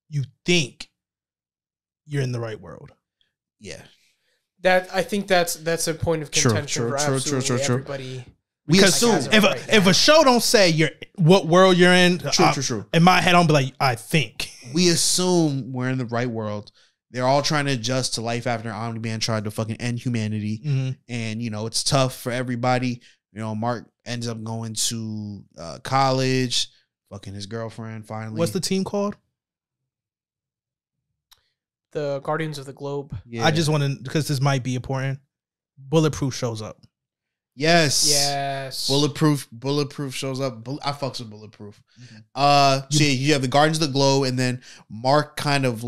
You think you're in the right world. Yeah. I think that's a point of contention for absolutely everybody. Because if a show don't say what world you're in, true. In my head, I'll be like, I think. We assume we're in the right world. They're all trying to adjust to life after Omni-Man tried to fucking end humanity. Mm-hmm. And, it's tough for everybody. Mark ends up going to college, fucking his girlfriend finally. What's the team called? The Guardians of the Globe. Yeah. I just want to, because this might be important. Bulletproof shows up. Yes. Bulletproof shows up. I fucks with Bulletproof. So you have the Guardians of the Globe, and then Mark kind of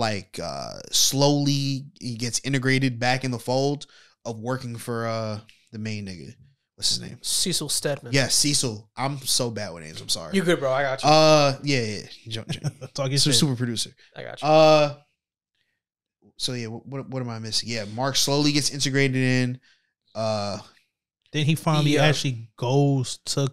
slowly he gets integrated back in the fold of working for the main nigga. What's his name? Cecil Stedman. Yeah, Cecil. I'm so bad with names. I'm sorry. You good, bro? I got you. Yeah. Talking super producer. I got you. So yeah, what am I missing? Yeah, Mark slowly gets integrated in. Then he finally actually goes to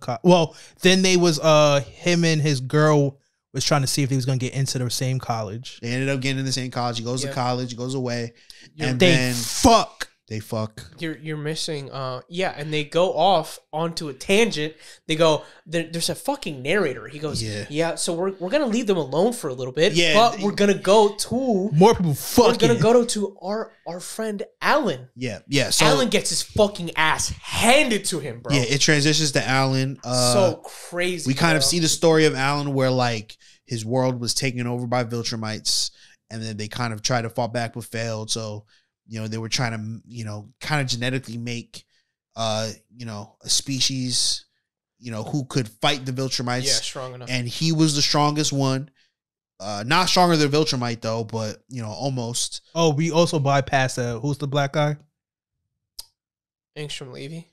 then they was him and his girl was trying to see if he was gonna get into the same college. They ended up getting in the same college. He goes to college, he goes away, and they then fuck They fuck. You're missing. And they go off onto a tangent. They go. There's a fucking narrator. He goes. Yeah. So we're gonna leave them alone for a little bit. Yeah. But we're gonna go to more people. Fucking. We're gonna go to our friend Alan. Yeah. Yeah. So Alan gets his fucking ass handed to him, bro. Yeah. It transitions to Alan. So crazy. We kind of see the story of Alan where like his world was taken over by Viltrumites, and then they kind of tried to fall back but failed. So. They were trying to, kind of genetically make, a species, who could fight the Viltrumites. Yeah, strong enough. And he was the strongest one. Not stronger than Viltrumite, though, but, almost. Oh, we also bypassed who's the black guy? Angstrom Levy.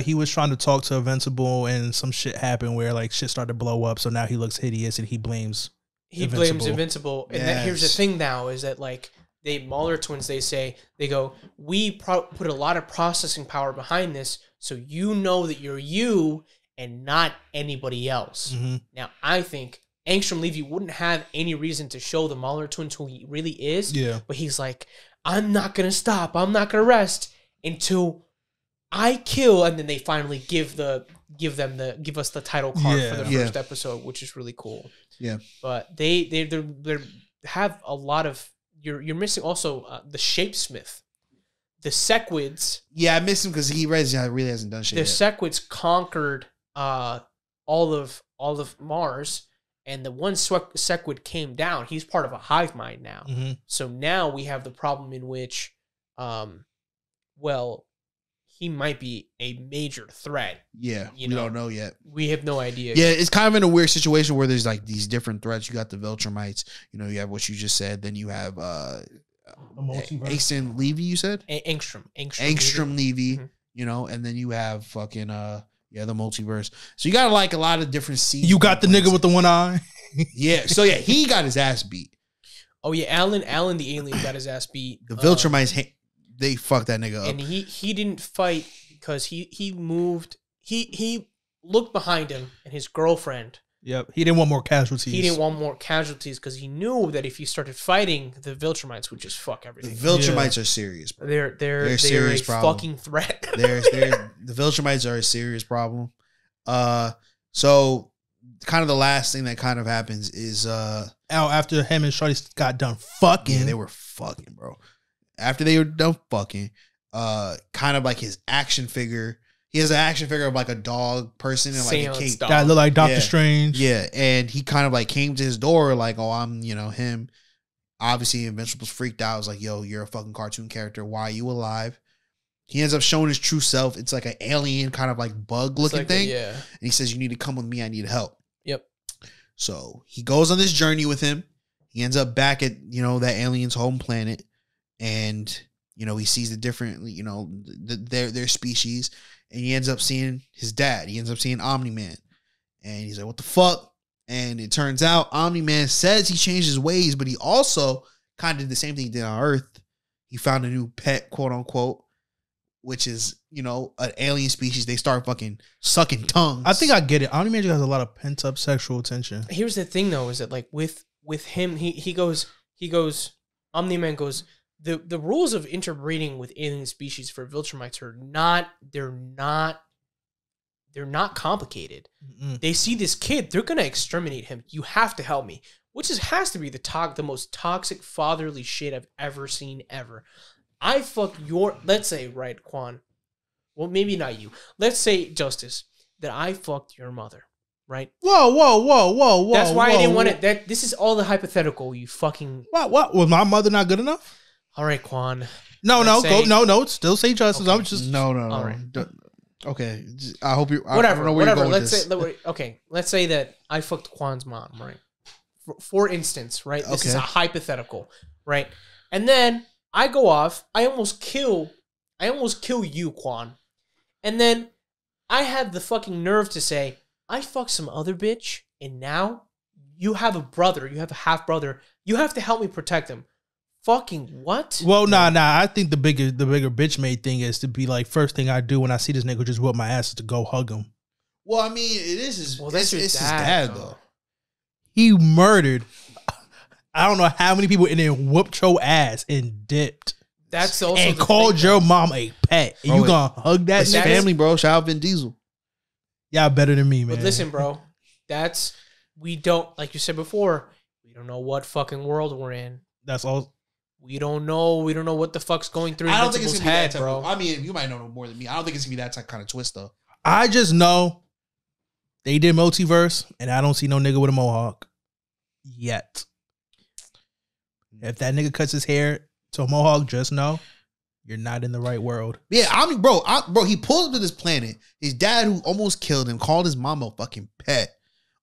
He was trying to talk to Invincible, and some shit happened where, like, shit started to blow up, so now he looks hideous, and he blames Invincible. And then here's the thing now, is that, like, Mauler twins, they go, we put a lot of processing power behind this, so you know that you're you and not anybody else. Mm-hmm. Now, I think Angstrom Levy wouldn't have any reason to show the Mauler twins who he really is. Yeah. But he's like, I'm not going to stop. I'm not going to rest until I kill. And then they finally give us the title card for the first episode, which is really cool. Yeah. But they have a lot of, You're missing also the Shapesmith, the Sequids. Yeah, I miss him because he really hasn't done shit. The yet. Sequids conquered all of Mars, and the one Sequid came down. He's part of a hive mind now. Mm-hmm. So now we have the problem in which, he might be a major threat. Yeah, we don't know yet. We have no idea. Yeah, it's kind of in a weird situation where there's like these different threats. You got the Viltrumites. You have what you just said. Then you have Angstrom Levy. You said Angstrom Levy. Mm-hmm. And then you have fucking the multiverse. So you got like a lot of different scenes. You got the nigga with the one eye. Yeah. So yeah, he got his ass beat. Oh yeah, Alan the alien got his ass beat. The Viltrumites. They fucked that nigga up. And he didn't fight because he moved. He looked behind him, and his girlfriend. Yep. He didn't want more casualties. He didn't want more casualties because he knew that if he started fighting, the Viltrumites would just fuck everything. The Viltrumites are serious, bro. They're a serious problem. Fucking threat. The Viltrumites are a serious problem. So kind of the last thing that kind of happens is after him and Shorty got done fucking. Yeah, they were fucking, bro. After they were done fucking, kind of like his action figure. He has an action figure of like a dog person and like a cape. That look like Doctor Strange. Yeah, and he kind of like came to his door like, oh, I'm, him. Obviously, Invincible's freaked out. I was like, yo, you're a fucking cartoon character. Why are you alive? He ends up showing his true self. It's like an alien kind of like bug looking thing. And he says, you need to come with me. I need help. Yep. So he goes on this journey with him. He ends up back at, that alien's home planet. And, he sees the different, their species. And he ends up seeing his dad. He ends up seeing Omni-Man. And he's like, what the fuck? And it turns out Omni-Man says he changed his ways, but he also kind of did the same thing he did on Earth. He found a new pet, quote unquote, which is, an alien species. They start fucking sucking tongues. I think I get it. Omni-Man has a lot of pent up sexual tension. Here's the thing though, is that like with him, he goes, Omni-Man goes, the rules of interbreeding with alien species for Viltrumites are they're not complicated. Mm-mm. They see this kid, they're gonna exterminate him. You have to help me. Which has to be the most toxic fatherly shit I've ever seen ever. I fuck let's say, right, Quan. Well, maybe not you. Let's say, Justice, that I fucked your mother, right? Whoa. That's why I didn't want it. This is all the hypothetical, you fucking. What? Was my mother not good enough? All right, Quan. No. Still say Justice. Okay. I'm just no. All right. Okay. I hope you. Whatever. I don't know where you're going let's with this. say. Okay. Let's say that I fucked Quan's mom, right? For instance, right? This is a hypothetical, right? And then I go off. I almost kill you, Quan. And then I have the fucking nerve to say I fucked some other bitch, and now you have a brother. You have a half brother. You have to help me protect him. Fucking what? Well, nah. I think the bigger bitch made thing is to be like, first thing I do when I see this nigga just whip my ass is to go hug him. Well, I mean, it is his. Well, that's it's his his dad though. He murdered. I don't know how many people and then whooped your ass and dipped. That's also and the called thing, your mom a pet. And you gonna hug that It's nigga? family, bro. Shout out Vin Diesel. Y'all better than me, man. But listen, bro, we don't, like you said before, we don't know what fucking world we're in. That's all. We don't know what the fuck's going through I don't think it's Invincible's gonna be head, that type bro. of, I mean, you might know more than me. I don't think it's gonna be that type kind of twist though. I just know they did multiverse, and I don't see no nigga with a mohawk yet. If that nigga cuts his hair to a mohawk, just know you're not in the right world. Yeah, I mean, bro, he pulled up to this planet. His dad, who almost killed him, called his mom a fucking pet,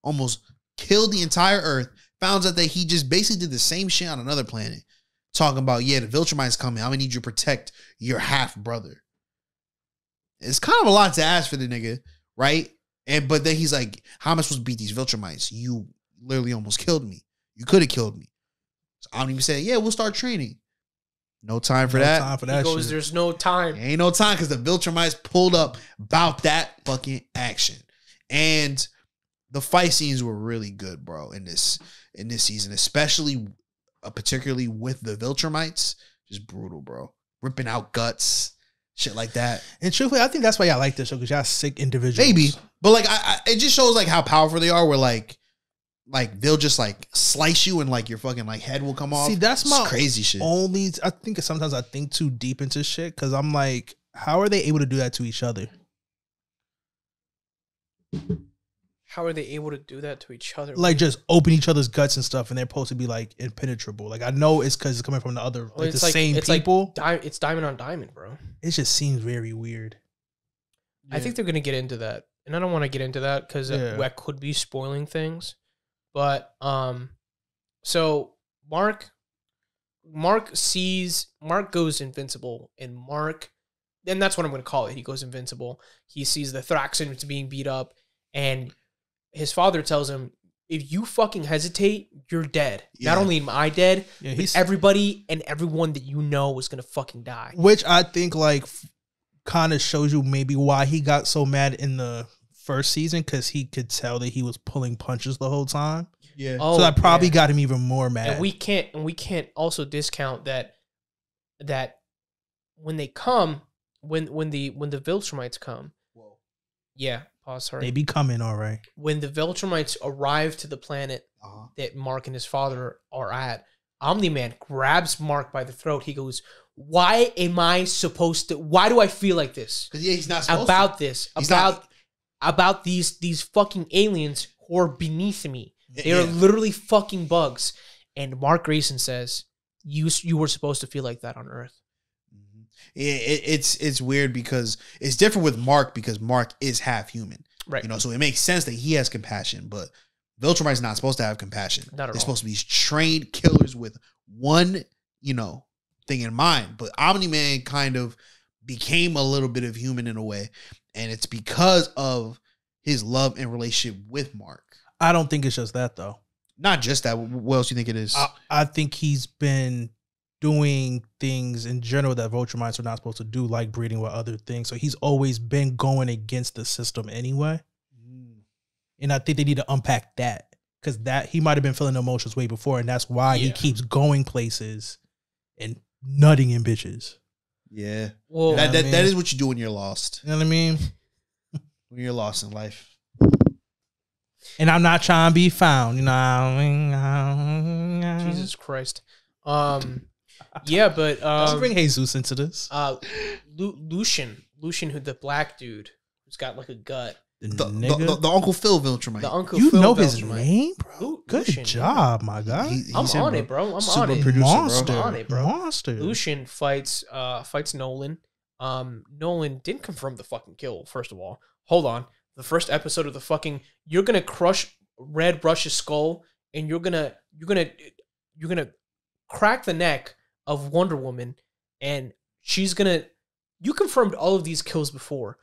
almost killed the entire Earth. Found out that he just basically did the same shit on another planet, talking about, yeah, the Viltrumite's coming. I'm gonna need you to protect your half brother. It's kind of a lot to ask for the nigga, right? But then he's like, how am I supposed to beat these Viltrumites? You literally almost killed me. You could have killed me. So I'm even saying, yeah, we'll start training. No time for that. Time for He that goes, shit. there's no time. Ain't no time because the Viltrumites pulled up about that fucking action. And the fight scenes were really good, bro, in this season, especially particularly with the Viltrumites. Just brutal, bro. Ripping out guts, shit like that. And truthfully, I think that's why y'all like this show, because y'all sick individuals. Maybe. But like it just shows like how powerful they are, where like they'll just like slice you and like your fucking like head will come off. See, that's It's my crazy shit. only. I think sometimes I think too deep into shit, because I'm like, how are they able to do that to each other? How are they able to do that to each other? Like just open each other's guts and stuff, and they're supposed to be like impenetrable. Like I know it's because it's coming from the other, Well, like the it's same it's people. It's diamond on diamond, bro. It just seems very weird. I think they're gonna get into that, and I don't want to get into that because that could be spoiling things. But so Mark goes invincible, and then that's what I'm gonna call it. He goes invincible. He sees the Thraxans being beat up, and his father tells him, if you fucking hesitate, you're dead. Yeah. Not only am I dead, Yeah, but everybody and everyone that you know is gonna fucking die. Which I think like kind of shows you maybe why he got so mad in the first season, because he could tell that he was pulling punches the whole time. Yeah. Oh, So that probably yeah. got him even more mad. And we can't also discount that when they come, when the Viltrumites come. Whoa. Yeah, pause, sorry. They be coming, all right. When the Viltrumites arrive to the planet that Mark and his father are at, Omni-Man grabs Mark by the throat. He goes, why do I feel like this? Because he's not supposed About to. this. He's About these fucking aliens who are beneath me. They are Yeah. literally fucking bugs. And Mark Grayson says, you were supposed to feel like that on Earth. It's weird because it's different with Mark, because Mark is half human. Right. You know, so it makes sense that he has compassion, but Viltrumite's not supposed to have compassion. Not at all. They're supposed to be trained killers with one, thing in mind. But Omni-Man kind of became a little bit of human in a way, and it's because of his love and relationship with Mark. I don't think it's just that though. Not just that. What else do you think it is? I think he's been doing things in general that Viltrumites are not supposed to do, like breeding with other things. So he's always been going against the system anyway. And I think they need to unpack that, because that he might have been feeling emotions way before, and that's why he keeps going places and nutting in bitches. Yeah. Well, that is what you do when you're lost. You know what I mean? When you're lost in life. And I'm not trying to be found, you know what I mean? Jesus Christ. Yeah, but Let's bring Jesus into this. Lucian, who the black dude who's got like a gut. The Uncle Phil Viltrumite. The Uncle You Phil know his Viltrumite. name, bro? Good Lucian, job, my guy. I'm on it, bro. I'm on Super it. producer, Monster. I'm on it, bro. Monster. Lucian fights Nolan. Nolan didn't confirm the fucking kill, first of all. Hold on. The first episode of the fucking, you're gonna crush Red Brush's skull, and you're gonna crack the neck of Wonder Woman, and she's gonna. You confirmed all of these kills before.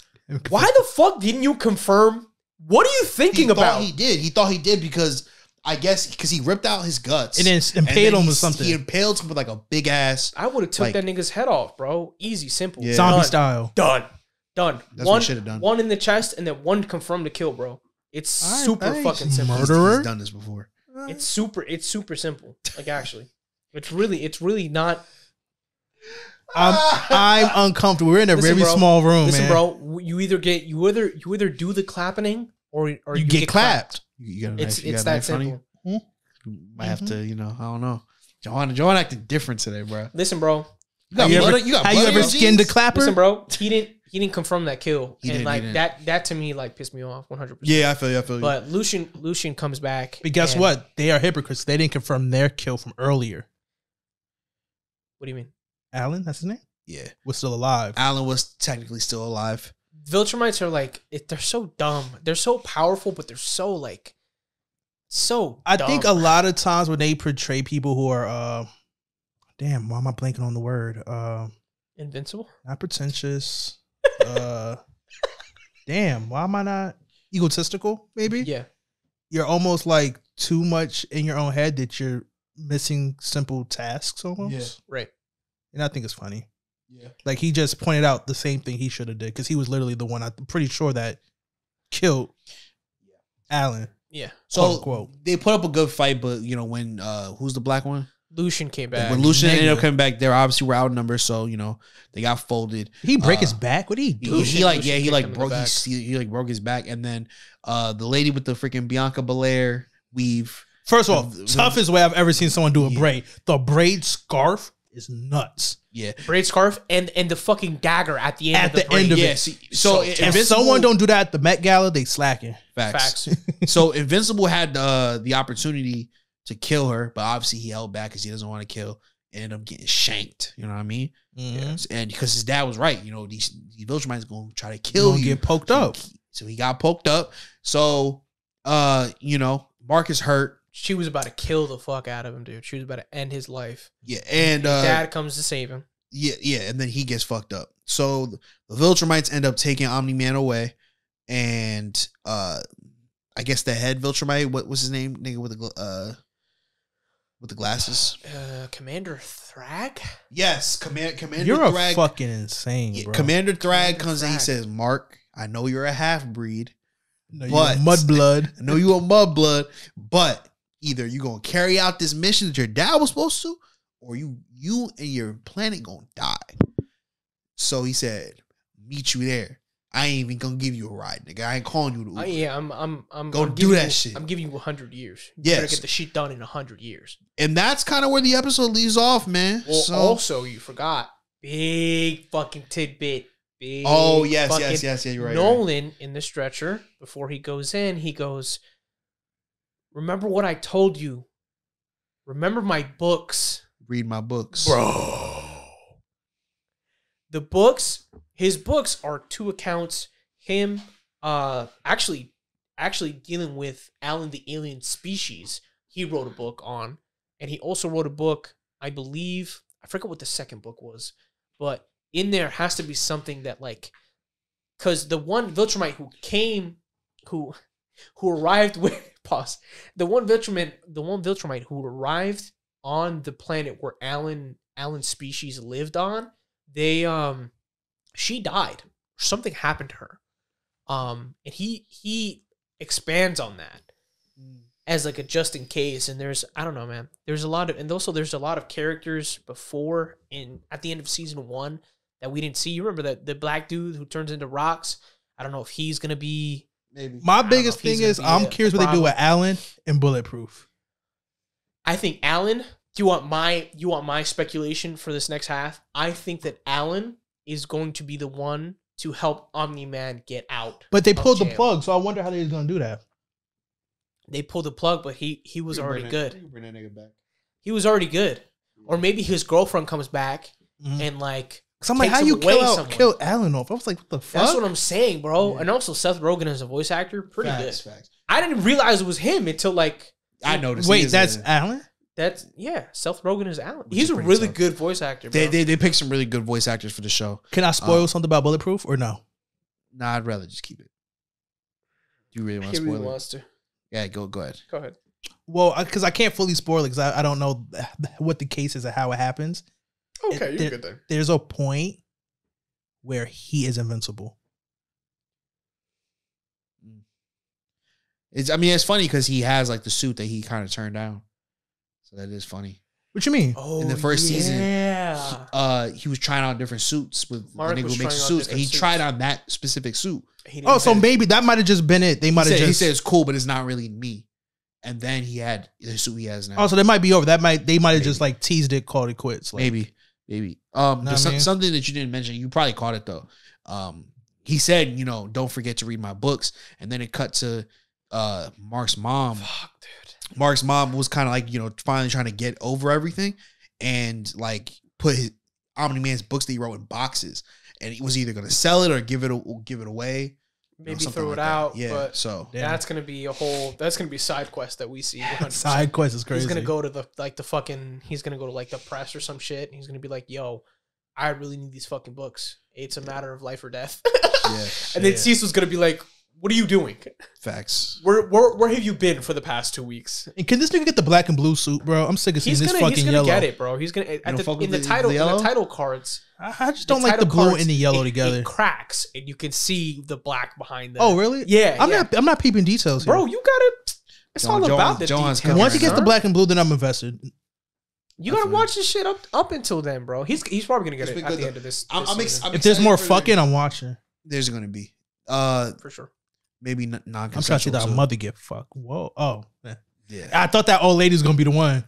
Why the fuck didn't you confirm? What are you thinking about? He thought he did because I guess because he ripped out his guts And then impaled him with something. He impaled him with like a big ass. I would have took that nigga's head off, bro. Easy, simple. Yeah. Zombie Done. style. Done. That's what he should have done. One in the chest and then one confirmed to kill, bro. It's super fucking simple. Murderer? He's done this before. It's super simple. Like actually. It's really not. I'm uncomfortable. We're in a very small room, Listen, man. bro, you either do the clapping or you get clapped. You got a knife. It's that simple. You might have to, I don't know. Johan acted different today, bro. Listen, bro. Have you ever skinned a clapper? Listen, bro. He didn't confirm that kill, He and didn't. that to me pissed me off 100%. Yeah, I feel you. But Lucian comes back. But guess what? They are hypocrites. They didn't confirm their kill from earlier. What do you mean? Alan, that's his name? Yeah. Was still alive. Alan was technically still alive. Viltrumites are like, they're so dumb. They're so powerful, but they're so dumb. I think a lot of times when they portray people who are, damn, why am I blanking on the word? Invincible? Not pretentious. Damn, why am I not egotistical? Maybe. Yeah. You're almost like too much in your own head that you're missing simple tasks almost. Yeah. Right. And I think it's funny. Yeah. Like he just pointed out the same thing he should have did because he was literally the one I'm pretty sure that killed Alan. Yeah. So quote. They put up a good fight, but when who's the black one? Lucian came back. When Lucian ended up coming back, they obviously were outnumbered, so they got folded. He break his back. What did he do? He broke his back, and then the lady with the freaking Bianca Belair weave. First of all, toughest way I've ever seen someone do a braid. The braid scarf is nuts. Yeah, braid scarf and the fucking dagger at the end. So if someone don't do that at the Met Gala, they slacking. Facts. So Invincible had the opportunity to kill her, but obviously he held back because he doesn't want to kill. Ended up getting shanked. You know what I mean? Mm-hmm. Yes. And because his dad was right, these Viltrumites going to try to kill you. Get poked up. So he got poked up. So, Mark is hurt. She was about to kill the fuck out of him, dude. She was about to end his life. Yeah, and his dad comes to save him. Yeah, and then he gets fucked up. So the Viltrumites end up taking Omni-Man away, and I guess the head Viltrumite, what was his name? Nigga with the glasses. Commander Thrag? Yes, Commander You're Thrag. You're fucking insane, bro. Commander Thrag comes in, he says, Mark, I know you're a half-breed. No, you're a mudblood. I know you're a mudblood, but either you're going to carry out this mission that your dad was supposed to, or you and your planet going to die. So he said, meet you there. I ain't even gonna give you a ride, nigga. I ain't calling you to Uber. Yeah, I'm go do that shit. I'm giving you 100 years. You yes. better get the shit done in 100 years. And that's kind of where the episode leaves off, man. Well, also you forgot big fucking tidbit. Yes, you're right. Nolan in the stretcher before he goes in, he goes, "Remember what I told you. Remember my books. Read my books, bro." The books. His books are two accounts. Him, actually dealing with Alan the alien species. He wrote a book on, and he also wrote a book. I believe I forget what the second book was, but in there has to be something that because the one Viltrumite who arrived with the one Viltrumite who arrived on the planet where Alan's species lived on. She died. Something happened to her. And he expands on that as a just in case. And I don't know, man. There's a lot of characters before at the end of season 1 that we didn't see. You remember the black dude who turns into rocks? I don't know if he's gonna be. Maybe. My biggest thing is I'm curious what they do with Alan and Bulletproof. I think Alan. Do you want my speculation for this next half? I think that Alan is going to be the one to help Omni-Man get out. But they pulled the plug, so I wonder how they're going to do that. They pulled the plug, but he was already good. You can bring that nigga back. He was already good. Or maybe his girlfriend comes back and so I'm like, how you kill Alan off? I was like, what the fuck? That's what I'm saying, bro. Yeah. And also Seth Rogen as a voice actor, pretty good. Facts. I didn't realize it was him until I noticed. Wait, that's Alan? Seth Rogen is Alan. He's a really good voice actor, bro. They picked some really good voice actors for the show. Can I spoil something about Bulletproof or no? Nah, I'd rather just keep it. Do you really want to spoil it? He really wants to. Yeah, go ahead. Go ahead. Well, because I can't fully spoil it because I don't know what the case is and how it happens. Okay, you're good then. There's a point where he is invincible. It's funny because he has the suit that he kind of turned down. So that is funny. What you mean? In the first season, he was trying on different suits with Mark the nigga was who makes trying on suits, and he different tried suits. on that specific suit. Oh, so maybe that might have just been it. They might have just. He said it's cool, but it's not really me. And then he had the suit he has now. Oh, so they might be over. They might have just like teased it, called it quits. Like, maybe. Something that you didn't mention. You probably caught it though. He said, you know, don't forget to read my books, and then it cut to Mark's mom. Fuck, dude. Mark's mom was kind of like, you know, finally trying to get over everything, and like put his Omni-Man's books that he wrote in boxes, and he was either going to sell it or give it away. Maybe throw it out. Yeah. But so that's gonna be that's gonna be a side quest that we see. 100%. Side quest is crazy. He's gonna go to he's gonna go to like the press or some shit. And he's gonna be like, "Yo, I really need these fucking books. It's a matter of life or death." And then Cecil's gonna be like, "What are you doing? Facts. Where have you been for the past 2 weeks?" And can this nigga get the black and blue suit, bro? I'm sick of seeing this fucking yellow. He's gonna get it, bro. He's gonna in the title cards. I just don't like the blue and the yellow together. It cracks, and you can see the black behind them. Oh, really? Yeah. I'm not peeping details here. Bro, you gotta. It's all about the Johan's details. Once he gets the black and blue, then I'm invested. You gotta watch this shit up until then, bro. He's probably gonna get it at the end of this. If there's more fucking, I'm watching. There's gonna be for sure. Maybe non-consensual. I'm trying to see that mother get fucked. Whoa. Oh. Yeah. I thought that old lady was gonna be the one.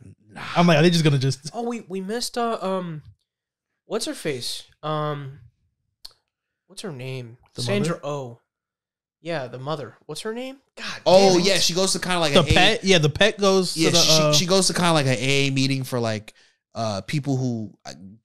I'm like, are they just gonna just? Oh, we missed what's her face? What's her name? The Sandra mother? Oh. Yeah, the mother. What's her name? God. Oh damn it. yeah, she goes to kind of like The pet. Yeah, the pet goes. Yeah, to the, she goes to kind of like an AA meeting for like people who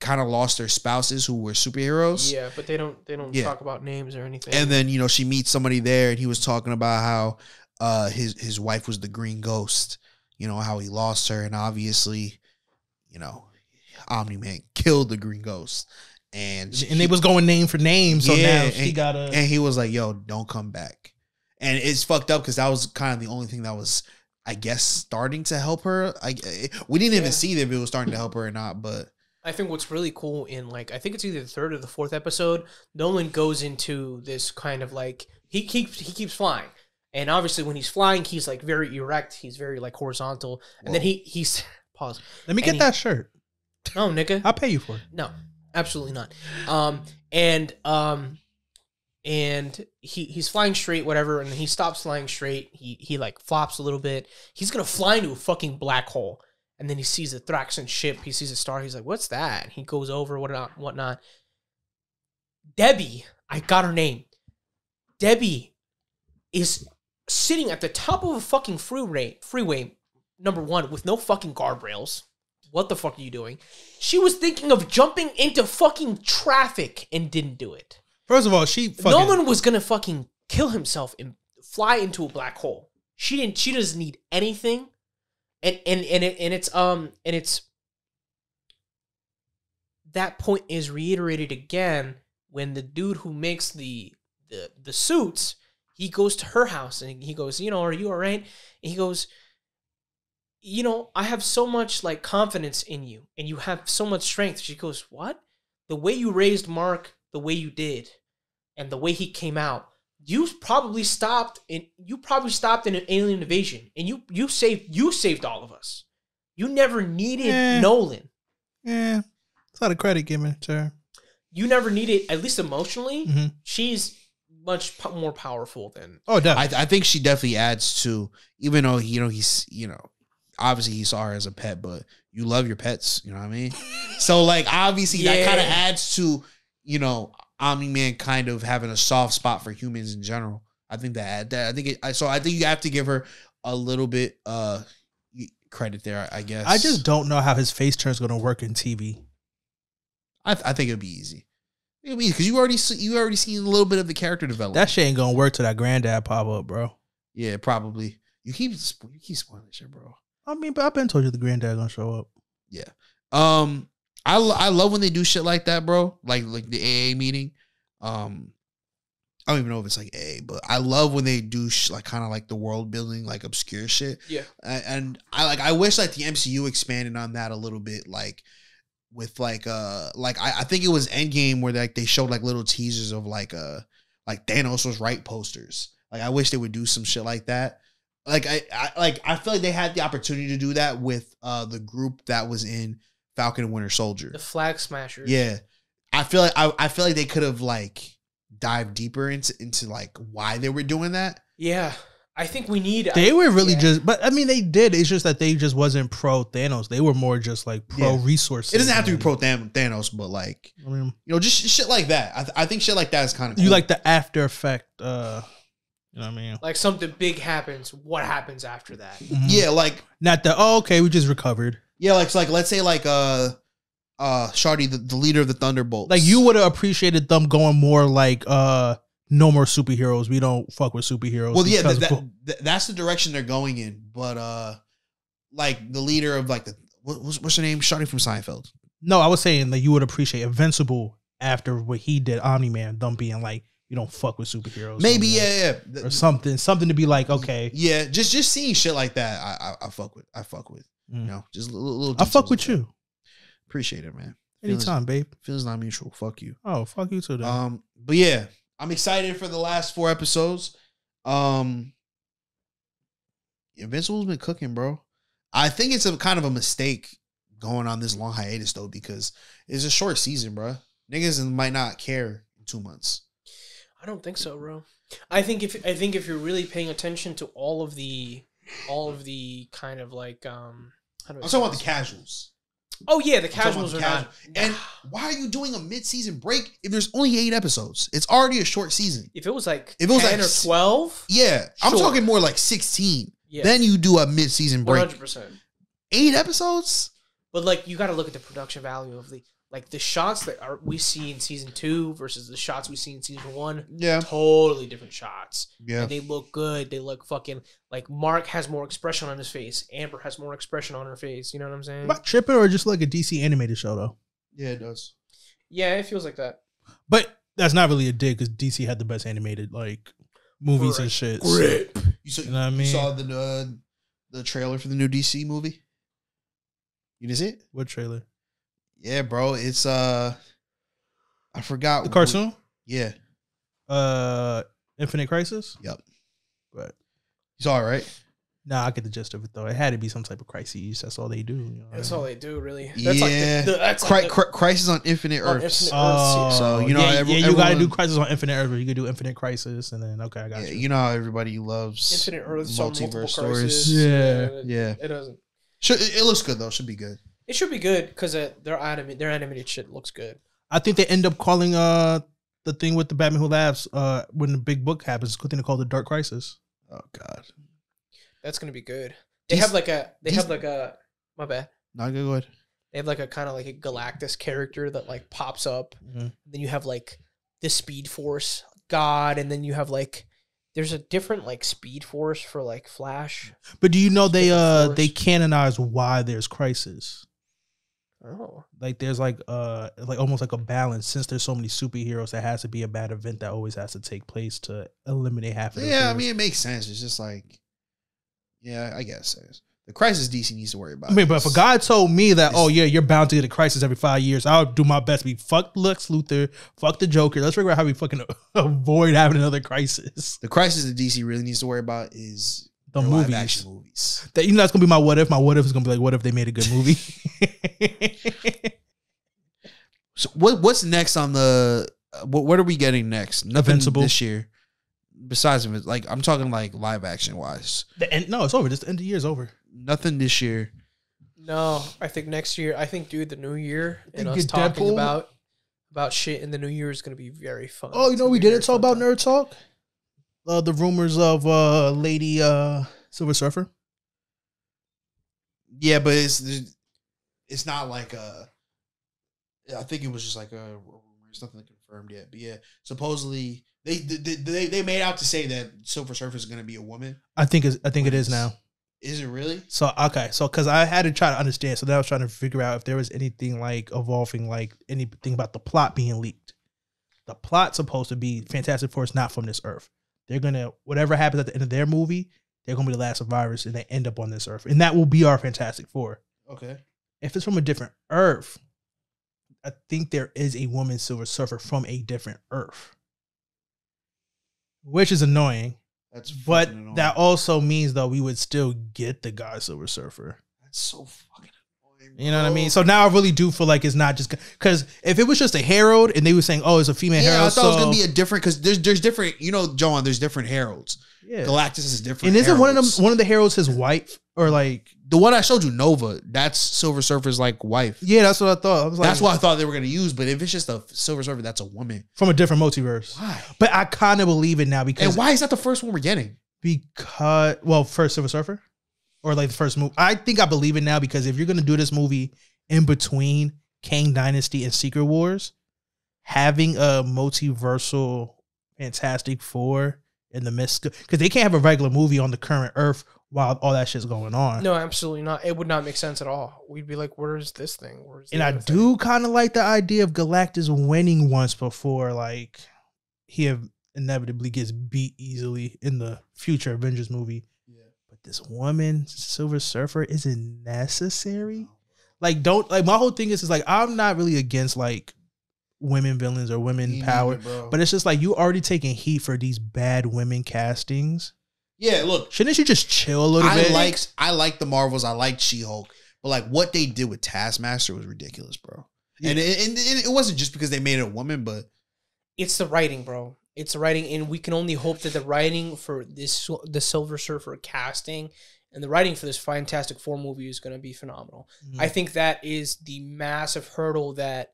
kind of lost their spouses who were superheroes. Yeah, but they don't talk about names or anything. And then, you know, she meets somebody there, and he was talking about how his wife was the Green Ghost, you know, how he lost her, and obviously, you know, Omni-Man killed the Green Ghost. And they was going name for name, so now she gotta. And he was like, "Yo, don't come back." And it's fucked up because that was kind of the only thing that was, I guess, starting to help her. We didn't even see if it was starting to help her or not, but I think what's really cool in I think it's either the third or the fourth episode, Nolan goes into this kind of like he keeps flying, and obviously when he's flying, he's like very erect, he's very like horizontal, and then he's pause. Let me get that shirt. No, nigga, I'll pay you for it. No, absolutely not. And he's flying straight, whatever, and then he stops flying straight. He like flops a little bit. He's gonna fly into a fucking black hole. And then he sees a Thraxan ship. He sees a star. He's like, "What's that?" And he goes over, whatnot. Debbie, I got her name. Debbie is sitting at the top of a fucking freeway, number one, with no fucking guardrails. What the fuck are you doing? She was thinking of jumping into fucking traffic and didn't do it. First of all, Nolan was gonna fucking kill himself and fly into a black hole. She doesn't need anything. And it's that point is reiterated again when the dude who makes the suits, he goes to her house and he goes, "Are you all right?" And he goes, "I have so much like confidence in you and you have so much strength." She goes, "What? The way you raised Mark, the way you did, and the way he came out. You probably stopped in an alien invasion, and you saved all of us. You never needed Nolan. Yeah, it's a lot of credit given to her. You never needed, at least emotionally. Mm-hmm. She's much more powerful than. Oh, definitely. I think she definitely adds to, even though he's obviously he saw her as a pet, but you love your pets. You know what I mean? So like obviously that kind of adds to Omni-Man kind of having a soft spot for humans in general. I think I think you have to give her a little bit credit there, I guess. I just don't know how his face turn is going to work in TV. I think it'll be easy. It'll be easy because you already seen a little bit of the character development. That shit ain't going to work till that granddad pop up, bro. Yeah, probably. You keep spoiling shit, bro. I mean, but I've been told you the granddad gonna show up. Yeah. I love when they do shit like that, bro. Like the AA meeting. I don't even know if it's like AA, but I love when they do like kind of like the world building, like obscure shit. Yeah. And I wish like the MCU expanded on that a little bit, like with I think it was Endgame where like they showed like little teasers of like Thanos was right posters. Like I wish they would do some shit like that. Like I feel like they had the opportunity to do that with the group that was in Falcon and Winter Soldier. The Flag Smashers. Yeah, I feel like they could have like dived deeper into like why they were doing that. Yeah, I think we need. They were really just, but I mean, they did. It's just that they just wasn't pro Thanos. They were more just like pro resources. It doesn't have to be pro Thanos, but like, I mean, you know, just shit like that. I think shit like that is kind of cool. You like the after effect. You know what I mean? Like something big happens. What happens after that? Mm-hmm. Yeah, like not the okay, we just recovered. Yeah, like let's say like Shardy, the leader of the Thunderbolts. Like you would have appreciated them going more like no more superheroes. We don't fuck with superheroes. Well, yeah, that's the direction they're going in. But like the leader of like the what's her name? Shardy from Seinfeld. No, I was saying that you would appreciate Invincible after what he did, Omni-Man, them being like, you don't fuck with superheroes. Maybe, yeah. Or something to be like, okay. Yeah, just seeing shit like that, I fuck with. You know, just a little I fuck with you. Appreciate it, man. Anytime, babe. Feels not mutual. Fuck you. Oh, fuck you too, then. But yeah, I'm excited for the last 4 episodes. Invincible's been cooking, bro. I think it's a kind of a mistake going on this long hiatus though, because it's a short season, bro. Niggas might not care in 2 months. I don't think so, bro. I think if you're really paying attention to all of the kind of like I'm talking about the casuals. Oh yeah, the casuals are not. And why are you doing a mid-season break if there's only 8 episodes? It's already a short season. If it was like 10 or 12, yeah, sure. I'm talking more like 16. Yeah. Then you do a mid-season break. 100%. 8 episodes. But like you got to look at the production value of the shots that we see in season 2 versus the shots we see in season 1. Yeah, totally different shots. Yeah, and they look good. They look fucking like Mark has more expression on his face. Amber has more expression on her face. You know what I'm saying? About tripping or just like a DC animated show though? Yeah, it does. Yeah, it feels like that. But that's not really a dig because DC had the best animated like movies and shit. Grip. You know what I mean? You saw the trailer for the new DC movie? You didn't see it? What trailer? Yeah, bro. It's I forgot the cartoon. Yeah. Infinite Crisis. Yep. But it's all right. Nah, I get the gist of it though. It had to be some type of crises. That's all they do. You know that's all they do, really. That's like Crisis on Infinite Earths. So you know, you got to do Crisis on Infinite Earth. You could do Infinite Crisis, and then I got you. You know how everybody loves Infinite Earths, multiverse stories. Yeah. It doesn't. It looks good though. Should be good. It should be good because their animated shit looks good. I think they end up calling the thing with the Batman Who Laughs when the big book happens. It's a thing they call the Dark Crisis. Oh God, that's gonna be good. They have like a my bad. No, go ahead. They have like a kind of like a Galactus character that like pops up. Mm-hmm. Then you have like the Speed Force God, and then you have like there's a different like Speed Force for like Flash. But do you know they canonize why there's Crisis? Oh, like there's like almost like a balance since there's so many superheroes. There has to be a bad event that always has to take place to eliminate half of it. Yeah, I mean it makes sense. It's just like, yeah, I guess the Crisis DC needs to worry about. I mean, but if a guy told me that, oh yeah, you're bound to get a Crisis every 5 years, I'll do my best to be fuck Lex Luthor, fuck the Joker. Let's figure out how we fucking avoid having another Crisis. The Crisis that DC really needs to worry about is the movies. That that's gonna be my what if. My what if is gonna be like, what if they made a good movie? So what's next on the? What are we getting next? Nothing Invincible this year. Besides of it, like I'm talking like live action wise. No, it's over. Just the end of the year is over. Nothing this year. No, I think next year. I think, dude, the new year and us talking about shit in the new year is gonna be very fun. Oh, you know we didn't talk about Nerd Talk. The rumors of Lady Silver Surfer. Yeah, but it's not like a. I think it was just like a rumor. It's nothing confirmed yet. But yeah, supposedly they made out to say that Silver Surfer is going to be a woman. I think it is now. Is it really? So okay, so because I had to try to understand, so then I was trying to figure out if there was anything like evolving, like anything about the plot being leaked. The plot's supposed to be Fantastic Four is not from this Earth. They're gonna whatever happens at the end of their movie, they're gonna be the last survivors, and they end up on this Earth, and that will be our Fantastic Four. Okay. If it's from a different Earth, I think there is a woman Silver Surfer from a different Earth, which is annoying. But annoying. That also means though we would still get the guy Silver Surfer. That's so fucking You know what I mean? So now I really do feel like it's not just because if it was just a herald and they were saying, "Oh, it's a female herald," I thought it was gonna be a different because there's different. You know, Johan, there's different heralds. Yeah, Galactus is different. And isn't heralds. one of the heralds his wife or like the one I showed you, Nova? That's Silver Surfer's like wife. Yeah, that's what I thought. I was like, that's what I thought they were gonna use. But if it's just a Silver Surfer, that's a woman from a different multiverse. Why? But I kind of believe it now because and why is that the first one we're getting? Because first Silver Surfer or like the first movie. I think I believe it now because if you're gonna do this movie in between Kang Dynasty and Secret Wars, having a multiversal Fantastic Four in the midst, because they can't have a regular movie on the current Earth while all that shit's going on. No, absolutely not. It would not make sense at all. We'd be like, where is this thing? And I do kind of like the idea of Galactus winning once before, like he inevitably gets beat easily in the future Avengers movie. Yeah. But this woman, Silver Surfer, isn't necessary. Like, my whole thing is like, I'm not really against like women villains or women power, but it's just like you already taking heat for these bad women castings. Yeah, look, shouldn't you just chill a little bit? I like the Marvels. I like She-Hulk, but like what they did with Taskmaster was ridiculous, bro. Yeah. And it wasn't just because they made it a woman, but it's the writing, bro. It's the writing, and we can only hope that the writing for the Silver Surfer casting and the writing for this Fantastic Four movie is going to be phenomenal. Mm-hmm. I think that is the massive hurdle that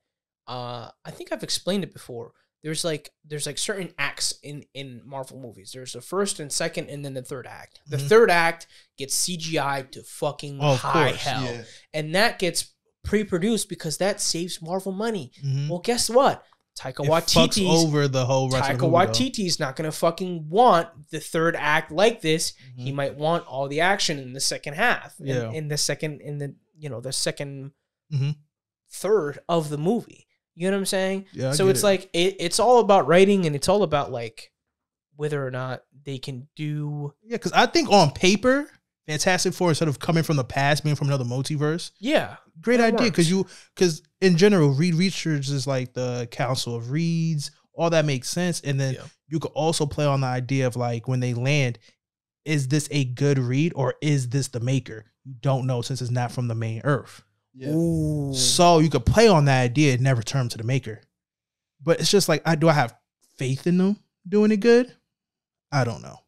I think I've explained it before. There's like certain acts in Marvel movies. There's the first and second, and then the third act. The third act gets CGI to fucking high hell, yeah. And that gets pre-produced because that saves Marvel money. Mm-hmm. Well, guess what? Taika Waititi's over the whole rest of the movie, Waititi's not gonna fucking want the third act like this. Mm-hmm. He might want all the action in the second half, yeah. in the second third of the movie. You know what I'm saying? Yeah. So it's like it's all about writing, and it's all about like whether or not they can do. Yeah, because I think on paper, Fantastic Four, instead of coming from the past, being from another multiverse. Yeah. Great idea, because in general, Reed Richards is like the Council of Reeds. All that makes sense, and then you could also play on the idea of like when they land, is this a good Reed or is this the Maker? You don't know since it's not from the main Earth. Yeah. Ooh. So you could play on that idea and never turn to the Maker, but it's just like, do I have faith in them doing it good? I don't know.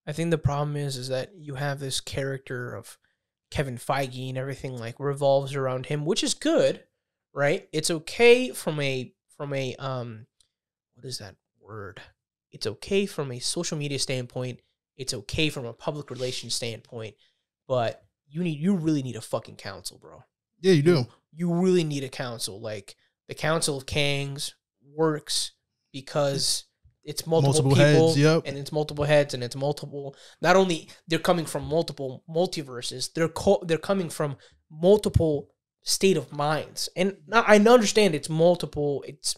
I think the problem is that you have this character of Kevin Feige and everything like revolves around him, which is good, right? It's okay from a what is that word? It's okay from a social media standpoint. It's okay from a public relations standpoint, but you really need a fucking council, bro. Yeah, you do. You really need a council. Like the Council of Kangs works because it's multiple people, heads, yep. And it's multiple heads, and it's multiple. Not only they're coming from multiple multiverses, they're coming from multiple state of minds. And I understand it's multiple. It's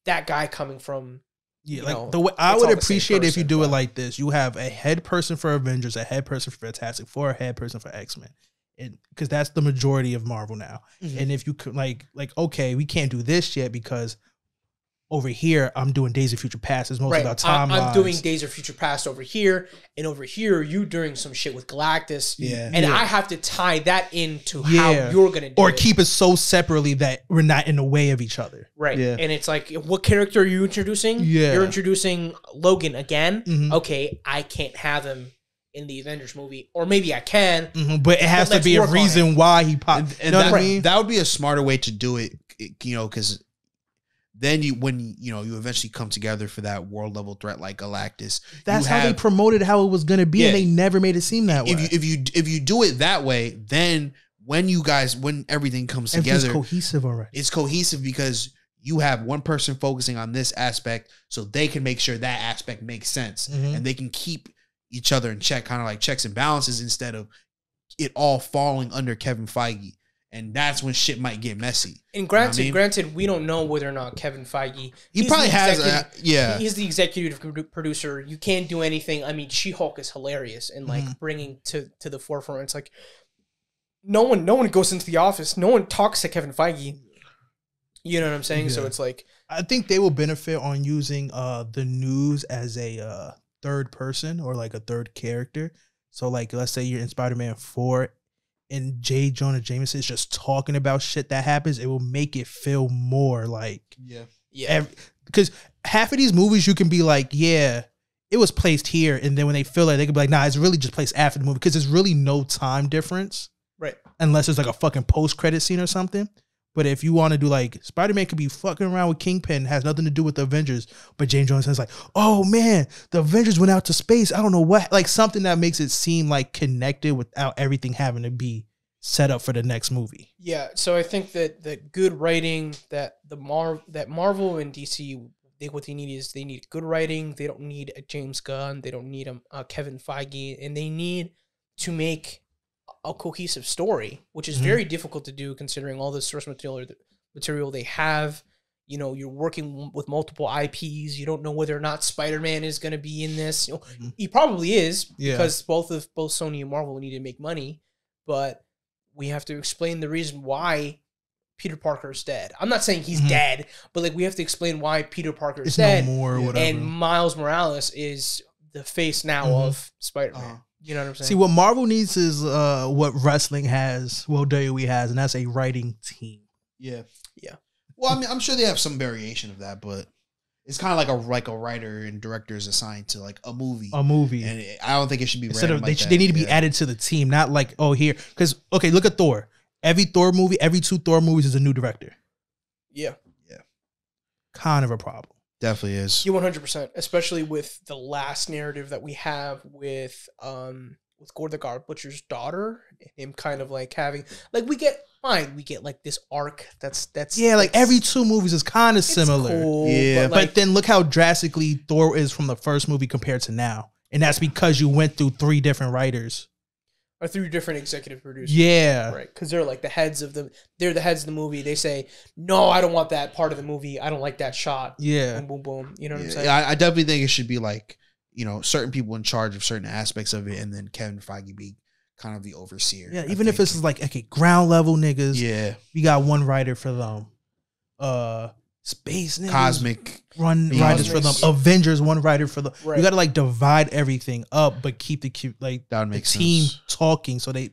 that guy coming from. Yeah, like the way I would appreciate it if you do it like this: you have a head person for Avengers, a head person for Fantastic Four, a head person for X-Men, and because that's the majority of Marvel now. Mm-hmm. And if you could like okay, we can't do this yet because. Over here, I'm doing Days of Future Past. It's mostly about timelines. I'm doing Days of Future Past over here, and over here, you doing some shit with Galactus. Yeah, and I have to tie that into how you're gonna do it, keep it so separately that we're not in the way of each other. Right. Yeah. And it's like, what character are you introducing? Yeah, you're introducing Logan again. Mm-hmm. Okay, I can't have him in the Avengers movie, or maybe I can, but it has to be a reason why he popped. And that, I mean? That would be a smarter way to do it. You know, because. Then when you eventually come together for that world level threat like Galactus. That's how they promoted how it was going to be, and they never made it seem that way. If you do it that way, then when everything comes together, it's cohesive already. It's cohesive because you have one person focusing on this aspect, so they can make sure that aspect makes sense, and they can keep each other in check, kind of like checks and balances, instead of it all falling under Kevin Feige. And that's when shit might get messy. And granted, we don't know whether or not Kevin Feige. He probably has, he's the executive producer. You can't do anything. I mean, She-Hulk is hilarious and like bringing to the forefront. It's like no one goes into the office. No one talks to Kevin Feige. You know what I'm saying? Yeah. So it's like I think they will benefit on using the news as a third person or like a third character. So like, let's say you're in Spider-Man 4. and J. Jonah Jameson is just talking about shit that happens, it will make it feel more like because half of these movies you can be like, yeah, it was placed here, and then when they feel it, they can be like, nah, it's really just placed after the movie because there's really no time difference, right? Unless there's like a fucking post-credit scene or something. But if you want to do like Spider-Man could be fucking around with Kingpin, has nothing to do with the Avengers, but James Johnson's like, oh man, the Avengers went out to space. I don't know what, like something that makes it seem like connected without everything having to be set up for the next movie. Yeah, so I think that good writing, that Marvel and DC, what they need good writing. They don't need a James Gunn. They don't need a Kevin Feige, and they need to make a cohesive story, which is very difficult to do considering all the source material they have. You know, you're working with multiple IPs. You don't know whether or not Spider-Man is going to be in this. You know, he probably is because both Sony and Marvel need to make money, but we have to explain the reason why Peter Parker is dead. I'm not saying he's dead, but like we have to explain why Peter Parker is dead. No more or whatever. And Miles Morales is the face now of Spider-Man. You know what I'm saying? See, what Marvel needs is what wrestling has, well, WWE has, and that's a writing team. Yeah. Well, I mean, I'm sure they have some variation of that, but it's kind of like a writer and director is assigned to like a movie. And I don't think it should be random like that. They need to be added to the team, not like, oh, here. Because, okay, look at Thor. Every Thor movie, every 2 Thor movies is a new director. Yeah. Kind of a problem. Definitely is. You 100%, especially with the last narrative that we have with Gore the God Butcher's daughter, and him kind of like having like we get like this arc that's like every 2 movies is kind of similar. Cool, but then look how drastically Thor is from the first movie compared to now, and that's because you went through 3 different writers. Or 3 different executive producers. Yeah. Right. Because they're like they're the heads of the movie. They say, no, I don't want that part of the movie. I don't like that shot. Yeah. Boom, boom, boom. You know what I'm saying? Yeah, I definitely think it should be like, you know, certain people in charge of certain aspects of it, and then Kevin Feige be kind of the overseer. Yeah, even if it's like, okay, ground level niggas. Yeah. We got one writer for them. Space niggas. Cosmic. Writers for them. Avengers, one writer for them. Right. You got to like divide everything up, but keep the team talking so they.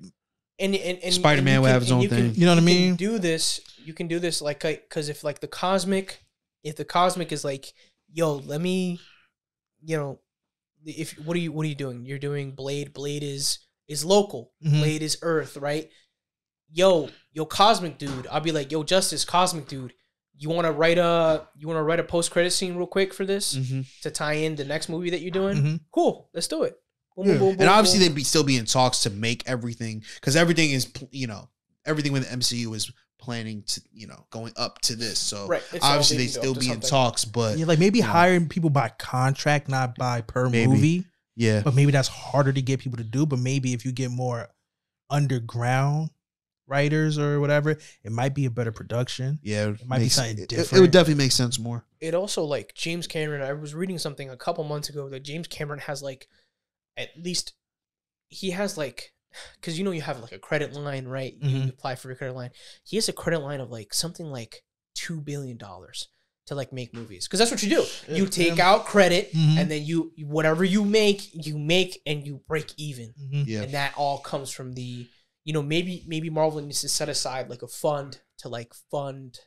And Spider-Man will have his own thing. You know what I mean? You can do this like, because if the cosmic is like, yo, let me, you know, what are you doing? You're doing Blade. Blade is local. Blade is Earth, right? Yo, cosmic dude. I'll be like, yo, Justice, cosmic dude. You want to write a post-credit scene real quick for this to tie in the next movie that you're doing? Cool, let's do it. Boom, boom, boom, and obviously boom. they'd still be in talks to make everything, because everything is, you know, everything with the MCU is planning to, you know, going up to this. So obviously they still be in talks, but like maybe hiring people by contract, not by per movie. Yeah, but maybe that's harder to get people to do. But maybe if you get more underground writers or whatever, it might be a better production. Yeah, it might be something different. It would definitely make sense more. It also, like, James Cameron, I was reading something a couple months ago that James Cameron has like, at least he has like, because you know you have like a credit line, right? You apply for your credit line. He has a credit line of like something like $2 billion to like make movies, because that's what you do. You take out credit, and then you whatever you make and you break even. And that all comes from the, you know, maybe Marvel needs to set aside like a fund to like fund,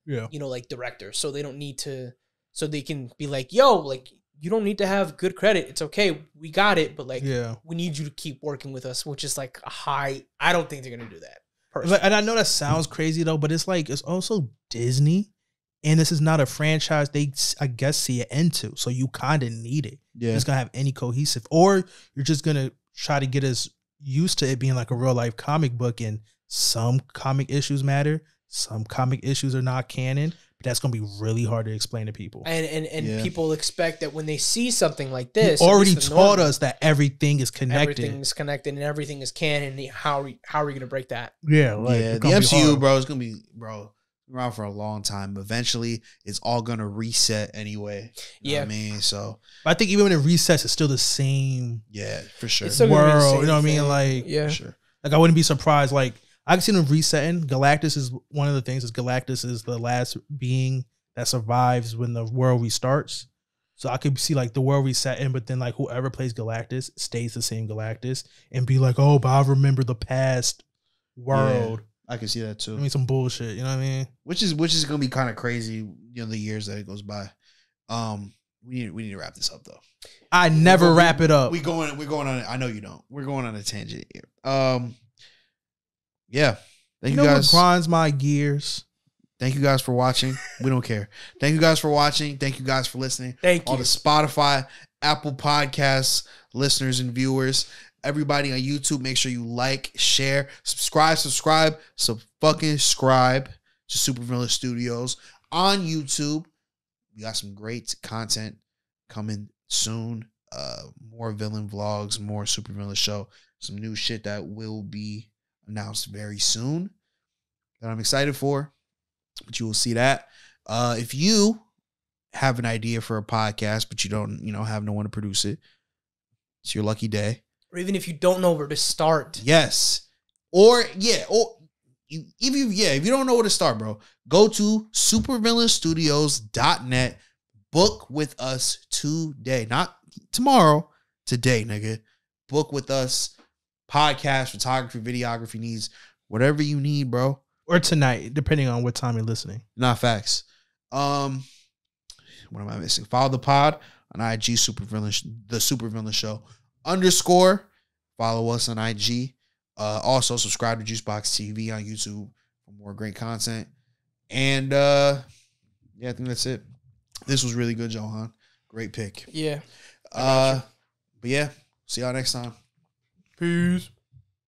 you know, like directors, so they don't need to, so they can be like, yo, like, you don't need to have good credit. It's okay. We got it. But like, we need you to keep working with us, which is like a high. I don't think they're going to do that. Personally. And I know that sounds crazy though, but it's like, it's also Disney, and this is not a franchise they, I guess, see it into. So you kind of need it. You're just going to have any cohesive, or you're just going to try to get us used to it being like a real life comic book, and some comic issues matter. Some comic issues are not canon. That's going to be really hard to explain to people. And people expect that when they see something like this, you already taught us that everything is connected. Everything is connected and everything is canon. How are we going to break that? Yeah, like, the MCU, bro, is going to be, around for a long time. Eventually, it's all going to reset anyway. You know what I mean? So, but I think even when it resets, it's still the same. Yeah, for sure. World, you know what I mean? Like, yeah, for sure. Like, I wouldn't be surprised. Like, I can see them resetting. Galactus is one of the things. Is Galactus is the last being that survives when the world restarts. So I could see like the world resetting, but then like whoever plays Galactus stays the same Galactus and be like, oh, but I remember the past world. I can see that too. I mean, some bullshit. You know what I mean? Which is gonna be kind of crazy. The years that it goes by. We need to wrap this up though. I never wrap it up. We're going on. I know you don't. We're going on a tangent here. Yeah. Thank you guys. What grinds my gears? Thank you guys for watching. We don't care. Thank you guys for watching. Thank you guys for listening. Thank you. All the Spotify, Apple Podcasts, listeners and viewers. Everybody on YouTube, make sure you like, share, subscribe. So fucking subscribe to Supervillain Studios on YouTube. We got some great content coming soon. More villain vlogs, more Supervillain show. Some new shit that will be announced very soon that I'm excited for. But you will see that. If you have an idea for a podcast, but you don't, have no one to produce it, it's your lucky day. Or even if you don't know where to start. Yes. If you don't know where to start, bro, go to supervillainstudios.net. Book with us today. Not tomorrow. Today, nigga. Book with us. Podcast, photography, videography needs. Whatever you need, bro. Or tonight, depending on what time you're listening. Not facts. What am I missing? Follow the pod on IG, the Supervillain Show _ Follow us on IG. Also, subscribe to Juicebox TV on YouTube for more great content. And I think that's it. This was really good, Johan. Great pick. Yeah. But yeah, see y'all next time. Peace.